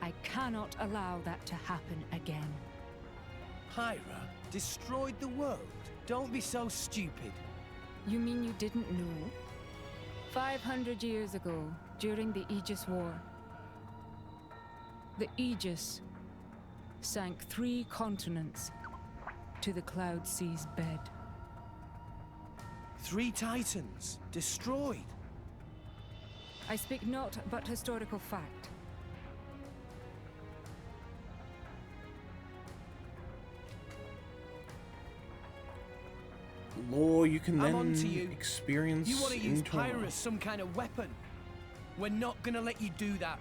I cannot allow that to happen again. Pyra destroyed the world. Don't be so stupid. You mean you didn't know? 500 years ago, during the Aegis War, the Aegis sank 3 continents to the Cloud Sea's bed. 3 Titans destroyed. I speak not but historical fact. Lore you can I'm on to then you. experience You want to use in Torna. Pyra as some kind of weapon? We're not gonna let you do that.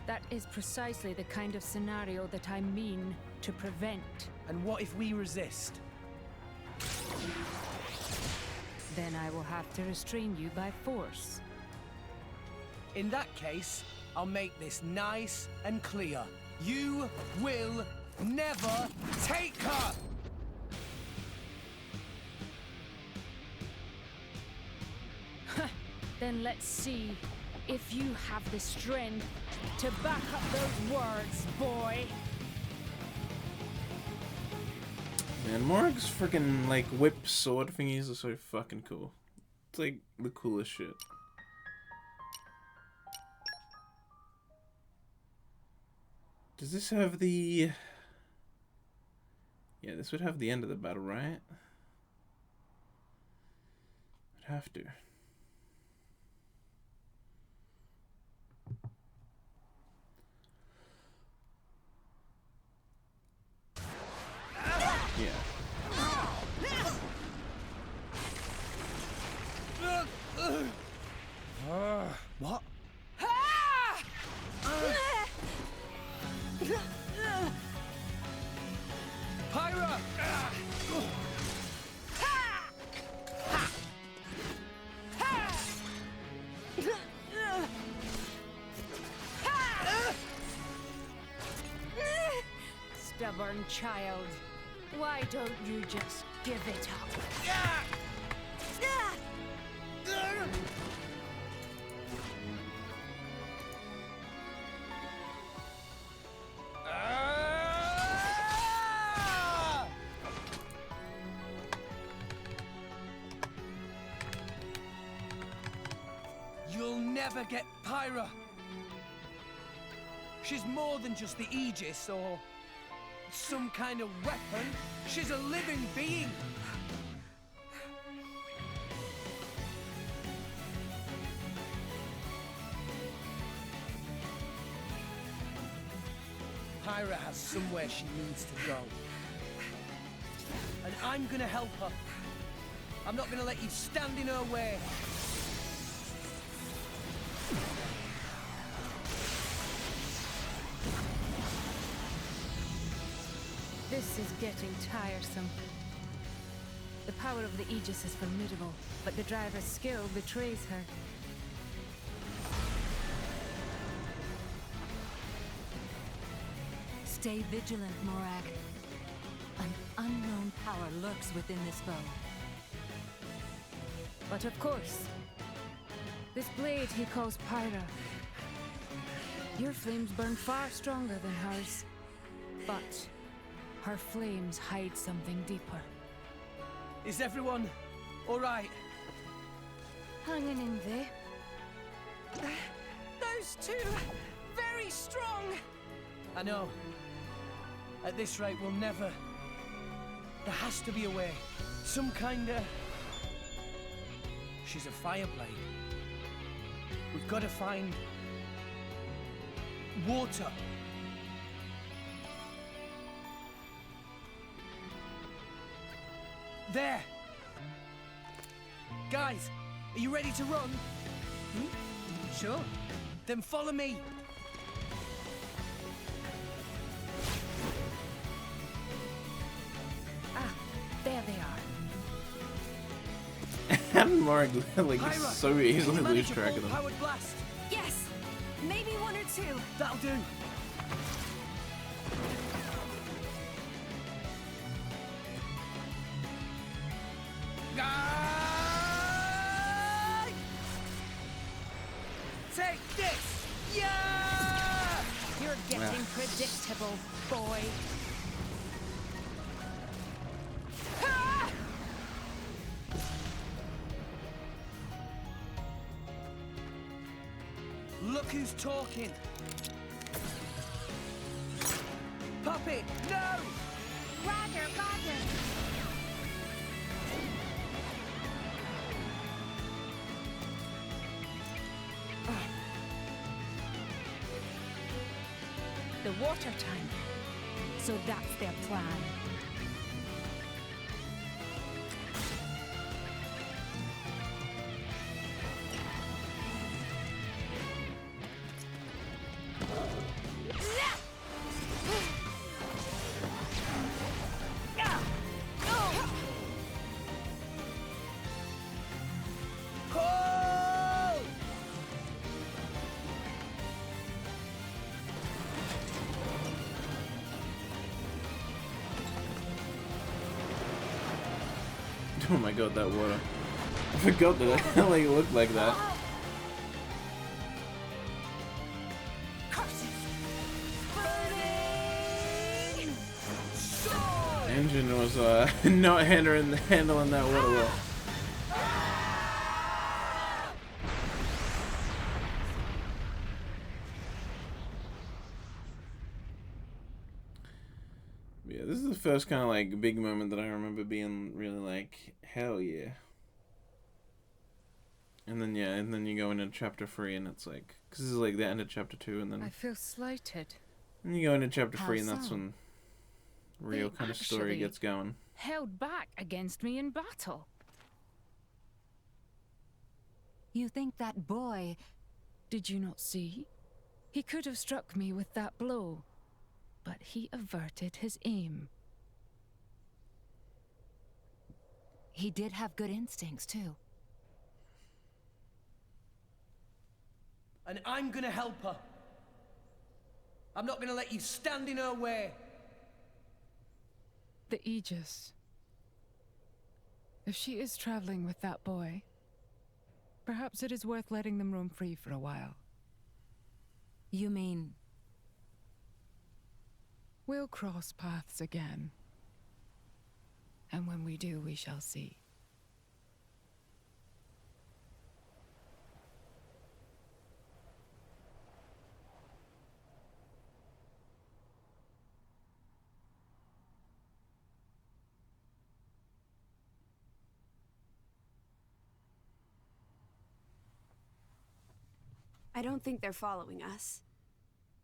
That is precisely the kind of scenario that I mean to prevent. And what if we resist? Then I will have to restrain you by force. In that case, I'll make this nice and clear. You will never take her! Then let's see if you have the strength to back up those words, boy. Man, Morg's freaking like whip sword thingies are so fucking cool. It's like the coolest shit. Does this have the... Yeah, this would have the end of the battle, right? It'd have to. Yeah. What? Pyra! Stubborn child. Why don't you just give it up? You'll never get Pyra. She's more than just the Aegis or some kind of weapon. She's a living being. Pyra has somewhere she needs to go. And I'm gonna help her. I'm not gonna let you stand in her way. This is getting tiresome. The power of the Aegis is formidable, but the driver's skill betrays her. Stay vigilant, Morag. An unknown power lurks within this bow. But of course, this blade he calls Pyra. Your flames burn far stronger than hers, but her flames hide something deeper. Is everyone all right? Hanging in there. Those two, very strong. I know. At this rate, we'll never... There has to be a way. Some kind of... She's a fireblade. We've got to find... water. There! Guys, are you ready to run? Sure. Then follow me. Ah, there they are. And Morg like Pyra, so easily can you lose manage a track of them. full-powered blast? Yes! Maybe one or two. That'll do. Take this! Yeah! You're getting predictable, boy. Ah! Look who's talking. Puppy, no! Roger, Roger. The water tank. So that's their plan. Oh my god, that water. I forgot that it like looked like that. Engine was not handling that water well. Yeah, this is the first kind of like big moment that I remember being really like, hell yeah. And then yeah, and then you go into chapter 3 and it's like, cause this is like the end of chapter 2 and then I feel slighted. and you go into chapter How 3 and that's so? when real They kind of story actually gets going. held back against me in battle. You think that boy... Did you not see? He could have struck me with that blow, but he averted his aim. He did have good instincts, too. And I'm gonna help her. I'm not gonna let you stand in her way. The Aegis. If she is traveling with that boy, perhaps it is worth letting them roam free for a while. You mean... We'll cross paths again. And when we do, we shall see. I don't think they're following us.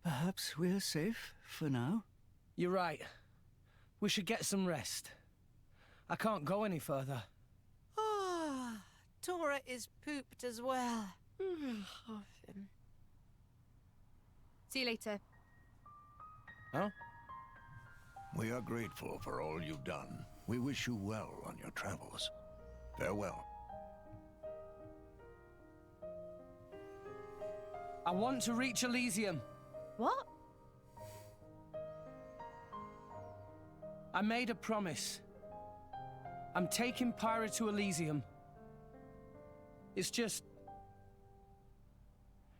Perhaps we're safe for now? You're right. We should get some rest. I can't go any further. Ah, Tora is pooped as well. See you later. Huh? We are grateful for all you've done. We wish you well on your travels. Farewell. I want to reach Elysium. What? I made a promise. I'm taking Pyra to Elysium. It's just...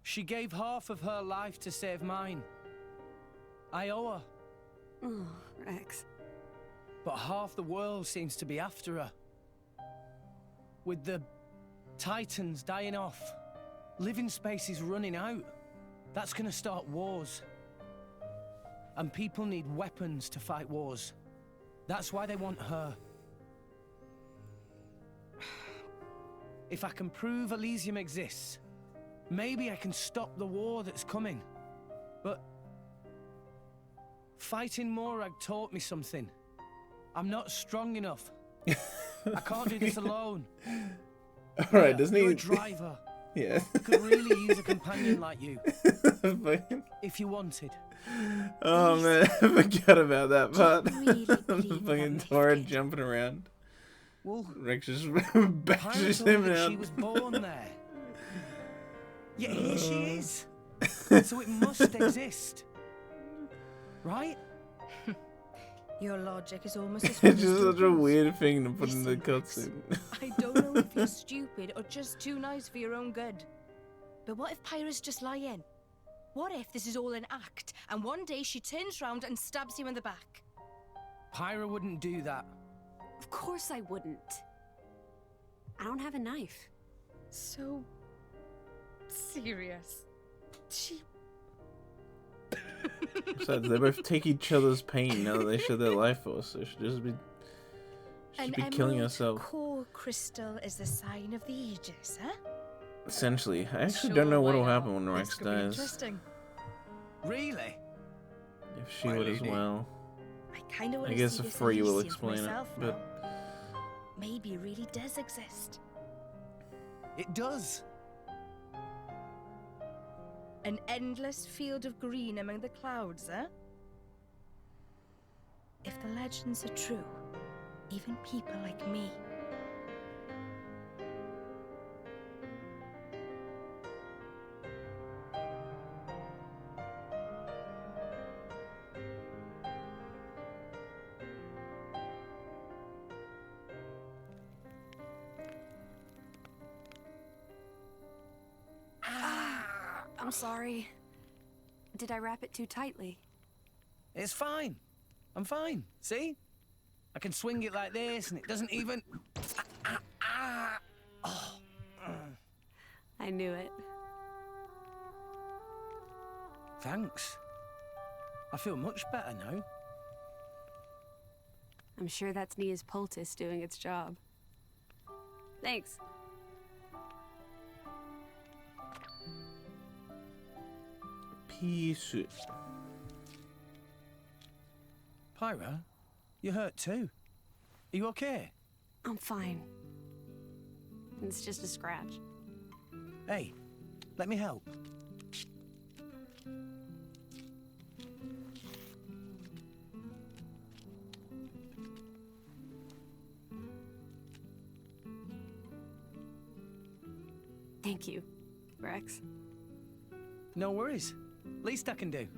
she gave half of her life to save mine. I owe her. Oh, Rex. But half the world seems to be after her. With the Titans dying off, living space is running out. That's gonna start wars. And people need weapons to fight wars. That's why they want her. If I can prove Elysium exists, maybe I can stop the war that's coming. But fighting Morag taught me something. I'm not strong enough. I can't do this alone. Alright, doesn't he? You're a driver. Yeah. I could really use a companion like you. If you wanted. Oh man, I forgot about that part. really Fucking Tora jumping around. Well, Rex just Pyra bashes told him me out. she was born there. Yet here she is. So it must exist. Right? Your logic is almost as It's just such a weird thing to put in the cutscene. I don't know if you're stupid or just too nice for your own good. But what if Pyra's just lying? What if this is all an act, and one day she turns round and stabs you in the back? Pyra wouldn't do that. Of course I wouldn't. I don't have a knife. So... serious. She... Besides, they both take each other's pain now that they share their life force. They should just be, An killing emerald herself. core crystal is the sign of the Aegis, huh? Essentially, I actually don't know what'll happen when Rex This could be dies. interesting. Really? If she would as well. I kind of want I to guess see a this free will Elysium for explain it, myself but now. Maybe it really does exist. It does. An endless field of green among the clouds, huh? If the legends are true, even people like me. I'm sorry. Did I wrap it too tightly? It's fine. I'm fine. See? I can swing it like this and it doesn't even... Oh. I knew it. Thanks. I feel much better now. I'm sure that's Nia's poultice doing its job. Thanks. Peace. Pyra, you hurt too. Are you okay? I'm fine. It's just a scratch. Hey, let me help. Thank you, Rex. No worries. Least I can do.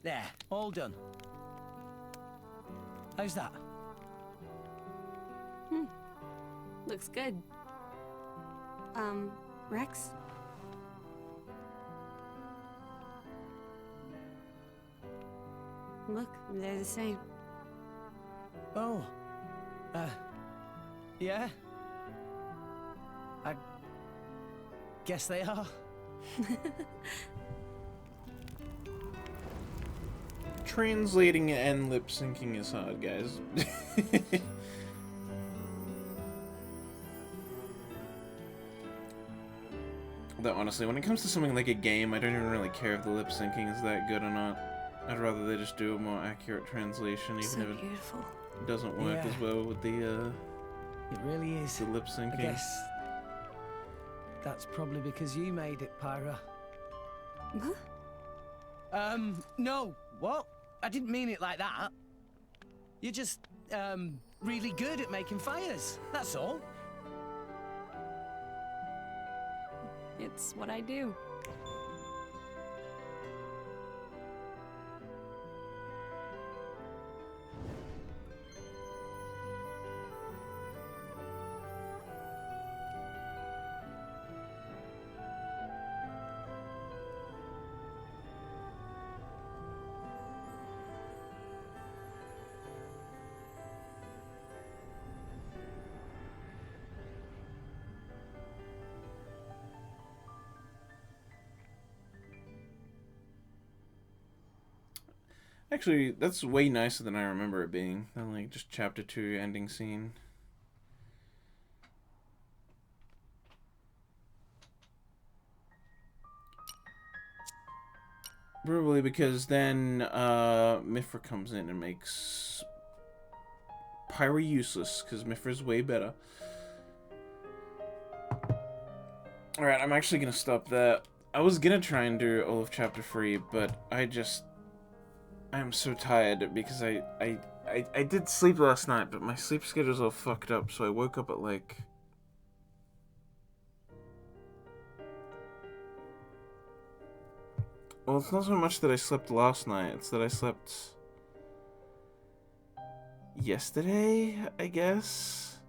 There, all done. How's that? Looks good. Rex? Look, they're the same. Oh. Yeah? I guess they are. Translating and lip syncing is hard, guys. Though honestly, when it comes to something like a game, I don't even really care if the lip syncing is that good or not. I'd rather they just do a more accurate translation, even So if beautiful. it doesn't work Yeah. as well with the It really is. the lip syncing. I guess that's probably because you made it, Pyra. Huh? No. What? I didn't mean it like that. You're just, really good at making fires. That's all. It's what I do. Actually, that's way nicer than I remember it being. Than like just chapter 2 ending scene. Probably because then Mifra comes in and makes Pyra useless, because Mifra's way better. Alright, I'm actually gonna stop there. I was gonna try and do all of chapter 3, but I'm so tired because I did sleep last night, but my sleep schedule's all fucked up, so I woke up at like... Well, it's not so much that I slept last night, it's that I slept... yesterday, I guess?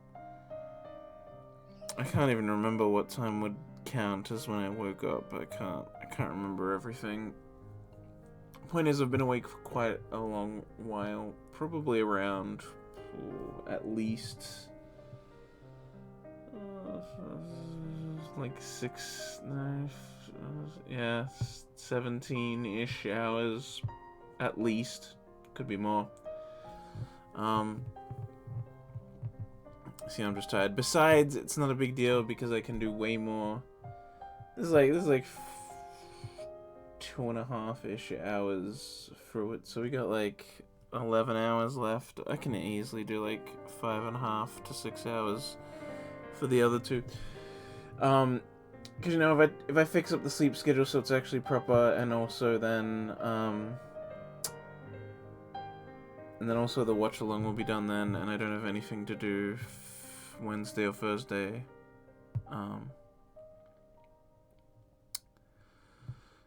I can't even remember what time would count as when I woke up. I can't remember everything. Point is, I've been awake for quite a long while, probably around at least like 17-ish hours at least. Could be more. See, I'm just tired. Besides, it's not a big deal because I can do way more. This is like 2.5-ish hours through it, so we got like 11 hours left. I can easily do like 5.5 to 6 hours for the other two. Because you know, if I fix up the sleep schedule so it's actually proper, and also then also the watch along will be done then, and I don't have anything to do Wednesday or Thursday.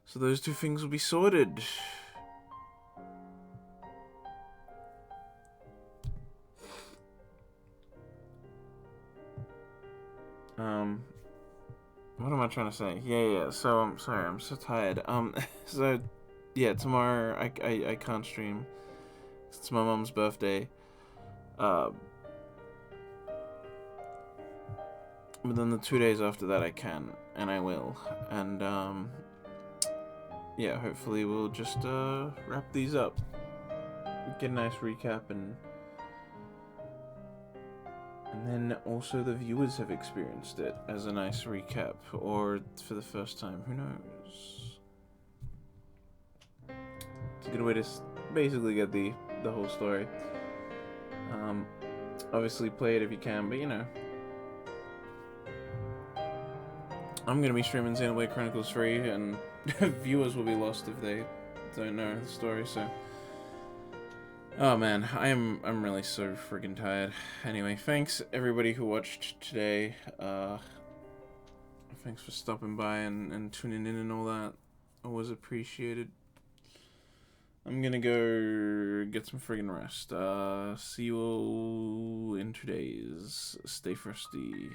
So those two things will be sorted. What am I trying to say? Yeah. So I'm sorry, I'm so tired. So yeah, tomorrow I can't stream. It's my mom's birthday. But then the 2 days after that I can, and I will. And yeah, hopefully we'll just wrap these up. Get a nice recap, and then also the viewers have experienced it as a nice recap, or for the first time, who knows. It's a good way to basically get the whole story. Obviously play it if you can, but you know. I'm gonna be streaming Xenoblade Chronicles 3, and viewers will be lost if they don't know the story, so... Oh man, I'm really so friggin' tired. Anyway, thanks everybody who watched today. Thanks for stopping by and tuning in and all that. Always appreciated. I'm gonna go get some friggin' rest. See you all in 2 days. Stay frosty.